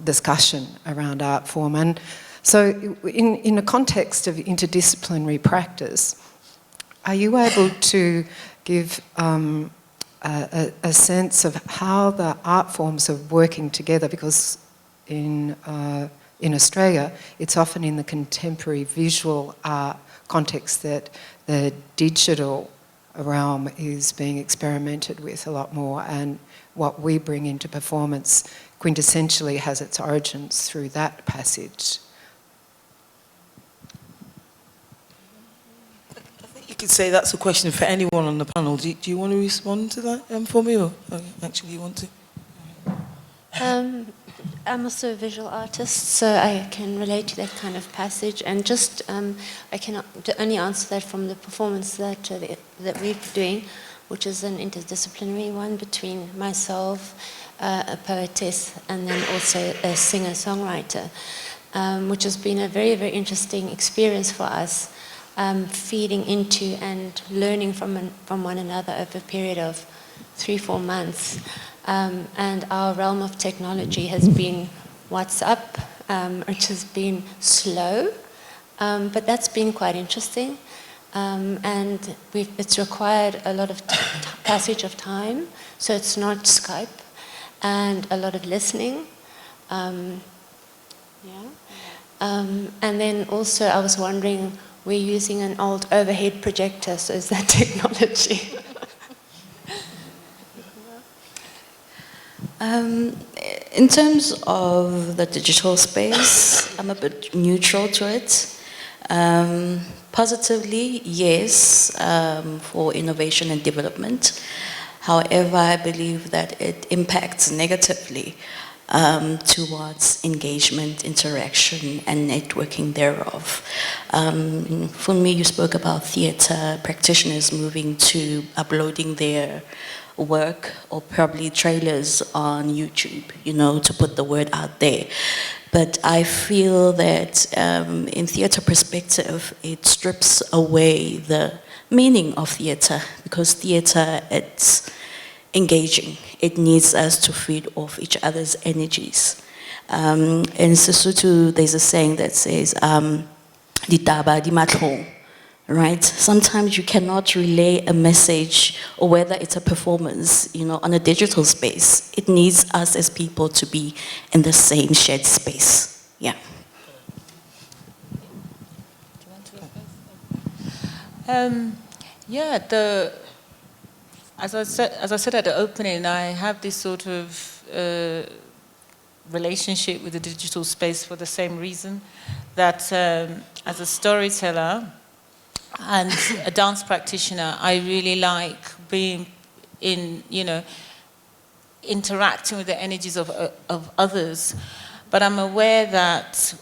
discussion around art form. And so in a context of interdisciplinary practice, are you able to give a sense of how the art forms are working together? Because in Australia, it's often in the contemporary visual art context that the digital realm is being experimented with a lot more, and what we bring into performance quintessentially has its origins through that passage. You could say that's a question for anyone on the panel. Do you want to respond to that for me, or actually you want to? I'm also a visual artist, so I can relate to that kind of passage. And just, I can only answer that from the performance that we're doing, which is an interdisciplinary one between myself, a poetess, and then also a singer-songwriter, which has been a very, very interesting experience for us. Feeding into and learning from one another over a period of 3-4 months. And our realm of technology has been WhatsApp, which has been slow, but that's been quite interesting. And it's required a lot of passage of time, so it's not Skype, and a lot of listening. And then also I was wondering, we're using an old overhead projector, so is that technology? In terms of the digital space, I'm a bit neutral to it. Positively, yes, for innovation and development. However, I believe that it impacts negatively towards engagement, interaction, and networking thereof. For me, you spoke about theatre practitioners moving to uploading their work or probably trailers on YouTube, you know, to put the word out there. But I feel that in theatre perspective, it strips away the meaning of theatre, because theatre, it's engaging. It needs us to feed off each other's energies. In Sesotho, there's a saying that says, "Ditaba di matlhong," right? Sometimes you cannot relay a message, or whether it's a performance, you know, on a digital space. It needs us as people to be in the same shared space. Yeah. Yeah, as I said at the opening, I have this sort of relationship with the digital space for the same reason that as a storyteller and a dance practitioner, I really like being interacting with the energies of others. But I'm aware that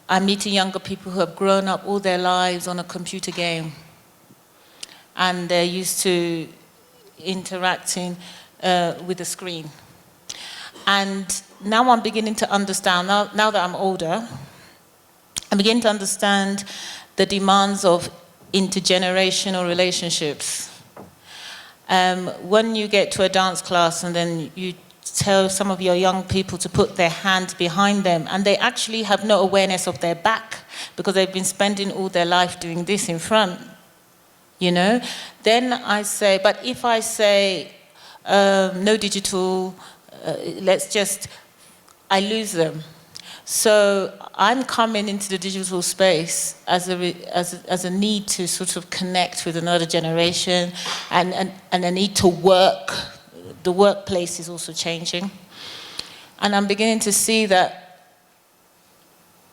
I'm meeting younger people who have grown up all their lives on a computer game. And they're used to interacting with the screen. And now I'm beginning to understand, now that I'm older, I'm beginning to understand the demands of intergenerational relationships. When you get to a dance class and then you tell some of your young people to put their hand behind them, and they actually have no awareness of their back because they've been spending all their life doing this in front, then I say, but if I say, no digital, I lose them. So I'm coming into the digital space as a need to sort of connect with another generation and a need to work. The workplace is also changing. And I'm beginning to see that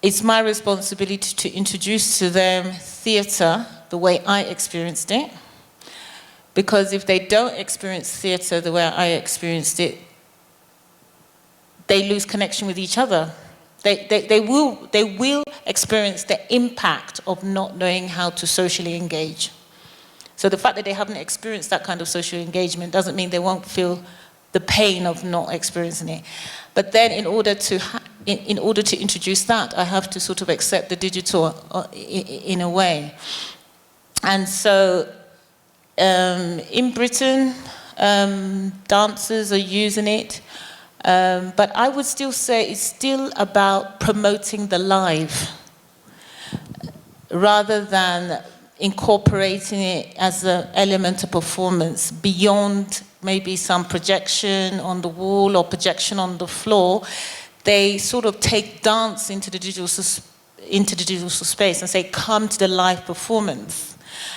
it's my responsibility to introduce to them theatre the way I experienced it. Because if they don't experience theatre the way I experienced it, they lose connection with each other. They will experience the impact of not knowing how to socially engage. So the fact that they haven't experienced that kind of social engagement doesn't mean they won't feel the pain of not experiencing it. But then in order to introduce that, I have to sort of accept the digital in a way. And so in Britain, dancers are using it. But I would still say it's still about promoting the live rather than incorporating it as an element of performance beyond maybe some projection on the wall or projection on the floor. They sort of take dance into the digital space and say, come to the live performance.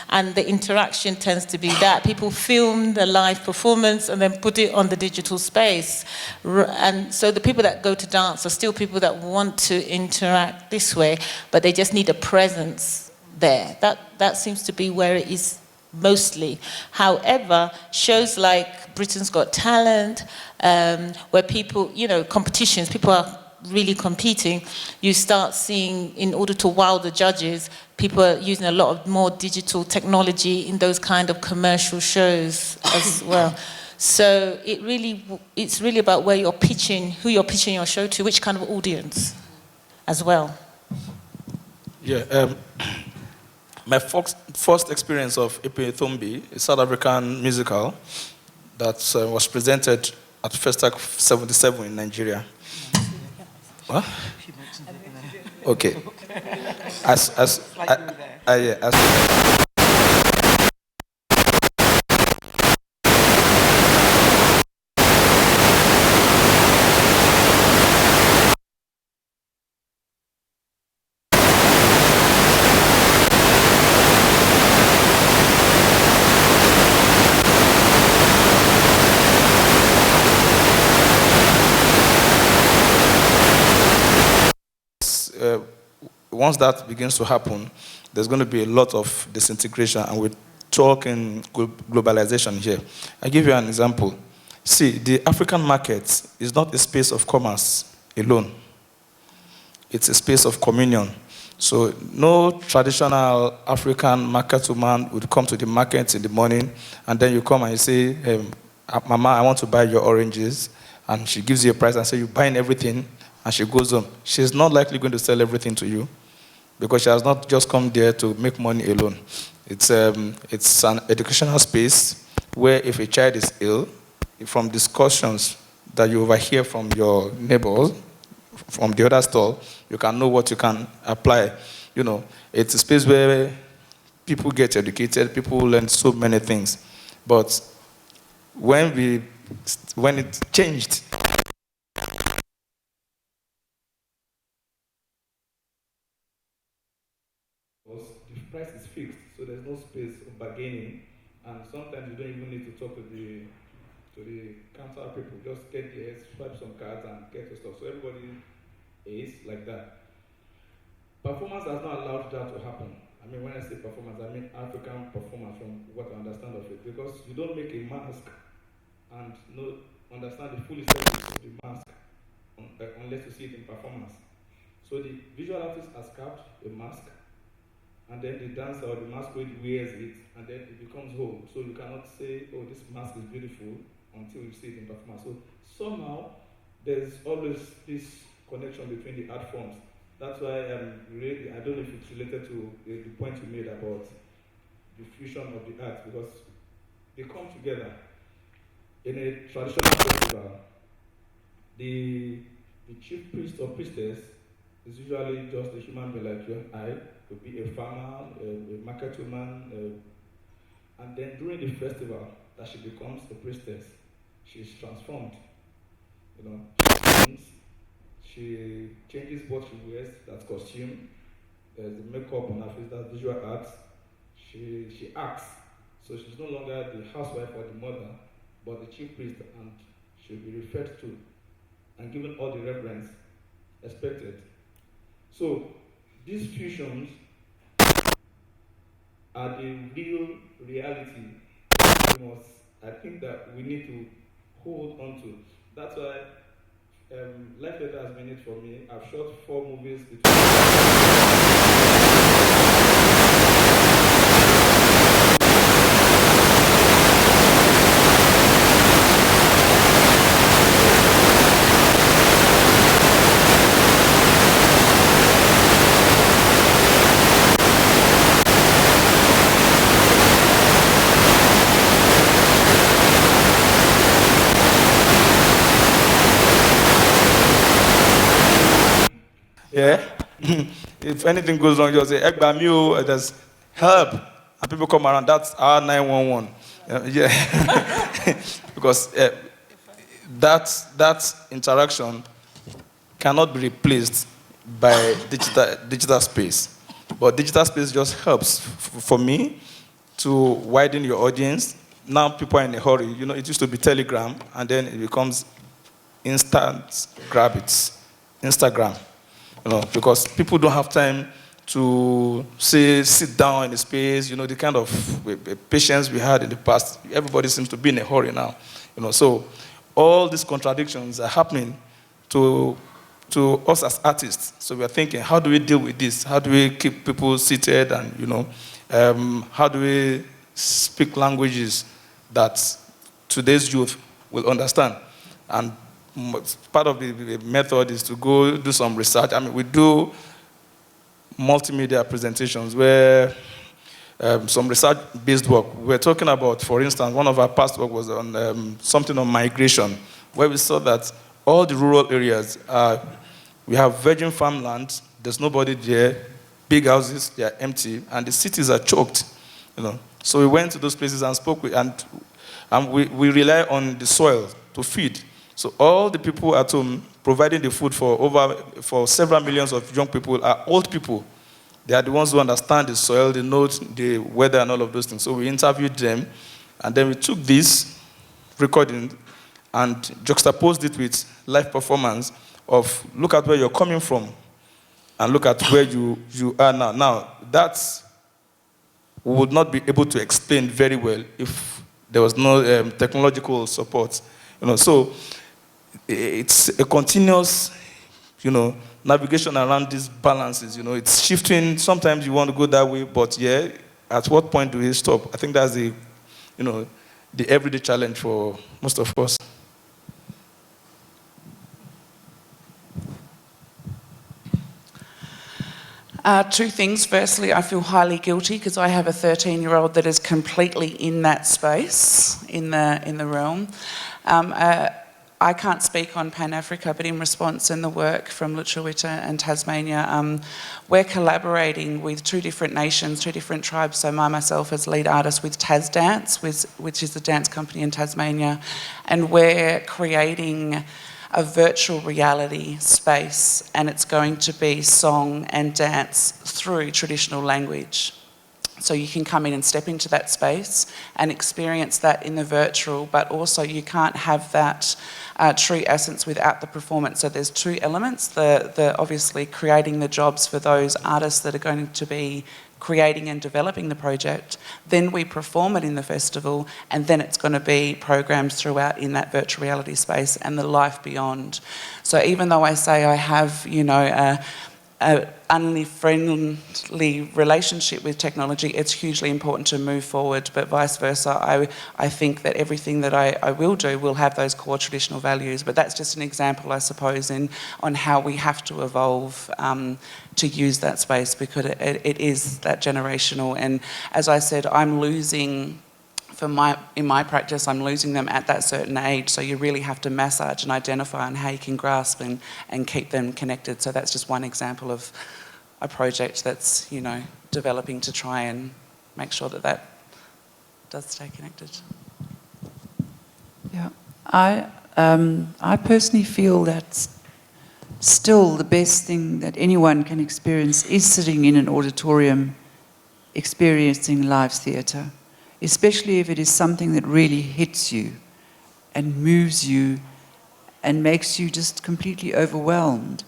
And the interaction tends to be that. People film the live performance and then put it on the digital space. And so the people that go to dance are still people that want to interact this way, but they just need a presence there. That seems to be where it is mostly. However, shows like Britain's Got Talent, where people, competitions, people are really competing, you start seeing, in order to wow the judges, people are using a lot of more digital technology in those kind of commercial shows as well. So it's really about where you're pitching, who you're pitching your show to, which kind of audience as well. Yeah, my first experience of Epe Thombi, a South African musical that was presented at Festac 77 in Nigeria. What? Okay. Once that begins to happen, there's going to be a lot of disintegration, and we're talking globalization here. I give you an example. See, the African market is not a space of commerce alone. It's a space of communion. So no traditional African market woman would come to the market in the morning, and then you come and you say, hey, Mama, I want to buy your oranges, and she gives you a price and say, you're buying everything, and she goes home. She's not likely going to sell everything to you, because she has not just come there to make money alone. It's an educational space where if a child is ill, from discussions that you overhear from your neighbors, from the other stall, you can know what you can apply. It's a space where people get educated, people learn so many things. But when it changed, the price is fixed, so there's no space for bargaining, and sometimes you don't even need to talk to the counter people. Just get there, swipe some cards, and get your stuff. So everybody is like that. Performance has not allowed that to happen. I mean, when I say performance, I mean African performance from what I understand of it. Because you don't make a mask and understand the full effect of the mask unless you see it in performance. So the visual artist has carved a mask, and then the dancer or the masquerade wears it, and then it becomes whole. So you cannot say, oh, this mask is beautiful until you see it in performance. So somehow, there's always this connection between the art forms. That's why I don't know if it's related to the point you made about the fusion of the arts, because they come together. In a traditional festival, the chief priest or priestess is usually just a human being like you and I. Could be a farmer, a market woman, and then during the festival, that she becomes a priestess. She's transformed. You know, she changes what she wears. That's costume. There's the makeup on her face. That's visual arts. She acts. So she's no longer the housewife or the mother, but the chief priest, and she'll be referred to and given all the reverence expected. So these fusions are the real reality. I think that we need to hold on to. That's why Life Letter has been it for me. I've shot 4 movies between yeah. If anything goes wrong, you'll say, Egbamio, there's help. And people come around, that's our 911. Yeah. Because that interaction cannot be replaced by digital space. But digital space just helps for me to widen your audience. Now people are in a hurry. You know, it used to be Telegram, and then it becomes instant grab it, Instagram. You know, because people don't have time to sit down in a space, you know, the kind of patience we had in the past. Everybody seems to be in a hurry now. You know, so all these contradictions are happening to us as artists. So we are thinking, how do we deal with this? How do we keep people seated, and, you know, how do we speak languages that today's youth will understand? And part of the method is to go do some research. I mean, we do multimedia presentations where some research-based work. We're talking about, for instance, one of our past work was on something on migration, where we saw that all the rural areas, we have virgin farmland, there's nobody there, big houses, they are empty, and the cities are choked. You know, so we went to those places and spoke with, and we rely on the soil to feed. So all the people at home providing the food for several millions of young people are old people. They are the ones who understand the soil, they know the weather and all of those things. So we interviewed them, and then we took this recording and juxtaposed it with live performance of look at where you're coming from and look at where you are now. Now, that we would not be able to explain very well if there was no technological support. You know, so it's a continuous, you know, navigation around these balances. You know, it's shifting. Sometimes you want to go that way, but yeah, at what point do we stop? I think that's the, you know, the everyday challenge for most of us. Two things. Firstly, I feel highly guilty because I have a 13-year-old that is completely in that space, in the realm. I can't speak on Pan-Africa, but in response in the work from Lutruwita and Tasmania, we're collaborating with 2 different nations, 2 different tribes. So myself as lead artist with Tas Dance, which is the dance company in Tasmania, and we're creating a virtual reality space, and it's going to be song and dance through traditional language. So you can come in and step into that space and experience that in the virtual, but also you can't have that true essence without the performance. So there's two elements, the obviously creating the jobs for those artists that are going to be creating and developing the project, then we perform it in the festival, and then it's going to be programs throughout in that virtual reality space and the life beyond. So even though I say I have, you know, a unfriendly relationship with technology, it's hugely important to move forward, but vice versa, I think that everything that I will do will have those core traditional values. But that's just an example, I suppose, on how we have to evolve to use that space, because it is that generational. And as I said, I'm losing, in my practice, I'm losing them at that certain age, so you really have to massage and identify on how you can grasp and keep them connected. So that's just one example of a project that's, you know, developing to try and make sure that that does stay connected. Yeah, I personally feel that still the best thing that anyone can experience is sitting in an auditorium experiencing live theatre, especially if it is something that really hits you and moves you and makes you just completely overwhelmed.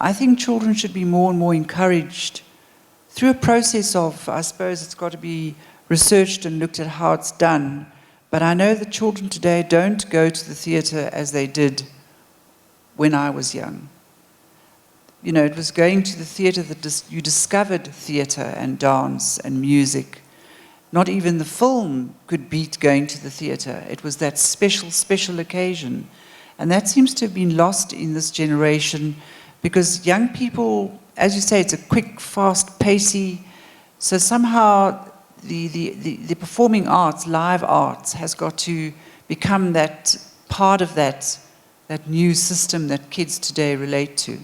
I think children should be more and more encouraged through a process of, I suppose it's got to be researched and looked at how it's done, but I know that children today don't go to the theatre as they did when I was young. You know, it was going to the theatre that you discovered theatre and dance and music. Not even the film could beat going to the theatre. It was that special occasion. And that seems to have been lost in this generation, because young people, as you say, it's a quick, fast, pacey. So somehow the performing arts, live arts, has got to become that part of that new system that kids today relate to.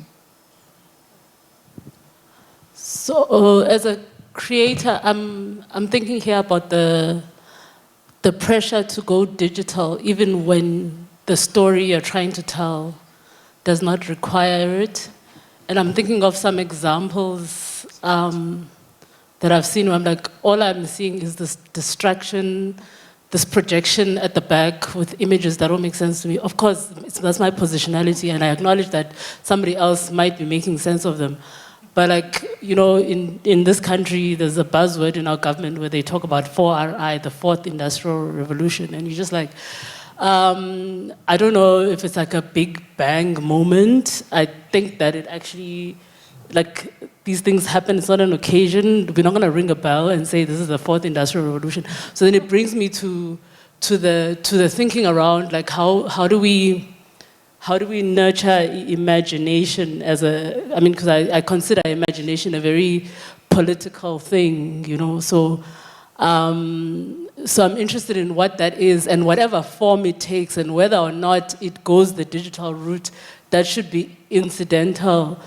So as a creator, I'm thinking here about the pressure to go digital, even when the story you're trying to tell does not require it. And I'm thinking of some examples that I've seen where I'm like, all I'm seeing is this distraction, this projection at the back with images that don't make sense to me. Of course, that's my positionality, and I acknowledge that somebody else might be making sense of them. But like, you know, in this country, there's a buzzword in our government where they talk about 4RI, the fourth industrial revolution. And you're just like, I don't know if it's like a big bang moment. I think that it actually, like, these things happen, it's not an occasion. We're not gonna ring a bell and say this is the fourth industrial revolution. So then it brings me to the thinking around, like, how do we nurture imagination as I mean, because I consider imagination a very political thing, you know, so I'm interested in what that is, and whatever form it takes, and whether or not it goes the digital route, that should be incidental.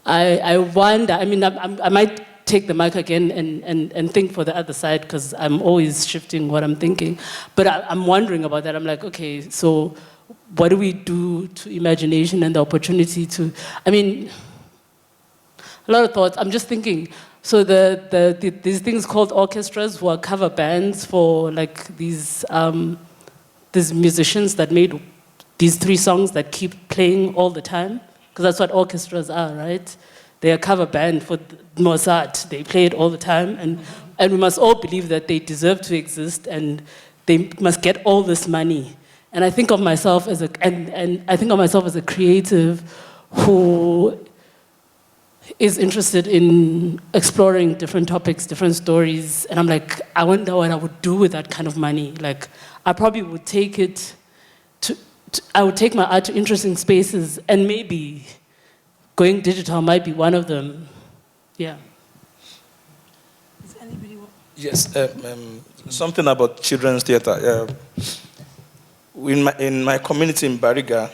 I wonder, I mean, I might take the mic again and think for the other side, because I'm always shifting what I'm thinking, but I'm wondering about that. I'm like, okay, so what do we do to imagination and the opportunity to, I mean, a lot of thoughts. I'm just thinking, so these things called orchestras, who are cover bands for like these musicians that made these 3 songs that keep playing all the time, because that's what orchestras are, right? They're a cover band for Mozart. They play it all the time, and we must all believe that they deserve to exist, and they must get all this money. And I think of myself as a creative who is interested in exploring different topics, different stories, and I'm like, I wonder what I would do with that kind of money. Like, I probably would take it I would take my art to interesting spaces, and maybe going digital might be one of them. Yeah. Does anybody want? Yes, something about children's theatre. In my community in Bariga,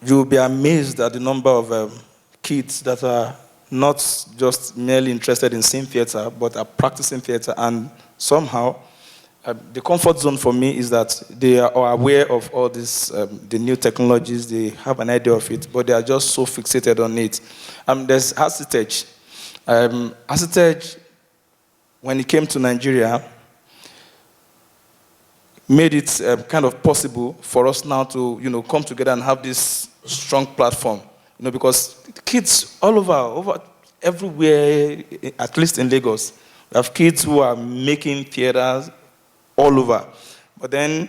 you'll be amazed at the number of kids that are not just merely interested in seeing theatre, but are practicing theatre. And somehow, the comfort zone for me is that they are aware of all this, the new technologies, they have an idea of it, but they are just so fixated on it. There's Heritage. Heritage when he came to Nigeria, made it kind of possible for us now to, come together and have this strong platform. Because kids all over everywhere, at least in Lagos, we have kids who are making theaters all over. But then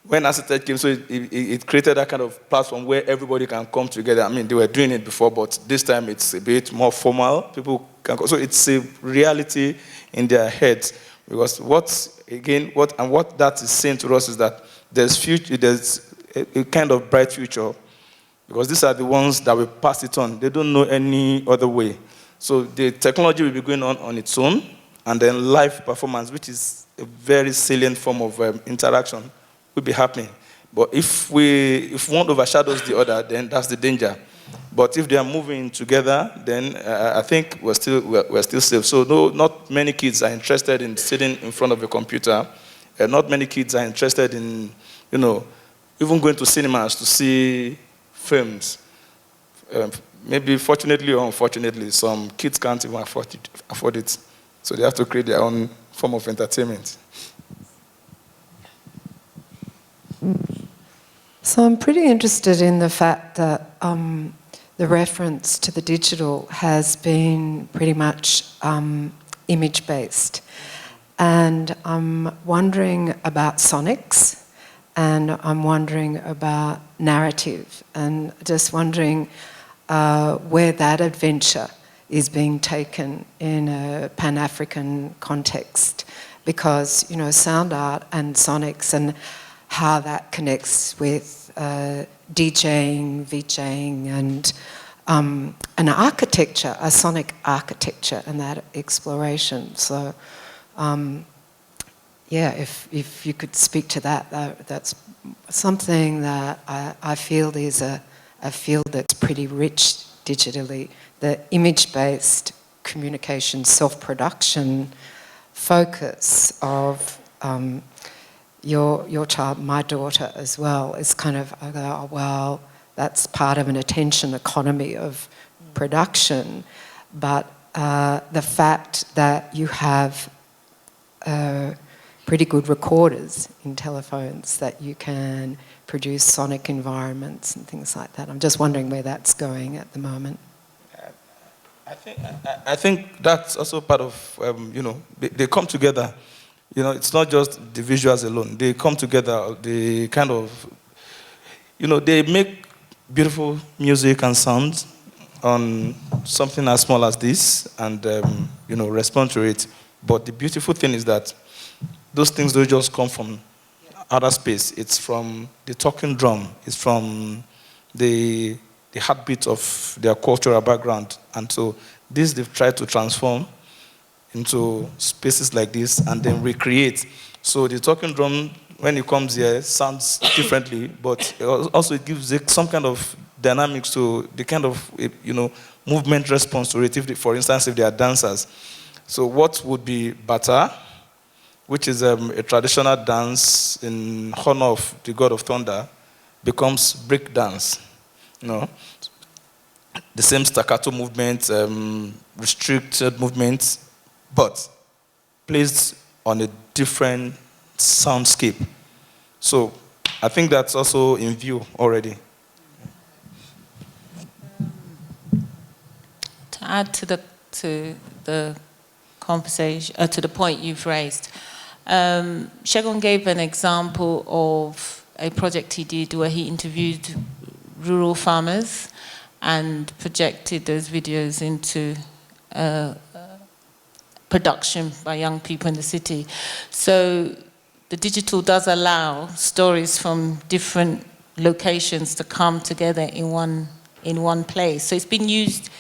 when Facilitator came, so it created that kind of platform where everybody can come together. I mean, they were doing it before, but this time it's a bit more formal. People can go. So it's a reality in their heads. Because what that is saying to us is that there's a kind of bright future. Because these are the ones that will pass it on. They don't know any other way. So the technology will be going on its own, and then live performance, which is a very salient form of interaction, will be happening. But if one overshadows the other, then that's the danger. But if they are moving together, then I think we're still safe. So no, not many kids are interested in sitting in front of a computer. Not many kids are interested in, even going to cinemas to see films. Maybe fortunately or unfortunately, some kids can't even afford it. So they have to create their own form of entertainment. So I'm pretty interested in the fact that the reference to the digital has been pretty much image-based. And I'm wondering about sonics, and I'm wondering about narrative, and just wondering where that adventure is being taken in a Pan-African context. Because, sound art and sonics and how that connects with DJing, VJing, and an architecture, a sonic architecture, and that exploration. So, if you could speak to that, that's something that I feel is a field that's pretty rich digitally. The image-based communication, self-production focus of your child, my daughter as well, is kind of, I go, oh, well, that's part of an attention economy of production. But the fact that you have pretty good recorders in telephones that you can produce sonic environments and things like that. I'm just wondering where that's going at the moment. I think that's also part of, they come together. It's not just the visuals alone. They come together, they kind of, they make beautiful music and sounds on something as small as this and, respond to it. But the beautiful thing is that those things don't just come from outer space. It's from the talking drum. It's from the heartbeat of their cultural background. And so this they've tried to transform into spaces like this and then recreate. So the talking drum, when it comes here, sounds differently, but also it gives some kind of dynamics to the kind of, movement response to it. For instance, if they are dancers. So what would be bata, which is a traditional dance in honor of the god of thunder, becomes break dance. The same staccato movement, restricted movements, but placed on a different soundscape. So I think that's also in view already. To add to the conversation, to the point you've raised, Shegun gave an example of a project he did where he interviewed rural farmers and projected those videos into production by young people in the city. So the digital does allow stories from different locations to come together in one place. So it's being used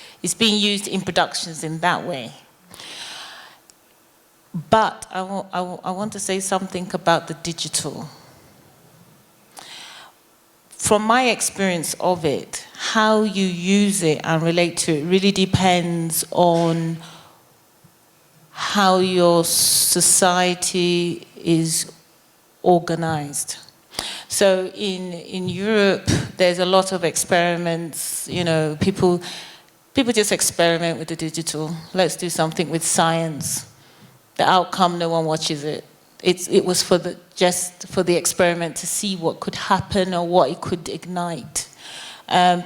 in productions in that way. But I want to say something about the digital. From my experience of it, how you use it and relate to it really depends on how your society is organized. So in Europe, there's a lot of experiments, people just experiment with the digital. Let's do something with science. The outcome, no one watches it. It was just for the experiment to see what could happen or what it could ignite.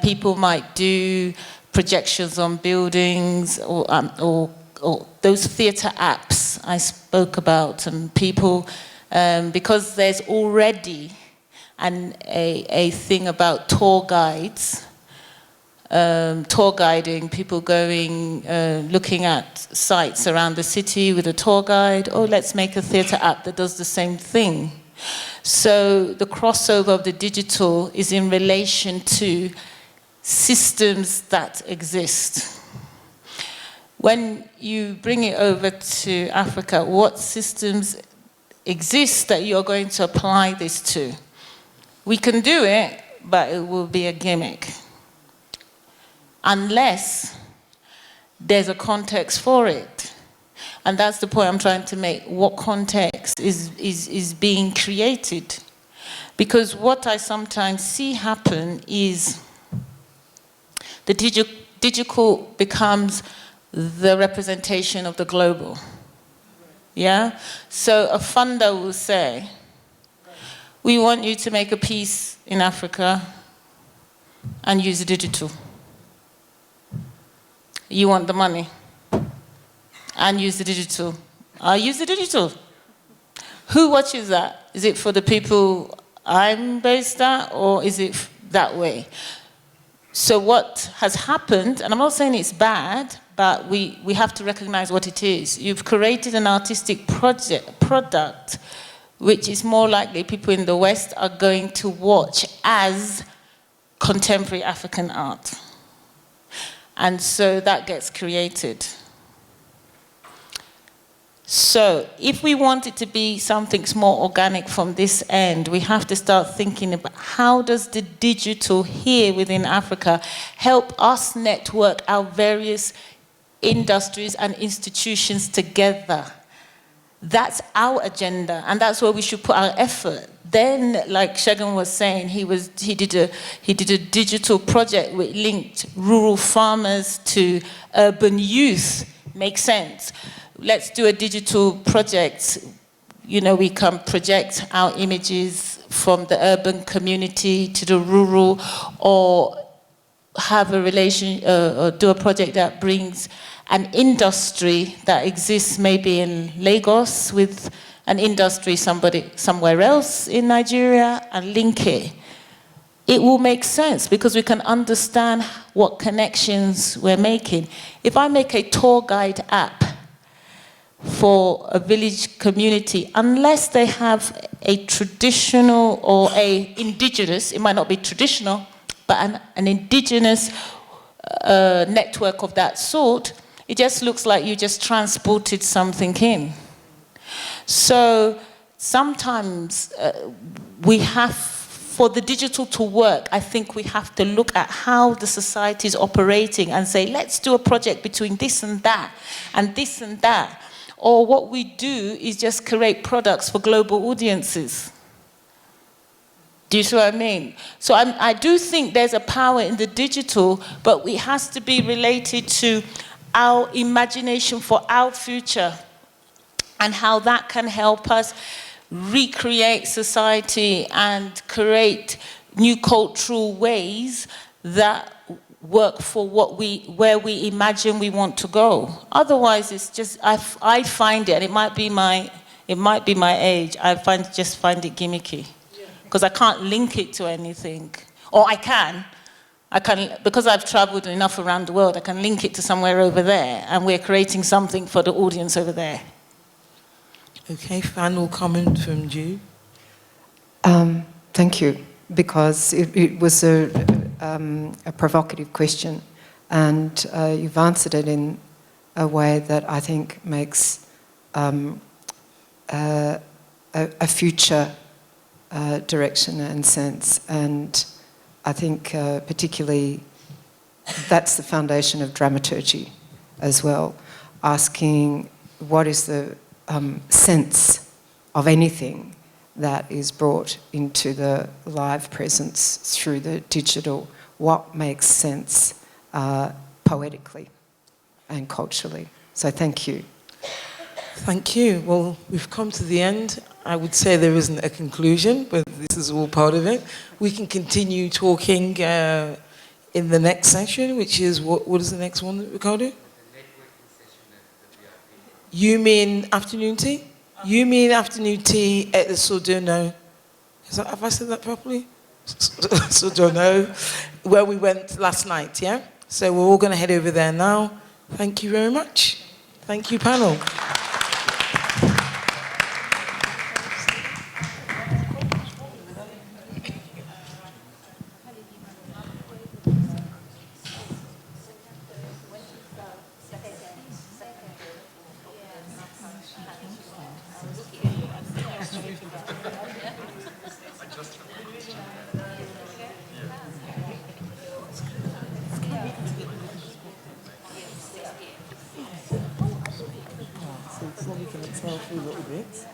People might do projections on buildings or those theatre apps I spoke about, and people, because there's already a thing about tour guides, tour guiding, people going, looking at sites around the city with a tour guide. Oh, let's make a theatre app that does the same thing. So the crossover of the digital is in relation to systems that exist. When you bring it over to Africa, what systems exist that you're going to apply this to? We can do it, but it will be a gimmick. Unless there's a context for it. And that's the point I'm trying to make. What context is being created? Because what I sometimes see happen is the digital becomes the representation of the global. Yeah? So a funder will say, we want you to make a piece in Africa and use the digital. You want the money and use the digital. I'll use the digital. Who watches that? Is it for the people I'm based at, or is it that way? So what has happened, and I'm not saying it's bad, but we have to recognize what it is. You've created an artistic product which is more likely people in the West are going to watch as contemporary African art. And so that gets created. So if we want it to be something more organic from this end, we have to start thinking about how does the digital here within Africa help us network our various industries and institutions together. That's our agenda, and that's where we should put our effort. Then, like Shegun was saying, he did a digital project which linked rural farmers to urban youth. Makes sense. Let's do a digital project. You know, we can project our images from the urban community to the rural, or have a relation, or do a project that brings an industry that exists maybe in Lagos with an industry somewhere else in Nigeria and link it. It will make sense because we can understand what connections we're making. If I make a tour guide app for a village community, unless they have a traditional or a indigenous, it might not be traditional, but an indigenous network of that sort, it just looks like you just transported something in. So sometimes we have, for the digital to work, I think we have to look at how the society is operating and say, let's do a project between this and that, and this and that. Or what we do is just create products for global audiences. Do you see what I mean? So I do think there's a power in the digital, but it has to be related to our imagination for our future and how that can help us recreate society and create new cultural ways that work for where we imagine we want to go. Otherwise, it's just I find it, and it might be my age. I just find it gimmicky because I can't link it to anything, or I can, because I've traveled enough around the world. I can link it to somewhere over there, and we're creating something for the audience over there. Okay, final comment from Ju. Thank you, because it was a provocative question, and you've answered it in a way that I think makes a future direction and sense. And I think particularly that's the foundation of dramaturgy as well, asking what is the sense of anything that is brought into the live presence through the digital, what makes sense poetically and culturally. So thank you. Thank you. Well, we've come to the end. I would say there isn't a conclusion, but this is all part of it. We can continue talking in the next session, which is, what is the next one, Ricardo? You mean afternoon tea? You mean afternoon tea at the Sojourno? Have I said that properly? Sojourno, where we went last night, yeah? So we're all going to head over there now. Thank you very much. Thank you, panel. So we can tell through little bits.